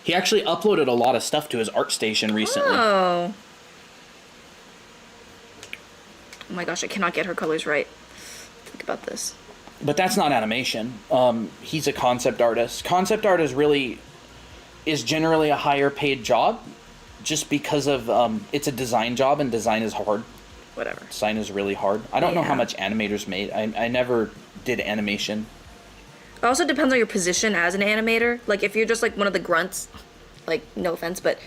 He actually uploaded a lot of stuff to his ArtStation recently. Oh. Oh my gosh, I cannot get her colors right. Think about this. But that's not animation. He's a concept artist. Concept art is generally a higher paid job, just because of it's a design job, and design is hard. Whatever. Design is really hard. I don't know how much animators made. I never did animation. It also depends on your position as an animator. Like, if you're just like one of the grunts, like, no offense, but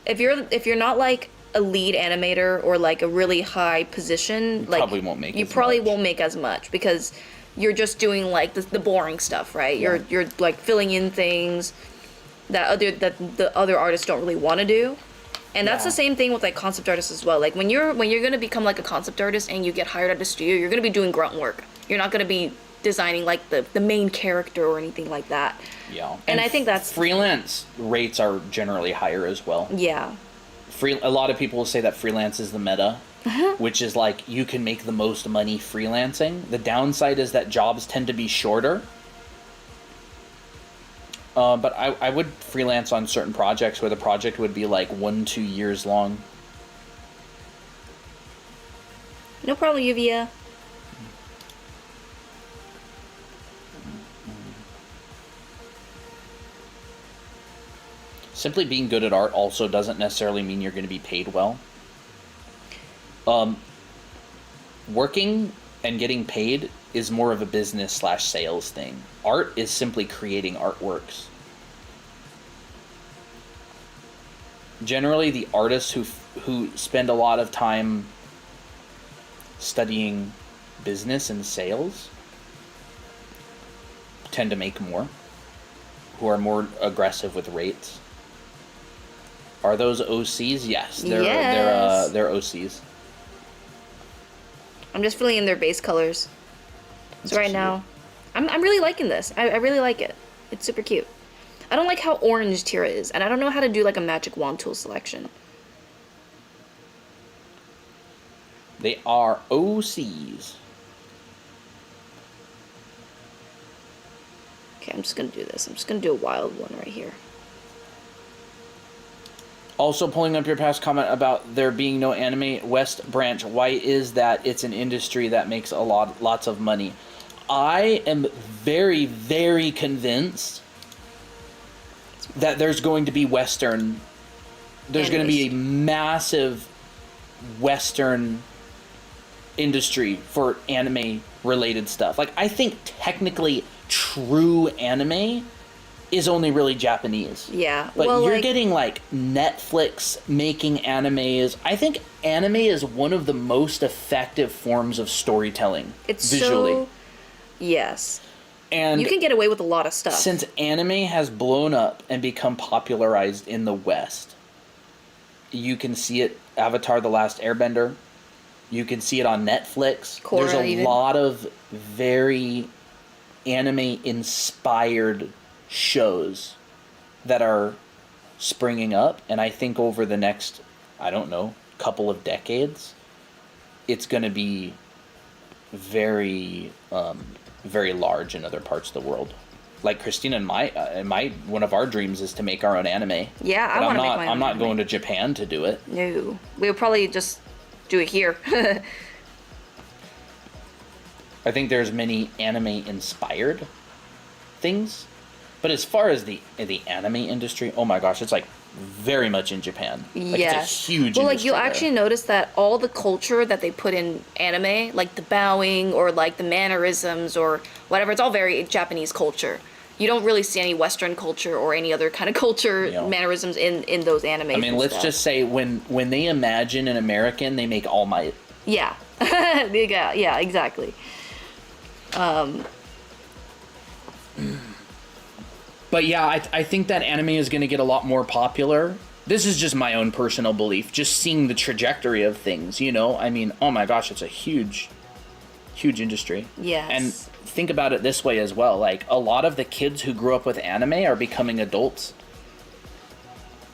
if you're not like a lead animator or like a really high position, like, probably won't make you probably won't make as much, because you're just doing like the boring stuff, right? Yeah. You're like filling in things that the other artists don't really want to do. And that's the same thing with like concept artists as well. Like, when you're gonna become like a concept artist and you get hired at a studio, you're gonna be doing grunt work. You're not gonna be designing like the main character or anything like that. Yeah. And I think that's... Freelance rates are generally higher as well. Yeah. A lot of people will say that freelance is the meta, which is like you can make the most money freelancing. The downside is that jobs tend to be shorter. But I would freelance on certain projects where the project would be like 1-2 years long. No problem, Yuvia. Simply being good at art also doesn't necessarily mean you're going to be paid well. working and getting paid is more of a business / sales thing. Art is simply creating artworks. Generally, the artists who spend a lot of time studying business and sales tend to make more, who are more aggressive with rates. Are those OCs? Yes, they're OCs. I'm just filling in their base colors. So right cute. now, I'm really liking this. I really like it. It's super cute. I don't like how orange Tira is, and I don't know how to do like a magic wand tool selection. They are OCs. Okay, I'm just gonna do this. I'm just gonna do a wild one right here. Also, pulling up your past comment about there being no anime West branch. Why is that? It's an industry that makes lots of money. I am very, very convinced that there's going to be Western. There's going to be a massive Western industry for anime related stuff. Like, I think technically true anime is only really Japanese. Yeah. But well, you're getting like Netflix making animes. I think anime is one of the most effective forms of storytelling. It's visually. So, yes. And you can get away with a lot of stuff. Since anime has blown up and become popularized in the West, you can see it Avatar: The Last Airbender. You can see it on Netflix. Korra, there's a even. lot of very anime inspired shows that are springing up, and I think over the next, I don't know, couple of decades, it's going to be very very large in other parts of the world. Like Christina and my one of our dreams is to make our own anime. Yeah, I want to make my own. I'm not anime. going to Japan to do it. No, we'll probably just do it here. I think there's many anime inspired things, but as far as the anime industry, oh my gosh, it's like very much in Japan. Like, yes. It's a huge well, like industry you'll there. actually notice that all the culture that they put in anime, like the bowing or like the mannerisms or whatever, it's all very Japanese culture. You don't really see any Western culture or any other kind of culture mannerisms in those animes. I mean, let's just say when they imagine an American, they make All Might. Yeah. Yeah, exactly. But yeah, I think that anime is going to get a lot more popular. This is just my own personal belief, just seeing the trajectory of things, you know? I mean, oh my gosh, it's a huge, huge industry. Yes. And think about it this way as well. Like, a lot of the kids who grew up with anime are becoming adults.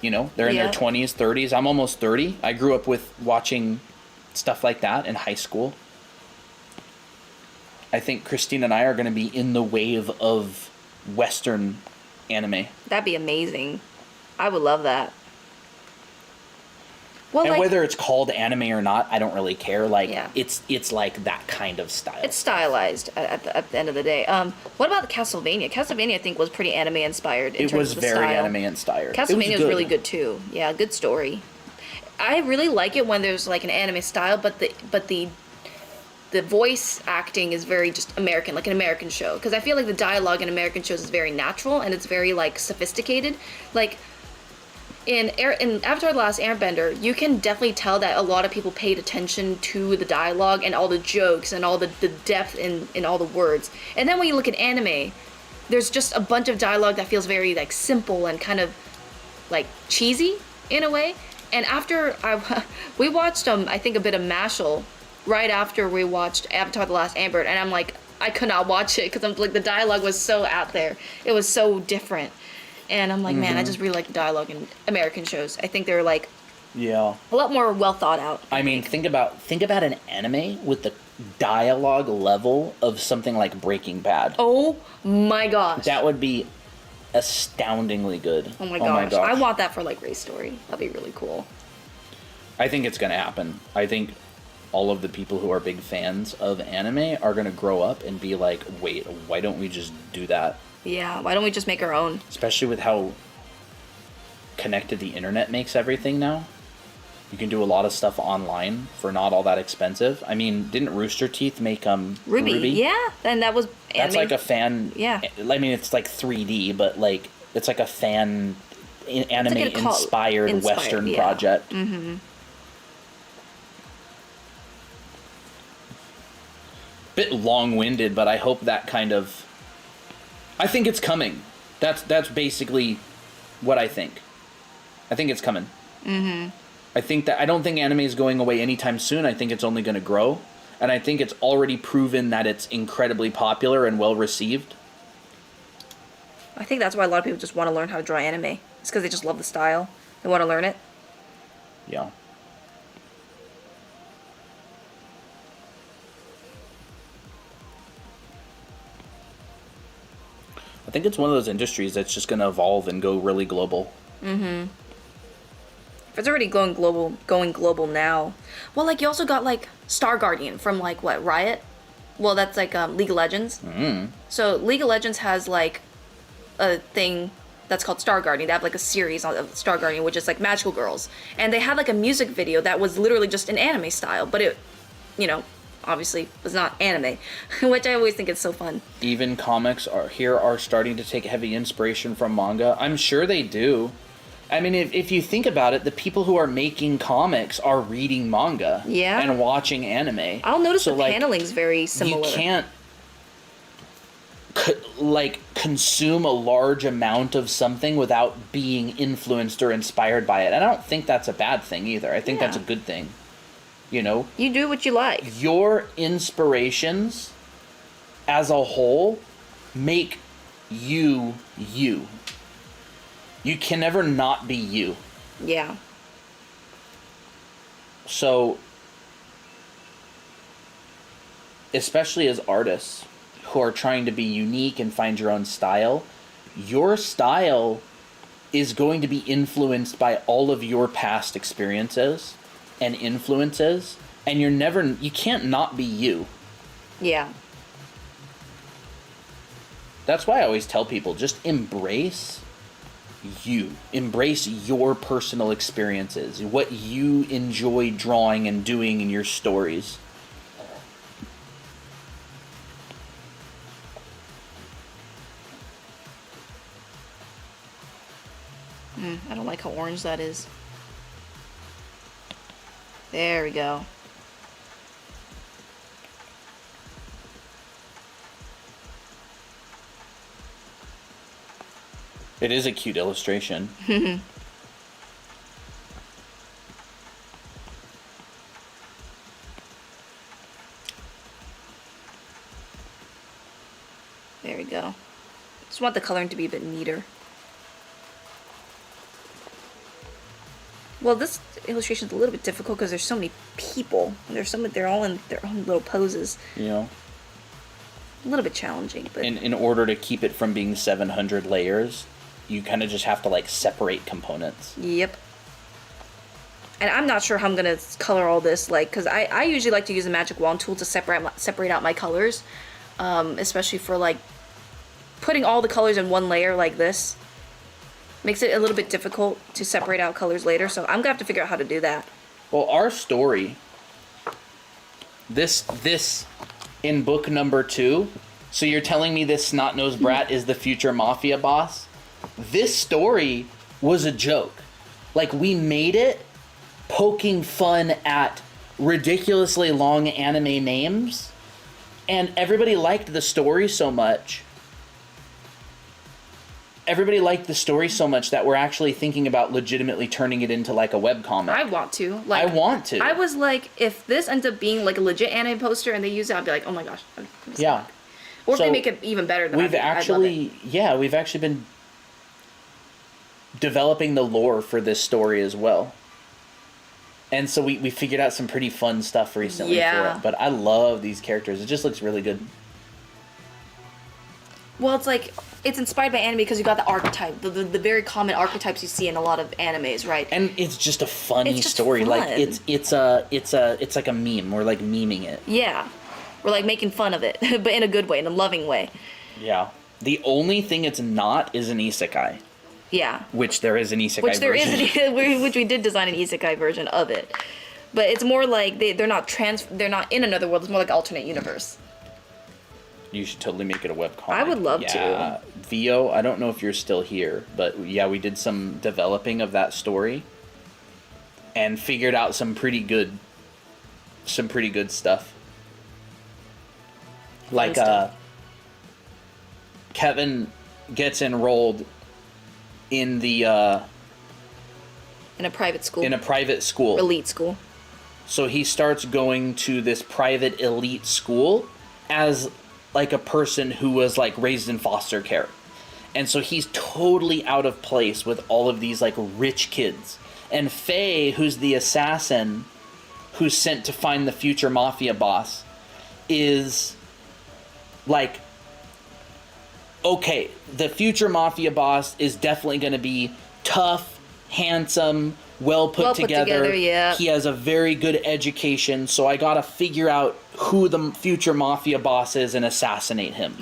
You know, they're in their 20s, 30s. I'm almost 30. I grew up with watching stuff like that in high school. I think Christine and I are going to be in the wave of Western anime. That'd be amazing. I would love that. Well, and like, whether it's called anime or not, I don't really care. Like, it's like that kind of style. It's stylized at the end of the day. What about Castlevania? Castlevania, I think, was pretty anime inspired. It was very anime inspired. Castlevania was really good too. Yeah, good story. I really like it when there's like an anime style, but the voice acting is very just American, like an American show. Because I feel like the dialogue in American shows is very natural and it's very like sophisticated. Like in Avatar: The Last Airbender, you can definitely tell that a lot of people paid attention to the dialogue and all the jokes and all the depth in all the words. And then when you look at anime, there's just a bunch of dialogue that feels very like simple and kind of like cheesy in a way. And after we watched I think a bit of Mashal right after we watched Avatar: The Last Airbender, and I'm like, I could not watch it because I'm like, the dialogue was so out there. It was so different. And I'm like, man, I just really like the dialogue in American shows. I think they're like a lot more well thought out. I mean, think about an anime with the dialogue level of something like Breaking Bad. Oh my gosh. That would be astoundingly good. Oh my gosh. I want that for like Race Story. That'd be really cool. I think it's going to happen. I think all of the people who are big fans of anime are going to grow up and be like, wait, why don't we just do that? Yeah, why don't we just make our own? Especially with how connected the internet makes everything now. You can do a lot of stuff online for not all that expensive. I mean, didn't Rooster Teeth make Ruby? Yeah, and that was anime. That's like a fan. Yeah. I mean, it's like 3D, but like it's like a fan anime inspired Western project. Mm-hmm. Bit long-winded, but I hope that kind of. I think it's coming. That's basically what I think. I think it's coming. Mm-hmm. I don't think anime is going away anytime soon. I think it's only going to grow. And I think it's already proven that it's incredibly popular and well received. I think that's why a lot of people just want to learn how to draw anime. It's because they just love the style. They want to learn it. Yeah. I think it's one of those industries that's just going to evolve and go really global. Mm-hmm. If it's already going global now. Well, like, you also got, like, Star Guardian from, like, what, Riot? Well, that's, like, League of Legends. Mm. So, League of Legends has, like, a thing that's called Star Guardian. They have, like, a series of Star Guardian, which is, like, magical girls. And they had, like, a music video that was literally just an anime style. But it, you know, obviously was not anime. Which I always think is so fun. Even comics are starting to take heavy inspiration from manga. I'm sure they do. I mean, if you think about it, the people who are making comics are reading manga and watching anime. I'll notice the paneling's very similar. You can't, consume a large amount of something without being influenced or inspired by it. And I don't think that's a bad thing either. I think that's a good thing. You know? You do what you like. Your inspirations as a whole make you you. You can never not be you. Yeah. So, especially as artists who are trying to be unique and find your own style, your style is going to be influenced by all of your past experiences and influences, and you can't not be you. Yeah. That's why I always tell people, just embrace you. Embrace your personal experiences, what you enjoy drawing and doing in your stories. I don't like how orange that is. There we go. It is a cute illustration. There we go. Just want the coloring to be a bit neater. Well, this illustration is a little bit difficult because there's so many people. They're all in their own little poses. You know? A little bit challenging, but... In order to keep it from being 700 layers, you kind of just have to, separate components. Yep. And I'm not sure how I'm going to color all this, because I usually like to use a magic wand tool to separate out my colors, especially for, putting all the colors in one layer like this. Makes it a little bit difficult to separate out colors later, so I'm going to have to figure out how to do that. Well, our story, this in book number 2, so you're telling me this snot-nosed brat is the future mafia boss? This story was a joke. We made it poking fun at ridiculously long anime names, and everybody liked the story so much. Everybody liked the story so much that we're actually thinking about legitimately turning it into a webcomic. I want to. I want to. I was if this ends up being a legit anime poster and they use it, I'd be like, oh my gosh. Yeah. Or if they make it even better than we've actually been developing the lore for this story as well. And so we figured out some pretty fun stuff recently for it. But I love these characters. It just looks really good. Well, it's inspired by anime because you got the archetype, the very common archetypes you see in a lot of animes, right? And it's just a funny story. Fun. It's like a meme. We're memeing it. Yeah. We're making fun of it, but in a good way, in a loving way. Yeah. The only thing it's not is an isekai. Yeah. Which there is an isekai version. Which we did design an isekai version of it. But it's more like they're not in another world. It's more like alternate universe. You should totally make it a webcomic. I would love to. Vio, I don't know if you're still here, but yeah, we did some developing of that story and figured out some pretty good stuff. Like Kevin gets enrolled in the in a private school. Elite school. So he starts going to this private elite school as like a person who was like raised in foster care. And so he's totally out of place with all of these like rich kids. And Faye, who's the assassin who's sent to find the future mafia boss, is like, okay, the future mafia boss is definitely going to be tough, handsome, well put together. Yeah. He has a very good education, so I gotta figure out who the future mafia boss is and assassinate him.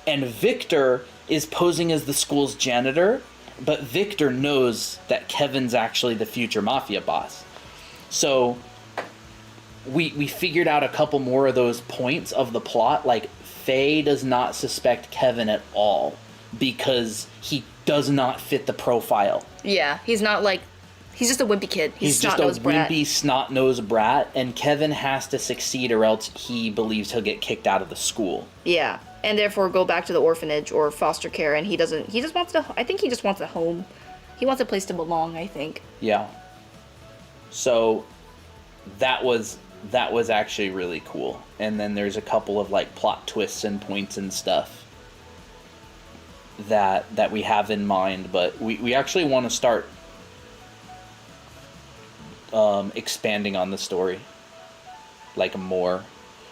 And Victor is posing as the school's janitor, but Victor knows that Kevin's actually the future mafia boss. So we figured out a couple more of those points of the plot. Like, Faye does not suspect Kevin at all because he does not fit the profile. Yeah, he's not like... He's just a wimpy kid. He's just a wimpy, snot-nosed brat, and Kevin has to succeed or else he believes he'll get kicked out of the school. Yeah, and therefore go back to the orphanage or foster care, and he just wants to... I think he just wants a home. He wants a place to belong, I think. Yeah. So, that was actually really cool. And then there's a couple of, like, plot twists and points and stuff that we have in mind, but we actually want to start expanding on the story, like, more.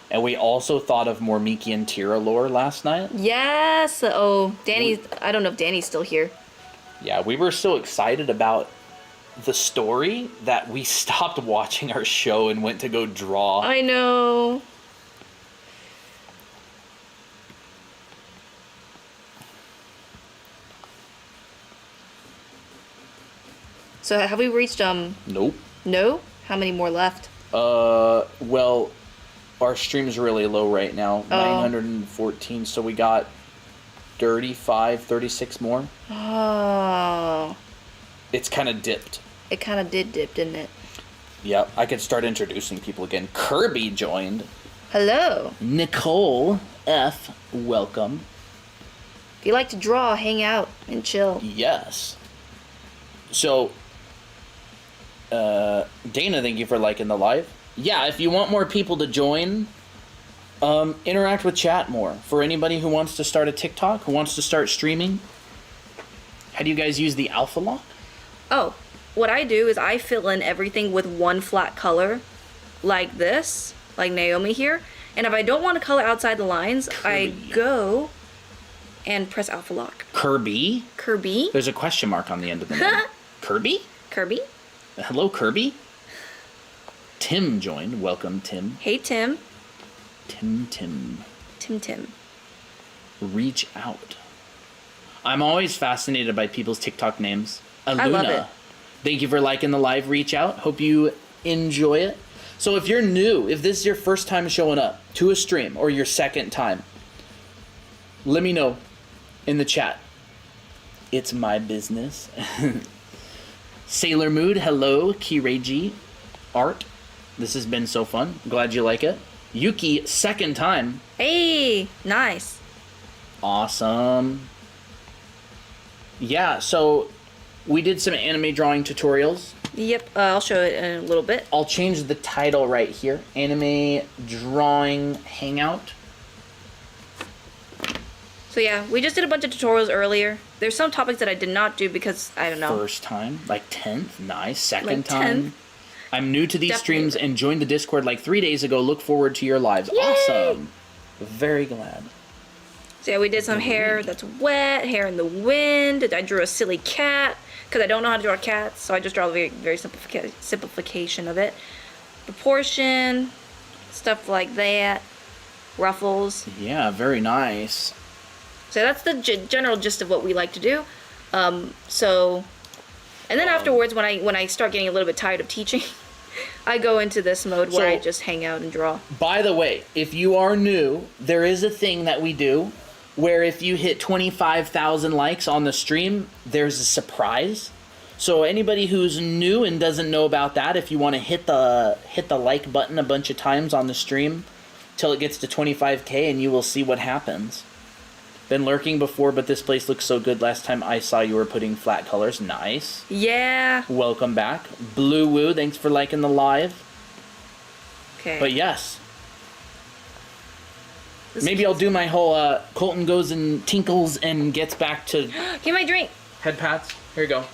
And we also thought of more Miki and Tira lore last night. Yes! Oh, Danny's... I don't know if Danny's still here. Yeah, we were so excited about the story that we stopped watching our show and went to go draw. I know. So have we reached Nope. No? How many more left? Well, our stream's really low right now. 914, so we got 35, 36 more. Oh. It's kind of dipped. It kind of did dip, didn't it? Yep, I could start introducing people again. Kirby joined. Hello. Nicole F, welcome. If you like to draw, hang out and chill. Yes. So, Dana, thank you for liking the live. Yeah, if you want more people to join, interact with chat more. For anybody who wants to start a TikTok, who wants to start streaming, how do you guys use the alpha lock? Oh, what I do is I fill in everything with one flat color, like this, like Naomi here. And if I don't want to color outside the lines, I go and press alpha lock. Kirby? Kirby? There's a question mark on the end of the name. Kirby? Kirby? Hello, Kirby. Tim joined. Welcome, Tim. Hey, Tim. Tim. Reach out. I'm always fascinated by people's TikTok names. Aluna. I love it. Thank you for liking the live. Reach out. Hope you enjoy it. So if you're new, if this is your first time showing up to a stream or your second time, let me know in the chat. It's my business. Sailor Mood, hello. Kireji Art. This has been so fun. Glad you like it. Yuki, second time. Hey, nice. Awesome. Yeah, so we did some anime drawing tutorials. Yep, I'll show it in a little bit. I'll change the title right here. Anime Drawing Hangout. So yeah, we just did a bunch of tutorials earlier. There's some topics that I did not do because, I don't know. First time, like 10th, nice. Second like time. 10th. I'm new to these Definitely. streams and joined the Discord like 3 days ago. Look forward to your lives. Yay! Awesome. Very glad. So yeah, we did some hair that's wet, hair in the wind. I drew a silly cat because I don't know how to draw cats, so I just draw a very simplification of it. Proportion, stuff like that. Ruffles. Yeah, very nice. So that's the general gist of what we like to do. So, and then afterwards, when I start getting a little bit tired of teaching, I go into this mode where I just hang out and draw. By the way, if you are new, there is a thing that we do where if you hit 25,000 likes on the stream, there's a surprise. So anybody who's new and doesn't know about that, if you want to hit the like button a bunch of times on the stream till it gets to 25K, and you will see what happens. Been lurking before, but this place looks so good. Last time I saw you were putting flat colors. Nice. Yeah. Welcome back. Blue Woo, thanks for liking the live. Okay. But yes. Maybe I'll do my whole Colton goes and tinkles and gets back to... Get my drink. Head pats. Here you go.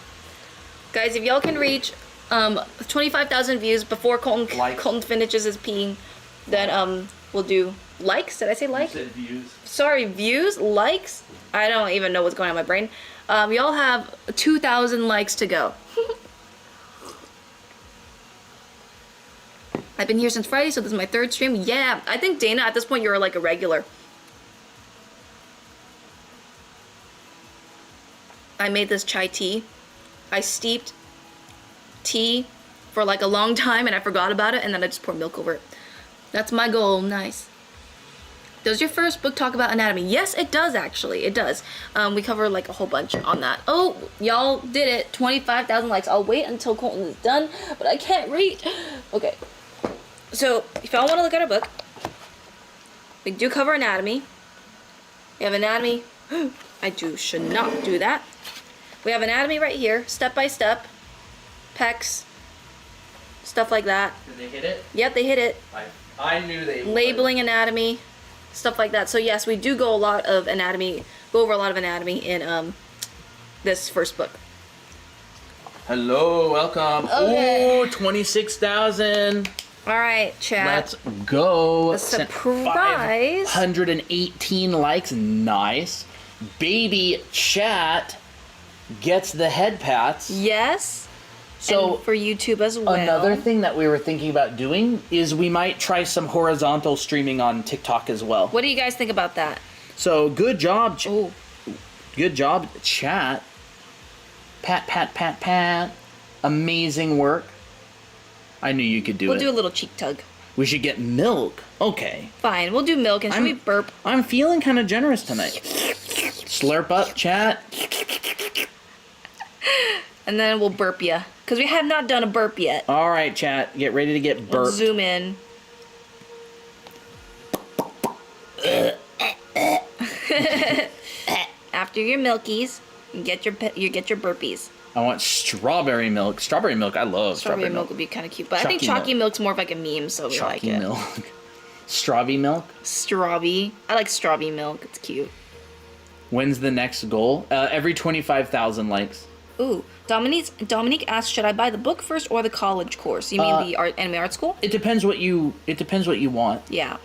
Guys, if y'all can reach 25,000 views before Colton finishes his peeing, then we'll do likes. Did I say like? You said views. Sorry, views? Likes? I don't even know what's going on in my brain. Y'all have 2,000 likes to go. I've been here since Friday, so this is my 3rd stream. Yeah, I think Dana, at this point, you're like a regular. I made this chai tea. I steeped tea for like a long time and I forgot about it, and then I just poured milk over it. That's my goal. Nice. Does your first book talk about anatomy? Yes, it does actually. It does. We cover like a whole bunch on that. Oh, y'all did it. 25,000 likes. I'll wait until Colton is done, but I can't read. Okay. So, if y'all want to look at our book, we do cover anatomy. We have anatomy. Should not do that. We have anatomy right here, step by step, pecs, stuff like that. Did they hit it? Yep, they hit it. I knew they would. Labeling anatomy, stuff like that. So yes, we do go over a lot of anatomy in this first book. Hello, welcome. Okay. Oh, 26,000. All right, chat. Let's go. A surprise. 518 likes. Nice. Baby chat gets the head pats. Yes. So and for YouTube as well. Another thing that we were thinking about doing is we might try some horizontal streaming on TikTok as well. What do you guys think about that? So good job. Good job, chat. Pat, pat, pat, pat. Amazing work. I knew you could do it. We'll do a little cheek tug. We should get milk. Okay. Fine, we'll do milk, and should we burp? I'm feeling kind of generous tonight. Slurp up, chat. And then we'll burp ya, because we have not done a burp yet. All right, chat. Get ready to get burped. Let's zoom in. After your milkies, you get your burpees. I want strawberry milk. Strawberry milk, I love strawberry milk. Would be kind of cute, but I think chalky milk's more of like a meme, so we like it. Chalky milk. Strawberry milk? Strawberry. I like strawberry milk. It's cute. When's the next goal? Every 25,000 likes. Ooh, Dominique asked, should I buy the book first or the college course? You mean the anime art school? It depends what you want. Yeah.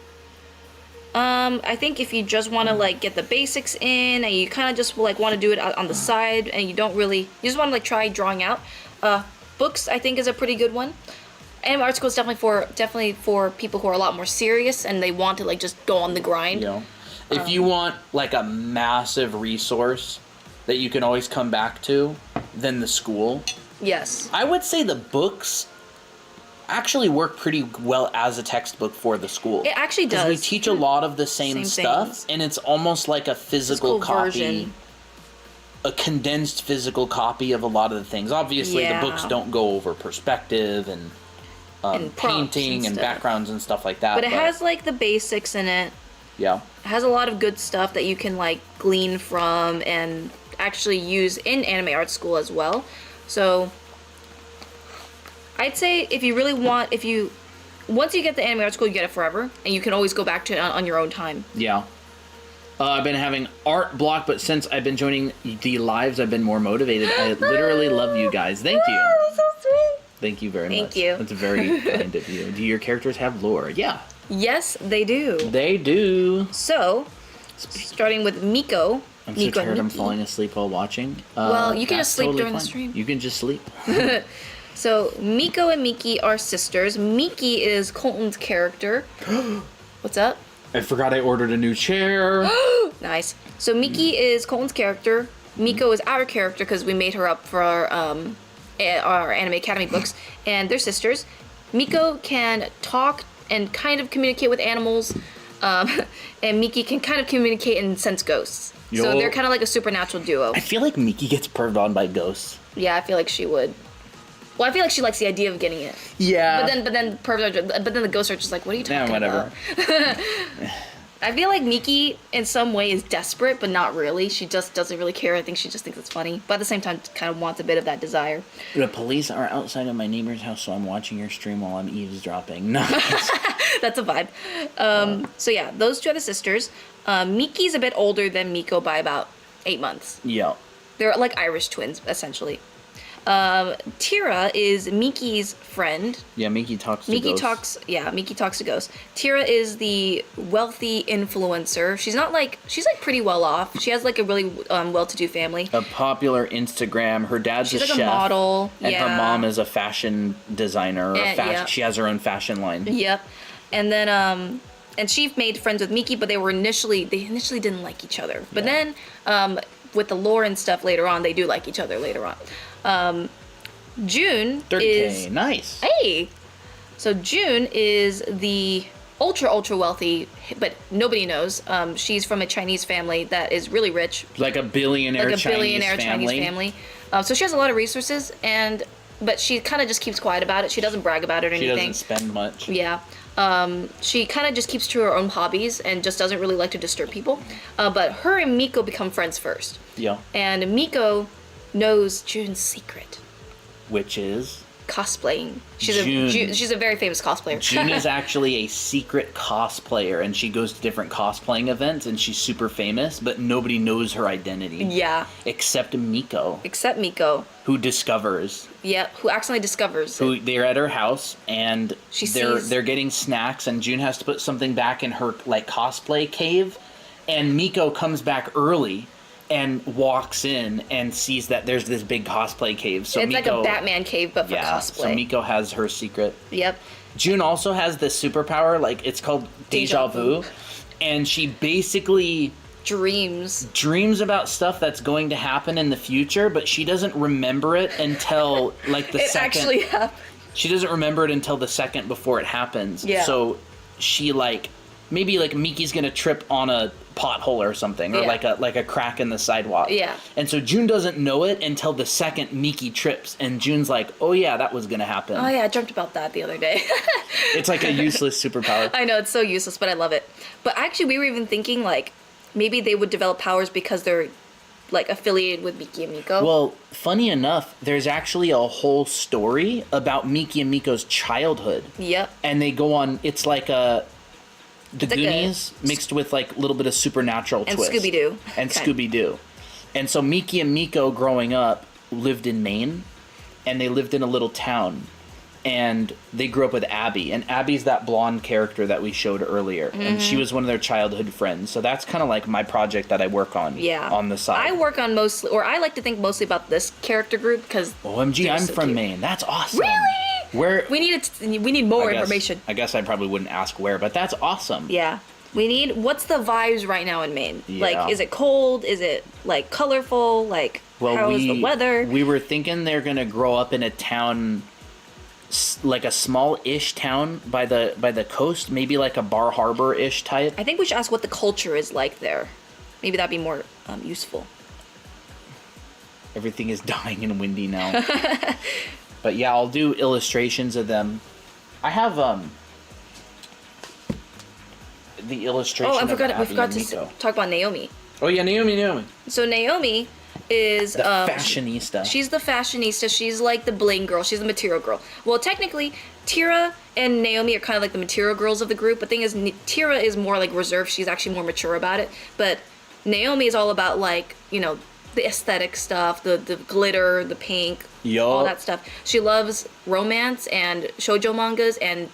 I think if you just want to like get the basics in and you kind of just like want to do it on the side and you just want to like try drawing out, books I think is a pretty good one. Anime art school is definitely for people who are a lot more serious and they want to like just go on the grind. Yeah. If you want like a massive resource that you can always come back to, then the school. Yes. I would say the books actually work pretty well as a textbook for the school. It actually does. We teach a lot of the same stuff, things. And it's almost like a physical copy. Version. A condensed physical copy of a lot of the things. Obviously, the books don't go over perspective and painting and backgrounds and stuff like that. But it has like the basics in it. Yeah. It has a lot of good stuff that you can like glean from and actually use in anime art school as well. So I'd say if you really want, once you get the anime art school, you get it forever, and you can always go back to it on your own time. Yeah. I've been having art block, but since I've been joining the lives, I've been more motivated. I literally love you guys. Thank you. So sweet. Thank you very much. Thank you. That's very kind of you. Do your characters have lore? Yeah. Yes, they do. They do. So, starting with Miko. I'm so tired I'm falling asleep while watching. Well, you can just sleep during the stream. You can just sleep. So, Miko and Miki are sisters. Miki is Colton's character. What's up? I forgot I ordered a new chair. Nice. So, Miki is Colton's character. Miko is our character because we made her up for our Anime Academy books, and they're sisters. Miko can talk and kind of communicate with animals, and Miki can kind of communicate and sense ghosts. So they're kind of like a supernatural duo. I feel like Miki gets perved on by ghosts. Yeah, I feel like she would. Well, I feel like she likes the idea of getting it. Yeah. But then the ghosts are just like, what are you talking about? I feel like Miki, in some way, is desperate, but not really. She just doesn't really care. I think she just thinks it's funny. But at the same time, kind of wants a bit of that desire. The police are outside of my neighbor's house, so I'm watching your stream while I'm eavesdropping. Nice. That's a vibe. So yeah, those two are the sisters. Miki's a bit older than Miko by about 8 months. Yeah. They're like Irish twins, essentially. Tira is Miki's friend. Yeah, Miki talks to ghosts. Miki talks to ghosts. Tira is the wealthy influencer. She's like pretty well off. She has like a really well-to-do family. A popular Instagram. Her dad's a chef. She's like a model. And her mom is a fashion designer. She has her own fashion line. Yep. And then and she made friends with Miki, but they initially didn't like each other. But then with the lore and stuff later on, they do like each other later on. June 30K. is Nice. Hey, so June is the ultra wealthy, but nobody knows. She's from a Chinese family that is really rich, like a billionaire Chinese family. So she has a lot of resources, but she kind of just keeps quiet about it. She doesn't brag about it or anything. She doesn't spend much. Yeah. She kind of just keeps to her own hobbies and just doesn't really like to disturb people. But her and Miko become friends first. Yeah. And Miko knows June's secret, which is cosplaying. She's a very famous cosplayer. June is actually a secret cosplayer, and she goes to different cosplaying events, and she's super famous, but nobody knows her identity. Yeah. Except Miko. Who discovers. Yeah, who accidentally discovers. They're at her house, and they're getting snacks, and June has to put something back in her like cosplay cave, and Miko comes back early and walks in and sees that there's this big cosplay cave. So it's Miko, like a Batman cave, but for cosplay. So Miko has her secret. Yep. June also has this superpower, like it's called deja vu, and she basically dreams about stuff that's going to happen in the future, but she doesn't remember it until like the second. It actually happened. She doesn't remember it until the second before it happens. Yeah. So she maybe Miki's gonna trip on a pothole or something, or like a crack in the sidewalk. Yeah. And so June doesn't know it until the second Miki trips, and June's like, "Oh yeah, that was gonna happen." Oh yeah, I dreamt about that the other day. It's like a useless superpower. I know, it's so useless, but I love it. But actually, we were even thinking maybe they would develop powers because they're affiliated with Miki and Miko. Well, funny enough, there's actually a whole story about Miki and Miko's childhood. Yep. And they go on. It's like The Goonies mixed with a little bit of supernatural twist. And Scooby-Doo. Scooby-Doo. And so Miki and Miko growing up lived in Maine, and they lived in a little town, and they grew up with Abby, and Abby's that blonde character that we showed earlier, and she was one of their childhood friends. So that's kind of my project that I work on on the side. I work on I like to think mostly about this character group because OMG, I'm so from cute. Maine. That's awesome. Really? Where we need more information. I guess I probably wouldn't ask where, but that's awesome. Yeah. What's the vibes right now in Maine? Yeah. Is it cold? Is it colorful? How is the weather? We were thinking they're gonna grow up in a town, like a small-ish town by the coast, maybe like a Bar Harbor-ish type. I think we should ask what the culture is like there. Maybe that'd be more useful. Everything is dying and windy now. But yeah, I'll do illustrations of them. I have the illustration. Oh, we forgot to talk about Naomi. Oh yeah, Naomi. So Naomi is the fashionista. She's the fashionista. She's like the bling girl. She's the material girl. Well, technically, Tira and Naomi are kind of like the material girls of the group. But the thing is, Tira is more reserved. She's actually more mature about it. But Naomi is all about the aesthetic stuff, the glitter, the pink, all that stuff. She loves romance and shoujo mangas and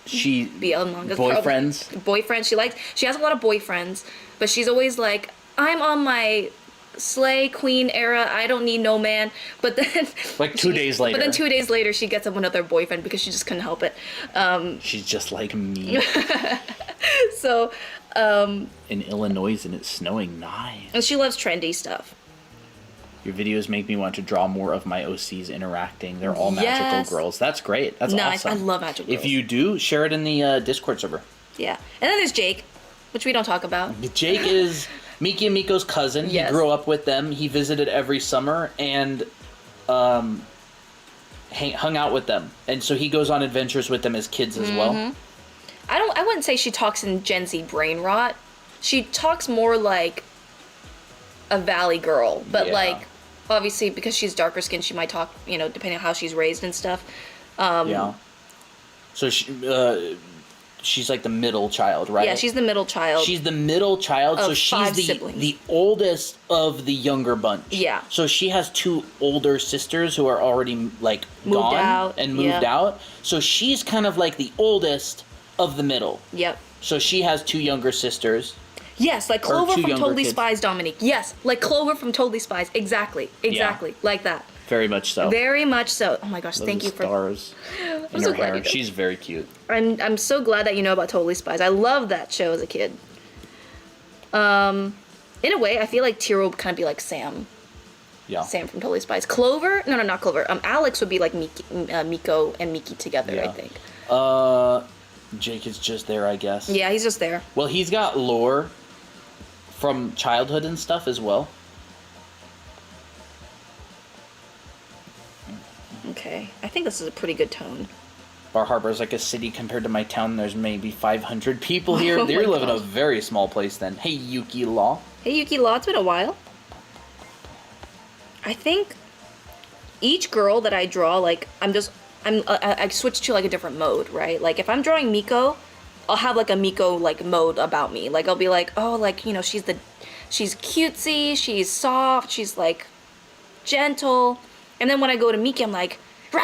BL mangas. Boyfriends. She has a lot of boyfriends, but she's always like, I'm on my slay queen era. I don't need no man. But then 2 days later. But then 2 days later, she gets up another boyfriend because she just couldn't help it. She's just like me. So In Illinois and it's snowing. Nice. And she loves trendy stuff. Your videos make me want to draw more of my OCs interacting. They're all magical girls. That's great. That's nice. awesome. I love magical girls. If you do, share it in the Discord server. Yeah. And then there's Jake, which we don't talk about. Jake is Miki and Miko's cousin. Yes. He grew up with them. He visited every summer and hung out with them. And so he goes on adventures with them as kids as well. I wouldn't say she talks in Gen Z brain rot. She talks more like a valley girl, but like obviously because she's darker skinned, she might talk, you know, depending on how she's raised and stuff. Yeah. So she's like the middle child, right? Yeah, she's the middle child. She's the middle child, so she's the oldest of the younger bunch. Yeah. So she has two older sisters who are already like moved out. So she's kind of like the oldest of the middle. Yep. So she has two younger sisters. Yes, like Clover from Totally Spies, Dominique. Yes, like Clover from Totally Spies. Exactly. Like that. Very much so. Very much so. Oh my gosh, thank you for stars. I'm so glad you did. She's very cute. I'm so glad that you know about Totally Spies. I loved that show as a kid. In a way, I feel like Tira would kind of be like Sam. Yeah. Sam from Totally Spies. Clover? No, not Clover. Alex would be like Miko and Miki together, I think. Jake is just there, I guess. Yeah, he's just there. Well, he's got lore from childhood and stuff as well. Okay, I think this is a pretty good tone. Bar Harbor is like a city compared to my town. There's maybe 500 people here. They live in a very small place then. Hey, Yuki Law. Hey, Yuki Law. It's been a while. I think each girl that I draw, like, I switch to like a different mode, right? Like if I'm drawing Miko, I'll have like a Miko like mode about me. Like I'll be like, oh, like, you know, she's cutesy, she's soft, she's like gentle. And then when I go to Miki, I'm like, rah,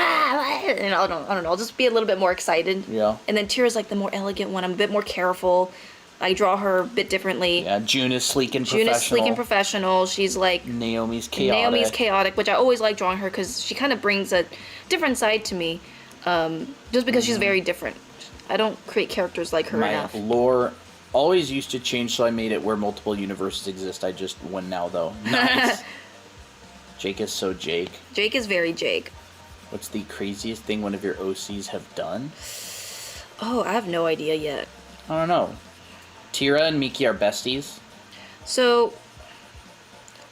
and I don't know, I'll just be a little bit more excited. Yeah. And then Tira's like the more elegant one. I'm a bit more careful. I draw her a bit differently. Yeah, June is sleek and professional. She's like Naomi's chaotic. Which I always like drawing her because she kind of brings a different side to me. Just because she's very different. I don't create characters like her enough. My lore always used to change, so I made it where multiple universes exist. I just win now, though. Nice. Jake is so Jake. Jake is very Jake. What's the craziest thing one of your OCs have done? Oh, I have no idea yet. I don't know. Tira and Miki are besties. So,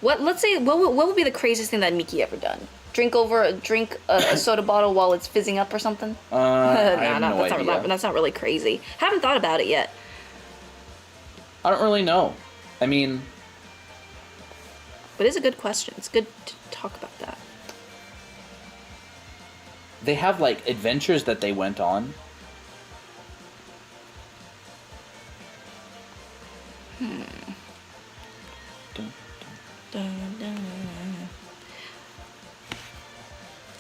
let's say, what would be the craziest thing that Miki ever done? Drink a soda bottle while it's fizzing up or something? I have no idea. That's not really crazy. Haven't thought about it yet. I don't really know. I mean... But it's a good question. It's good to talk about that. They have, like, adventures that they went on.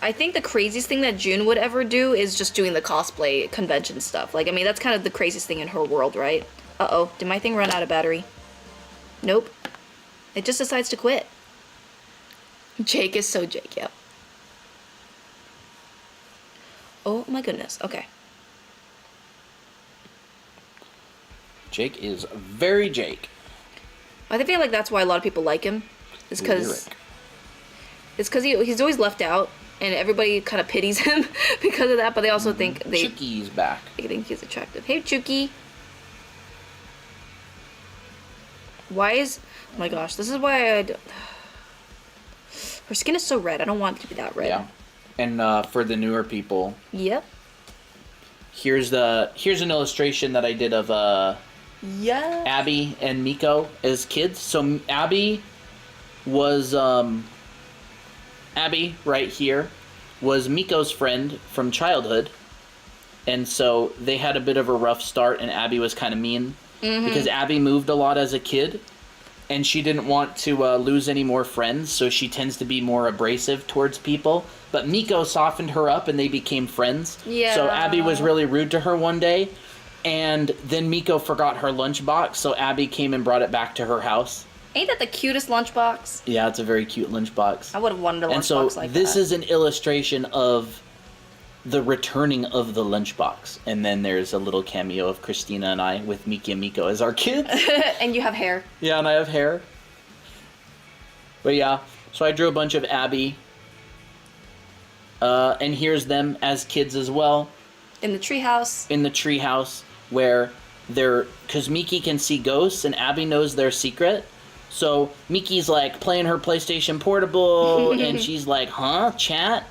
I think the craziest thing that June would ever do is just doing the cosplay convention stuff. Like, I mean, that's kind of the craziest thing in her world, right? Uh-oh, did my thing run out of battery? Nope. It just decides to quit. Jake is so Jake, yep. Oh my goodness, okay. Jake is very Jake. I feel like that's why a lot of people like him. It's because he's always left out, and everybody kind of pities him because of that. But they also think Chucky's back. They think he's attractive. Hey, Chucky. Why is? Oh my gosh, this is why her skin is so red. I don't want it to be that red. Yeah, and for the newer people. Yep. Here's an illustration that I did of Abby and Miko as kids. So Abby was Abby right here was Miko's friend from childhood, and so they had a bit of a rough start, and Abby was kind of mean because Abby moved a lot as a kid, and she didn't want to lose any more friends, so she tends to be more abrasive towards people. But Miko softened her up, and they became friends. Yeah. So Abby was really rude to her one day, and then Miko forgot her lunchbox, so Abby came and brought it back to her house. Ain't that the cutest lunchbox? Yeah, it's a very cute lunchbox. I would have wanted a lunchbox like that. And so this is an illustration of the returning of the lunchbox. And then there's a little cameo of Christina and I with Miki and Miko as our kids. And you have hair. Yeah, and I have hair. But yeah, so I drew a bunch of Abby. And here's them as kids as well. In the treehouse. In the treehouse, where they're... Because Miki can see ghosts, and Abby knows their secret. So Miki's, like, playing her PlayStation Portable, and she's like, huh, chat?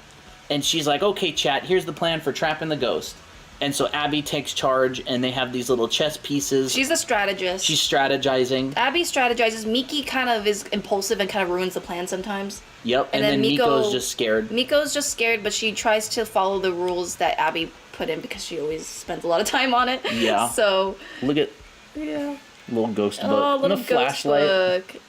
And she's like, okay, chat, here's the plan for trapping the ghost. And so Abby takes charge, and they have these little chess pieces. She's a strategist. She's strategizing. Abby strategizes. Miki kind of is impulsive and kind of ruins the plan sometimes. Yep, and then Miko's just scared. Miko's just scared, but she tries to follow the rules that Abby put in because she always spends a lot of time on it. Yeah. So... Look at... Yeah. Little ghost book. Oh, little and a flashlight. Book.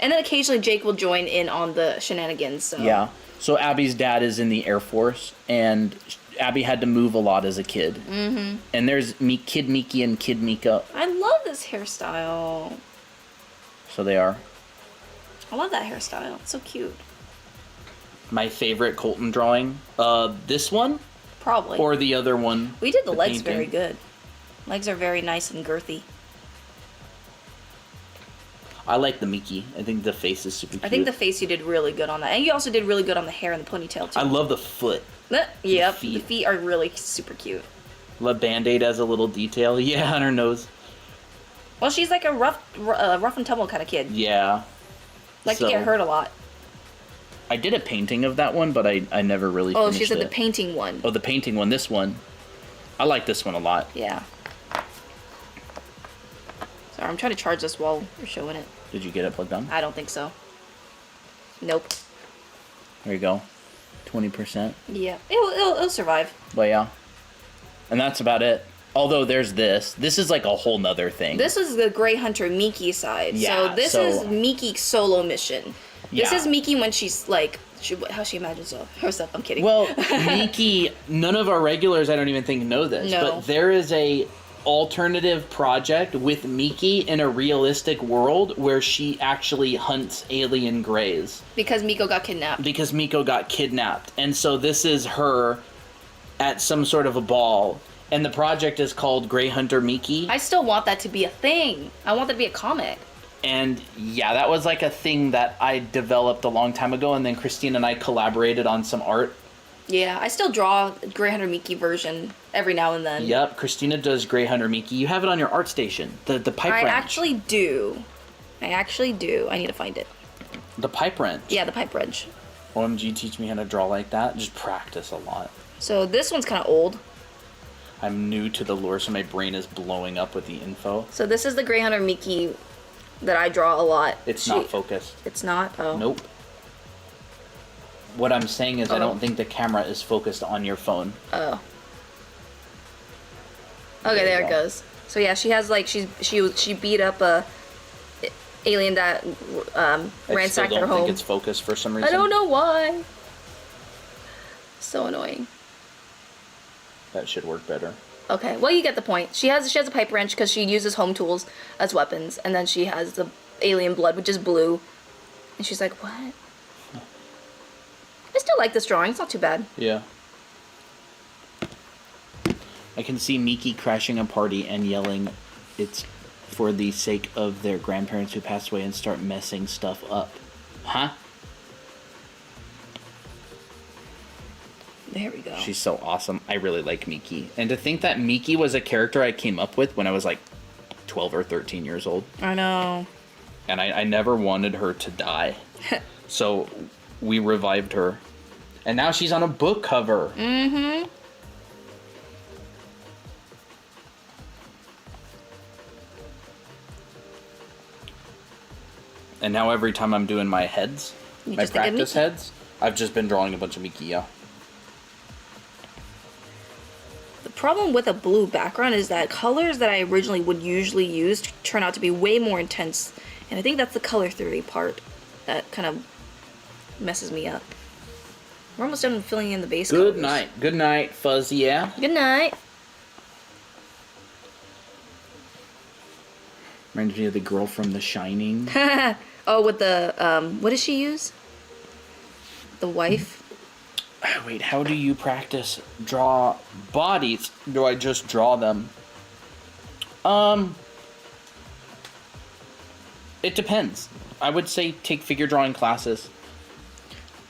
And then occasionally Jake will join in on the shenanigans. So. Yeah. So Abby's dad is in the Air Force, and Abby had to move a lot as a kid. Mm-hmm. And there's Kid Miki and Kid Mika. I love this hairstyle. So they are. I love that hairstyle. It's so cute. My favorite Colton drawing. This one? Probably. Or the other one. We did the legs painting. very good. Legs are very nice and girthy. I like the Miki. I think the face is super cute. I think the face you did really good on that. And you also did really good on the hair and the ponytail too. I love the foot. Yep, the feet are really super cute. The Band-Aid has a little detail. Yeah, on her nose. Well, she's like a rough and tumble kind of kid. Yeah. Like to get hurt a lot. I did a painting of that one, but I never really finished it. Oh, she said the painting one. Oh, the painting one. This one. I like this one a lot. Yeah. Sorry, I'm trying to charge this while you're showing it. Did you get it plugged on? I don't think so. Nope. There you go. 20%. Yeah. It'll survive. But yeah. And that's about it. Although there's this. This is like a whole nother thing. This is the Grey Hunter Miki side. Yeah, so this is Miki's solo mission. This is Miki when she's like, how she imagines herself. I'm kidding. Well, Miki, none of our regulars, I don't even think, know this. No. But there is a alternative project with Miki in a realistic world where she actually hunts alien greys. Because Miko got kidnapped. And so this is her at some sort of a ball. And the project is called Grey Hunter Miki. I still want that to be a thing. I want that to be a comic. And yeah, that was like a thing that I developed a long time ago, and then Christine and I collaborated on some art. Yeah, I still draw Grey Hunter Miki version every now and then. Yep, Christina does Grey Hunter Miki. You have it on your art station, the pipe wrench. I actually do. I need to find it. The pipe wrench? Yeah, the pipe wrench. OMG, teach me how to draw like that. Just practice a lot. So this one's kind of old. I'm new to the lore, so my brain is blowing up with the info. So this is the Grey Hunter Miki that I draw a lot. It's not focused. It's not? Oh. Nope. What I'm saying is I don't think the camera is focused on your phone. Oh. Okay, there it goes. So yeah, she has like she beat up a alien that ransacked her home. I don't think it's focused for some reason. I don't know why. So annoying. That should work better. Okay, well you get the point. She has a pipe wrench because she uses home tools as weapons, and then she has the alien blood, which is blue, and she's like, what? I still like this drawing. It's not too bad. Yeah. I can see Miki crashing a party and yelling, "It's for the sake of their grandparents who passed away," and start messing stuff up. Huh? There we go. She's so awesome. I really like Miki. And to think that Miki was a character I came up with when I was like 12 or 13 years old. I know. And I never wanted her to die. So we revived her. And now she's on a book cover. Mm-hmm. And now every time I'm doing my heads, my practice heads, I've just been drawing a bunch of Miki, yeah. The problem with a blue background is that colors that I originally would usually use turn out to be way more intense. And I think that's the color theory part that kind of messes me up. We're almost done filling in the base colors. Good night. Good night, Fuzz, yeah? Good night. Reminds me of the girl from The Shining. Oh, with the, what does she use? The wife? Wait, how do you practice draw bodies? Do I just draw them? It depends. I would say take figure drawing classes.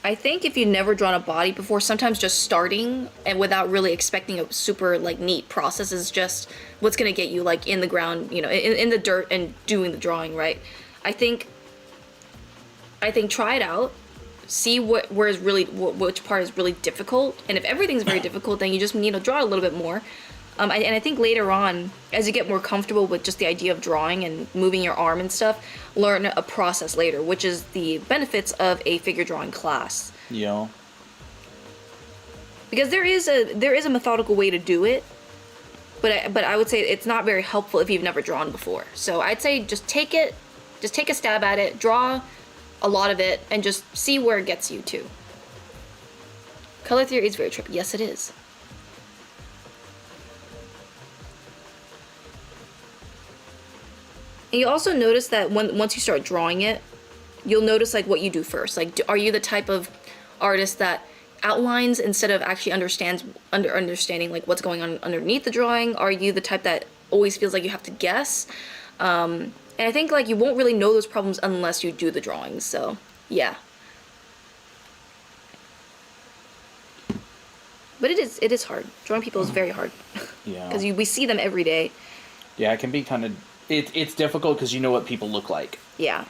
I think if you've never drawn a body before, sometimes just starting and without really expecting a super like neat process is just what's gonna get you like in the ground, you know, in the dirt and doing the drawing, right? I think try it out, see which part is really difficult, and if everything's very difficult, then you just need to draw a little bit more. And I think later on, as you get more comfortable with just the idea of drawing and moving your arm and stuff, learn a process later, which is the benefits of a figure drawing class. Yeah. Because there is a methodical way to do it, but I would say it's not very helpful if you've never drawn before. So I'd say just take a stab at it, draw a lot of it, and just see where it gets you to. Color theory is very tricky. Yes, it is. And you also notice that once you start drawing it, you'll notice like what you do first. Like, are you the type of artist that outlines instead of actually understanding like what's going on underneath the drawing? Are you the type that always feels like you have to guess? And I think like you won't really know those problems unless you do the drawings. So yeah. But it is hard. Drawing people is very hard. Yeah. Because we see them every day. Yeah, it can be kind of... It's difficult because you know what people look like. Yeah.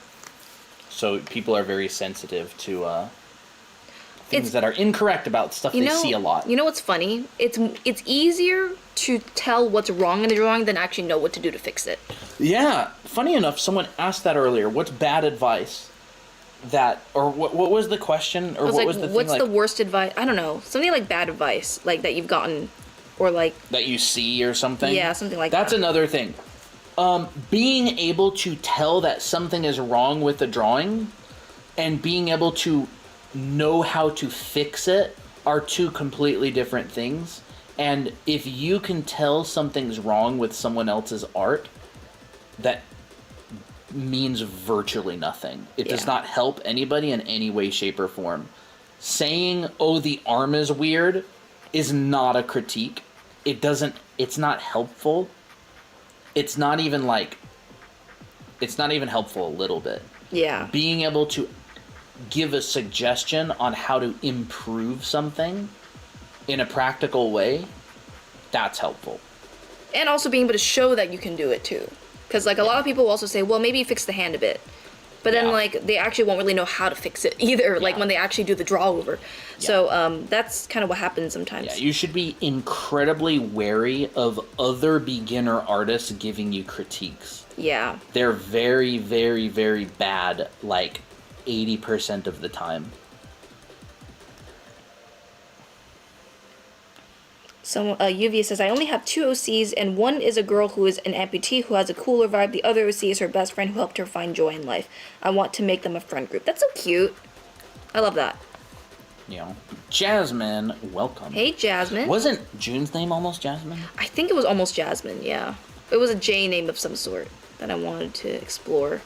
So people are very sensitive to things that are incorrect about stuff they see a lot. You know what's funny? It's easier to tell what's wrong in the drawing than actually know what to do to fix it. Yeah. Funny enough, someone asked that earlier. What's bad advice? Or what was the question? Or what was the thing? What's the worst advice? I don't know. Something like bad advice, like that you've gotten, or like... That you see or something? Yeah, something like that. That's another thing. Being able to tell that something is wrong with the drawing and being able to know how to fix it are two completely different things. And if you can tell something's wrong with someone else's art, that means virtually nothing. It does not help anybody in any way, shape, or form. Saying, oh, the arm is weird is not a critique. It's not helpful. It's not even helpful a little bit. Yeah. Being able to give a suggestion on how to improve something in a practical way, that's helpful. And also being able to show that you can do it too. Because like a lot of people will also say, well, maybe fix the hand a bit. But then like they actually won't really know how to fix it either, like when they actually do the draw over. Yeah. So that's kind of what happens sometimes. Yeah, you should be incredibly wary of other beginner artists giving you critiques. Yeah. They're very, very, very bad, like 80% of the time. So Yuvia says, I only have 2 OCs, and one is a girl who is an amputee who has a cooler vibe. The other OC is her best friend who helped her find joy in life. I want to make them a friend group. That's so cute. I love that. You know, Jasmine, welcome. Hey, Jasmine. Wasn't June's name almost Jasmine? I think it was almost Jasmine, yeah. It was a J name of some sort that I wanted to explore.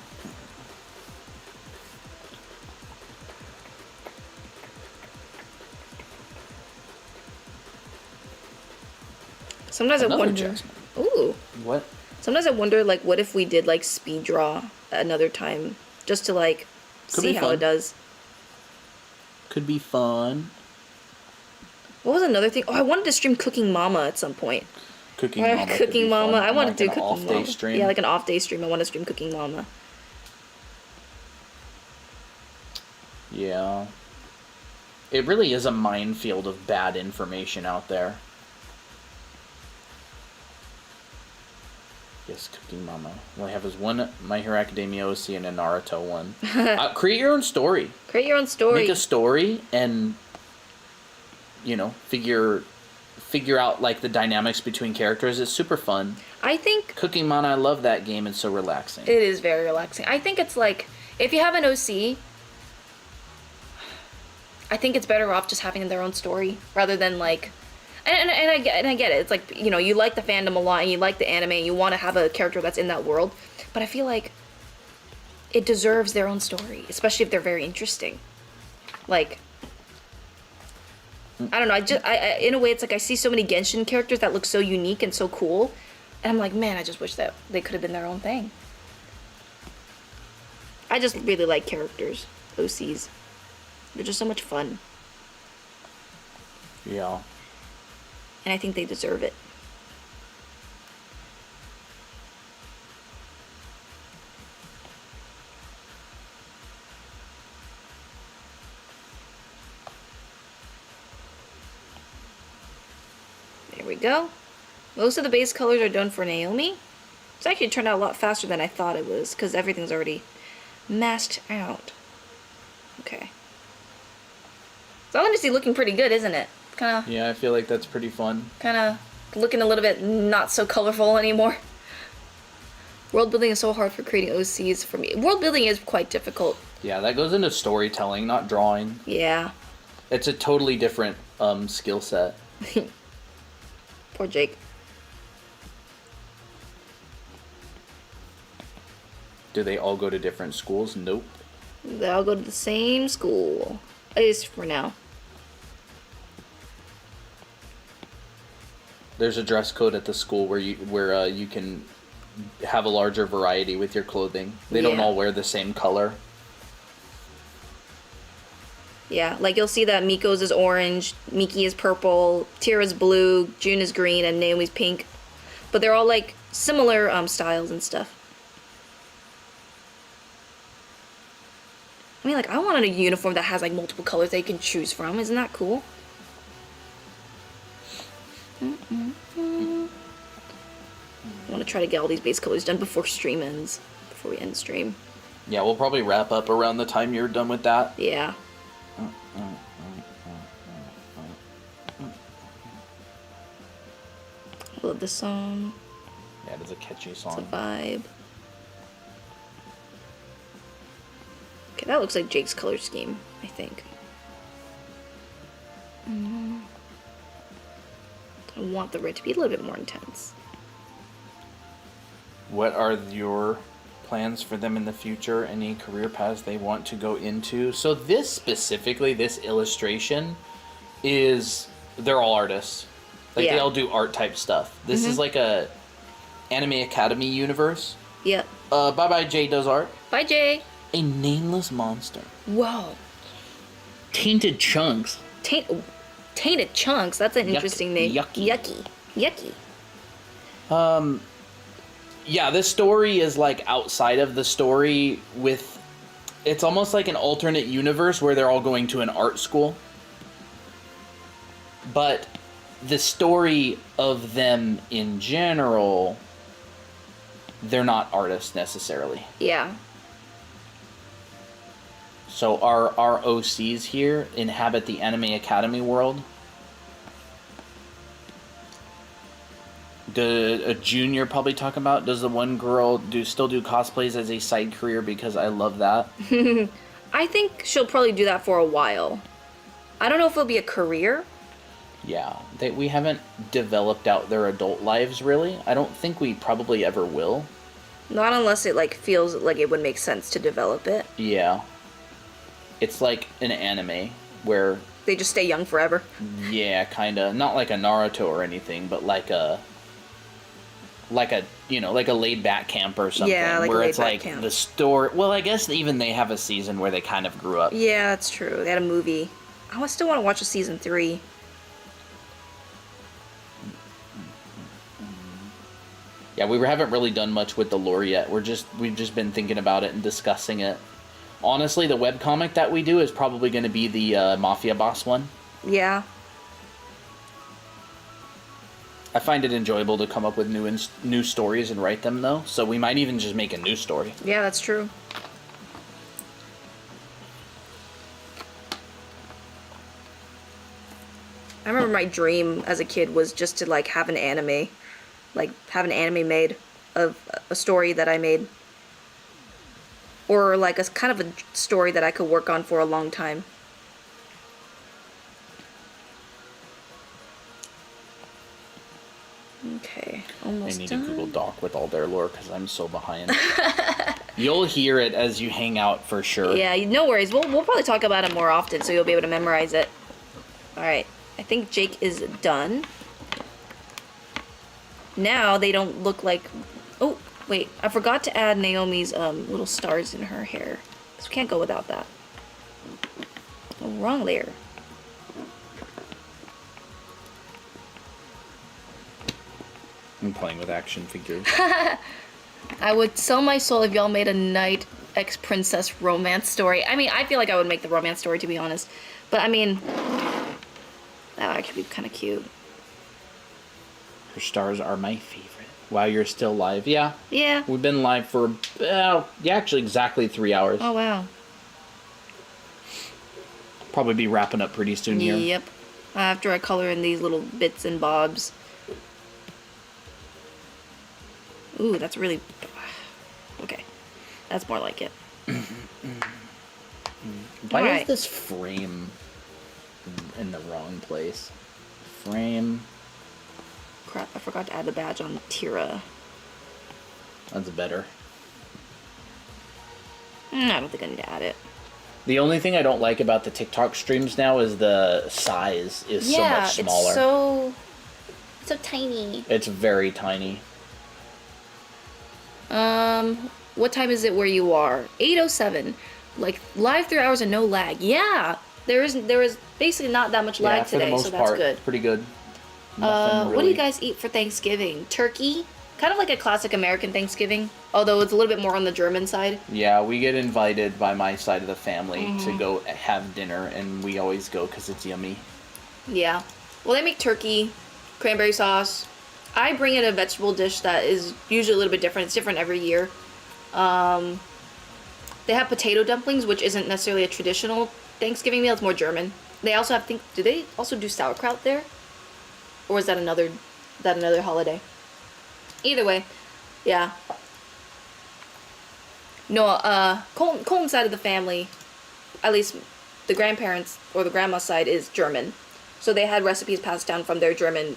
Sometimes I wonder. Jasmine. Ooh. What? Sometimes I wonder, like, what if we did like speed draw another time, just to like see how it does. Could be fun. What was another thing? Oh, I wanted to stream Cooking Mama at some point. Cooking Mama. Cooking Mama. I want to do Cooking Mama. Off-day stream. Yeah, like an off-day stream. I want to stream Cooking Mama. Yeah. It really is a minefield of bad information out there. Yes, Cooking Mama. All I have is one My Hero Academia OC and a Naruto one. Create your own story. Create your own story. Make a story and, you know, figure out like the dynamics between characters. It's super fun. I think Cooking Mama, I love that game. It's so relaxing. It is very relaxing. I think it's like, if you have an OC, I think it's better off just having their own story rather than like. And I get it. It's like, you know, you like the fandom a lot and you like the anime and you want to have a character that's in that world. But I feel like it deserves their own story, especially if they're very interesting. Like, I don't know. I in a way, it's like I see so many Genshin characters that look so unique and so cool, and I'm like, man, I just wish that they could have been their own thing. I just really like characters, OCs. They're just so much fun. Yeah. And I think they deserve it. There we go. Most of the base colors are done for Naomi. It's actually turned out a lot faster than I thought it was, because everything's already masked out. Okay. So honestly looking pretty good, isn't it? Kinda. Yeah, I feel like that's pretty fun. Kinda looking a little bit not so colorful anymore. World building is so hard for creating OCs for me. World building is quite difficult. Yeah, that goes into storytelling, not drawing. Yeah. It's a totally different skill set. Poor Jake. Do they all go to different schools? Nope. They all go to the same school. At least for now. There's a dress code at the school where you can have a larger variety with your clothing. They don't all wear the same color. Yeah, like you'll see that Miko's is orange, Miki is purple, Tira's blue, June is green, and Naomi's pink. But they're all like similar styles and stuff. I mean, like, I wanted a uniform that has like multiple colors that you can choose from. Isn't that cool? I want to try to get all these base colors done before stream ends. Before we end stream. Yeah, we'll probably wrap up around the time you're done with that. Yeah. I love this song. Yeah, it is a catchy song. It's a vibe. Okay, that looks like Jake's color scheme, I think. I want the red to be a little bit more intense. What are your plans for them in the future? Any career paths they want to go into? So this specifically, this illustration is, they're all artists. Like they all do art type stuff. This is like a Anime Academy universe. Yep. Bye Jay does art. Bye Jay. A nameless monster. Whoa. Tainted Chunks. Tainted Chunks. That's an interesting name. Yucky. Yeah, this story is like outside of the story with, it's almost like an alternate universe where they're all going to an art school. But the story of them in general, they're not artists necessarily. Yeah. So our OCs here inhabit the Anime Academy world. A junior probably talking about, does the one girl still do cosplays as a side career, because I love that. I think she'll probably do that for a while. I don't know if it'll be a career. Yeah, we haven't developed out their adult lives really. I don't think we probably ever will. Not unless it like feels like it would make sense to develop it. Yeah. It's like an anime where they just stay young forever. Yeah, kinda. Not like a Naruto or anything, but like a laid back camp or something. Yeah, like where a it's laid back like camp. the story. Well, I guess even they have a season where they kind of grew up. Yeah, that's true. They had a movie. I still want to watch a season 3. Yeah, we haven't really done much with the lore yet. We've just been thinking about it and discussing it. Honestly, the webcomic that we do is probably going to be the Mafia Boss one. Yeah. I find it enjoyable to come up with new stories and write them, though. So we might even just make a new story. Yeah, that's true. I remember my dream as a kid was just to like have an anime. Like have an anime made of a story that I made. Or like a kind of a story that I could work on for a long time. Okay, almost I need done. a Google Doc with all their lore because I'm so behind. You'll hear it as you hang out for sure. Yeah, no worries. We'll probably talk about it more often, so you'll be able to memorize it. All right, I think Jake is done. Now they don't look like... Oh, wait. I forgot to add Naomi's little stars in her hair. So we can't go without that. Oh, wrong layer. I'm playing with action figures. I would sell my soul if y'all made a knight ex-princess romance story. I mean, I feel like I would make the romance story, to be honest. But, I mean, that would actually be kind of cute. Your stars are my favorite. Wow, you're still live. Yeah. Yeah. We've been live for, actually exactly 3 hours. Oh, wow. Probably be wrapping up pretty soon here. Yep. After I color in these little bits and bobs. Ooh, that's really... Okay. That's more like it. Why is this frame in the wrong place? Frame... Crap, I forgot to add the badge on Tira. That's better. I don't think I need to add it. The only thing I don't like about the TikTok streams now is the size is so much smaller. It's so tiny. It's very tiny. What time is it where you are? 8:07. Like, live 3 hours and no lag. Yeah! There is basically not that much lag today, so that's good. Pretty good. What do you guys eat for Thanksgiving? Turkey? Kind of like a classic American Thanksgiving, although it's a little bit more on the German side. Yeah, we get invited by my side of the family to go have dinner, and we always go because it's yummy. Yeah. Well, they make turkey, cranberry sauce. I bring in a vegetable dish that is usually a little bit different. It's different every year. They have potato dumplings, which isn't necessarily a traditional Thanksgiving meal. It's more German. They also have, do they also do sauerkraut there? Or is that another holiday? Either way, yeah. No, Colton's side of the family, at least the grandparents or the grandma's side, is German. So they had recipes passed down from their German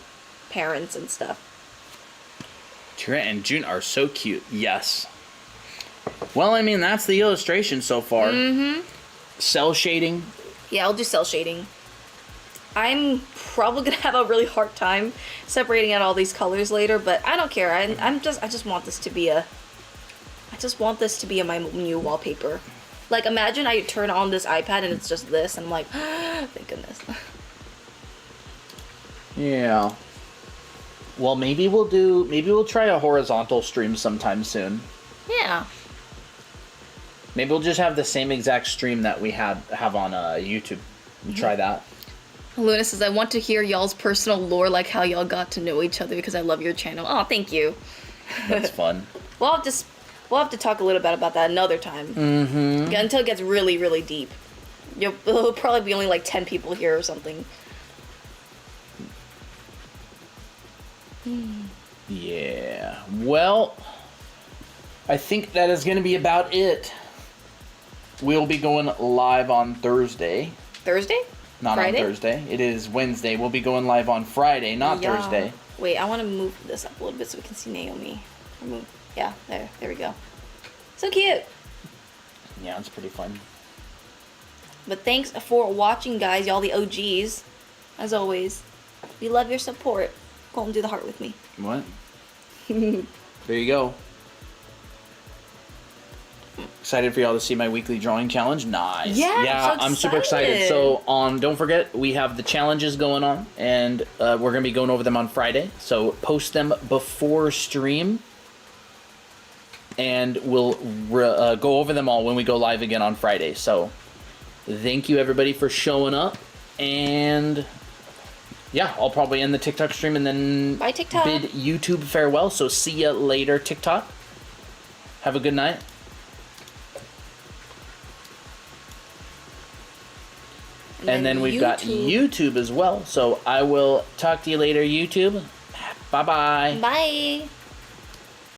parents and stuff. Tira and June are so cute. Yes. Well, I mean, that's the illustration so far. Cell shading. Yeah, I'll do cell shading. I'm probably gonna have a really hard time separating out all these colors later, but I don't care. I just want this to be my new wallpaper. Like, imagine I turn on this iPad and it's just this, and I'm like, thank goodness. Yeah. Well, maybe we'll try a horizontal stream sometime soon. Yeah. Maybe we'll just have the same exact stream that we have on YouTube. Try that. Luna says, I want to hear y'all's personal lore, like how y'all got to know each other, because I love your channel. Oh, thank you. That's fun. We'll have to talk a little bit about that another time. Yeah, until it gets really, really deep. There'll probably be only like 10 people here or something. Yeah. Well, I think that is going to be about it. We'll be going live on Thursday. Thursday? Not Friday? On Thursday. It is Wednesday. We'll be going live on Friday, not Thursday. Wait, I want to move this up a little bit so we can see Naomi. Yeah, there we go. So cute. Yeah, it's pretty fun. But thanks for watching, guys. Y'all the OGs. As always. We love your support. Go and do the heart with me. What? There you go. Excited for y'all to see my weekly drawing challenge. Nice. Yeah, I'm super excited. So don't forget, we have the challenges going on, and we're gonna be going over them on Friday. So post them before stream, and we'll go over them all when we go live again on Friday. So thank you everybody for showing up, and yeah, I'll probably end the TikTok stream and then bye TikTok. Bid YouTube farewell. So see ya later, TikTok. Have a good night. And then we've got YouTube as well. So I will talk to you later, YouTube. Bye-bye. Bye.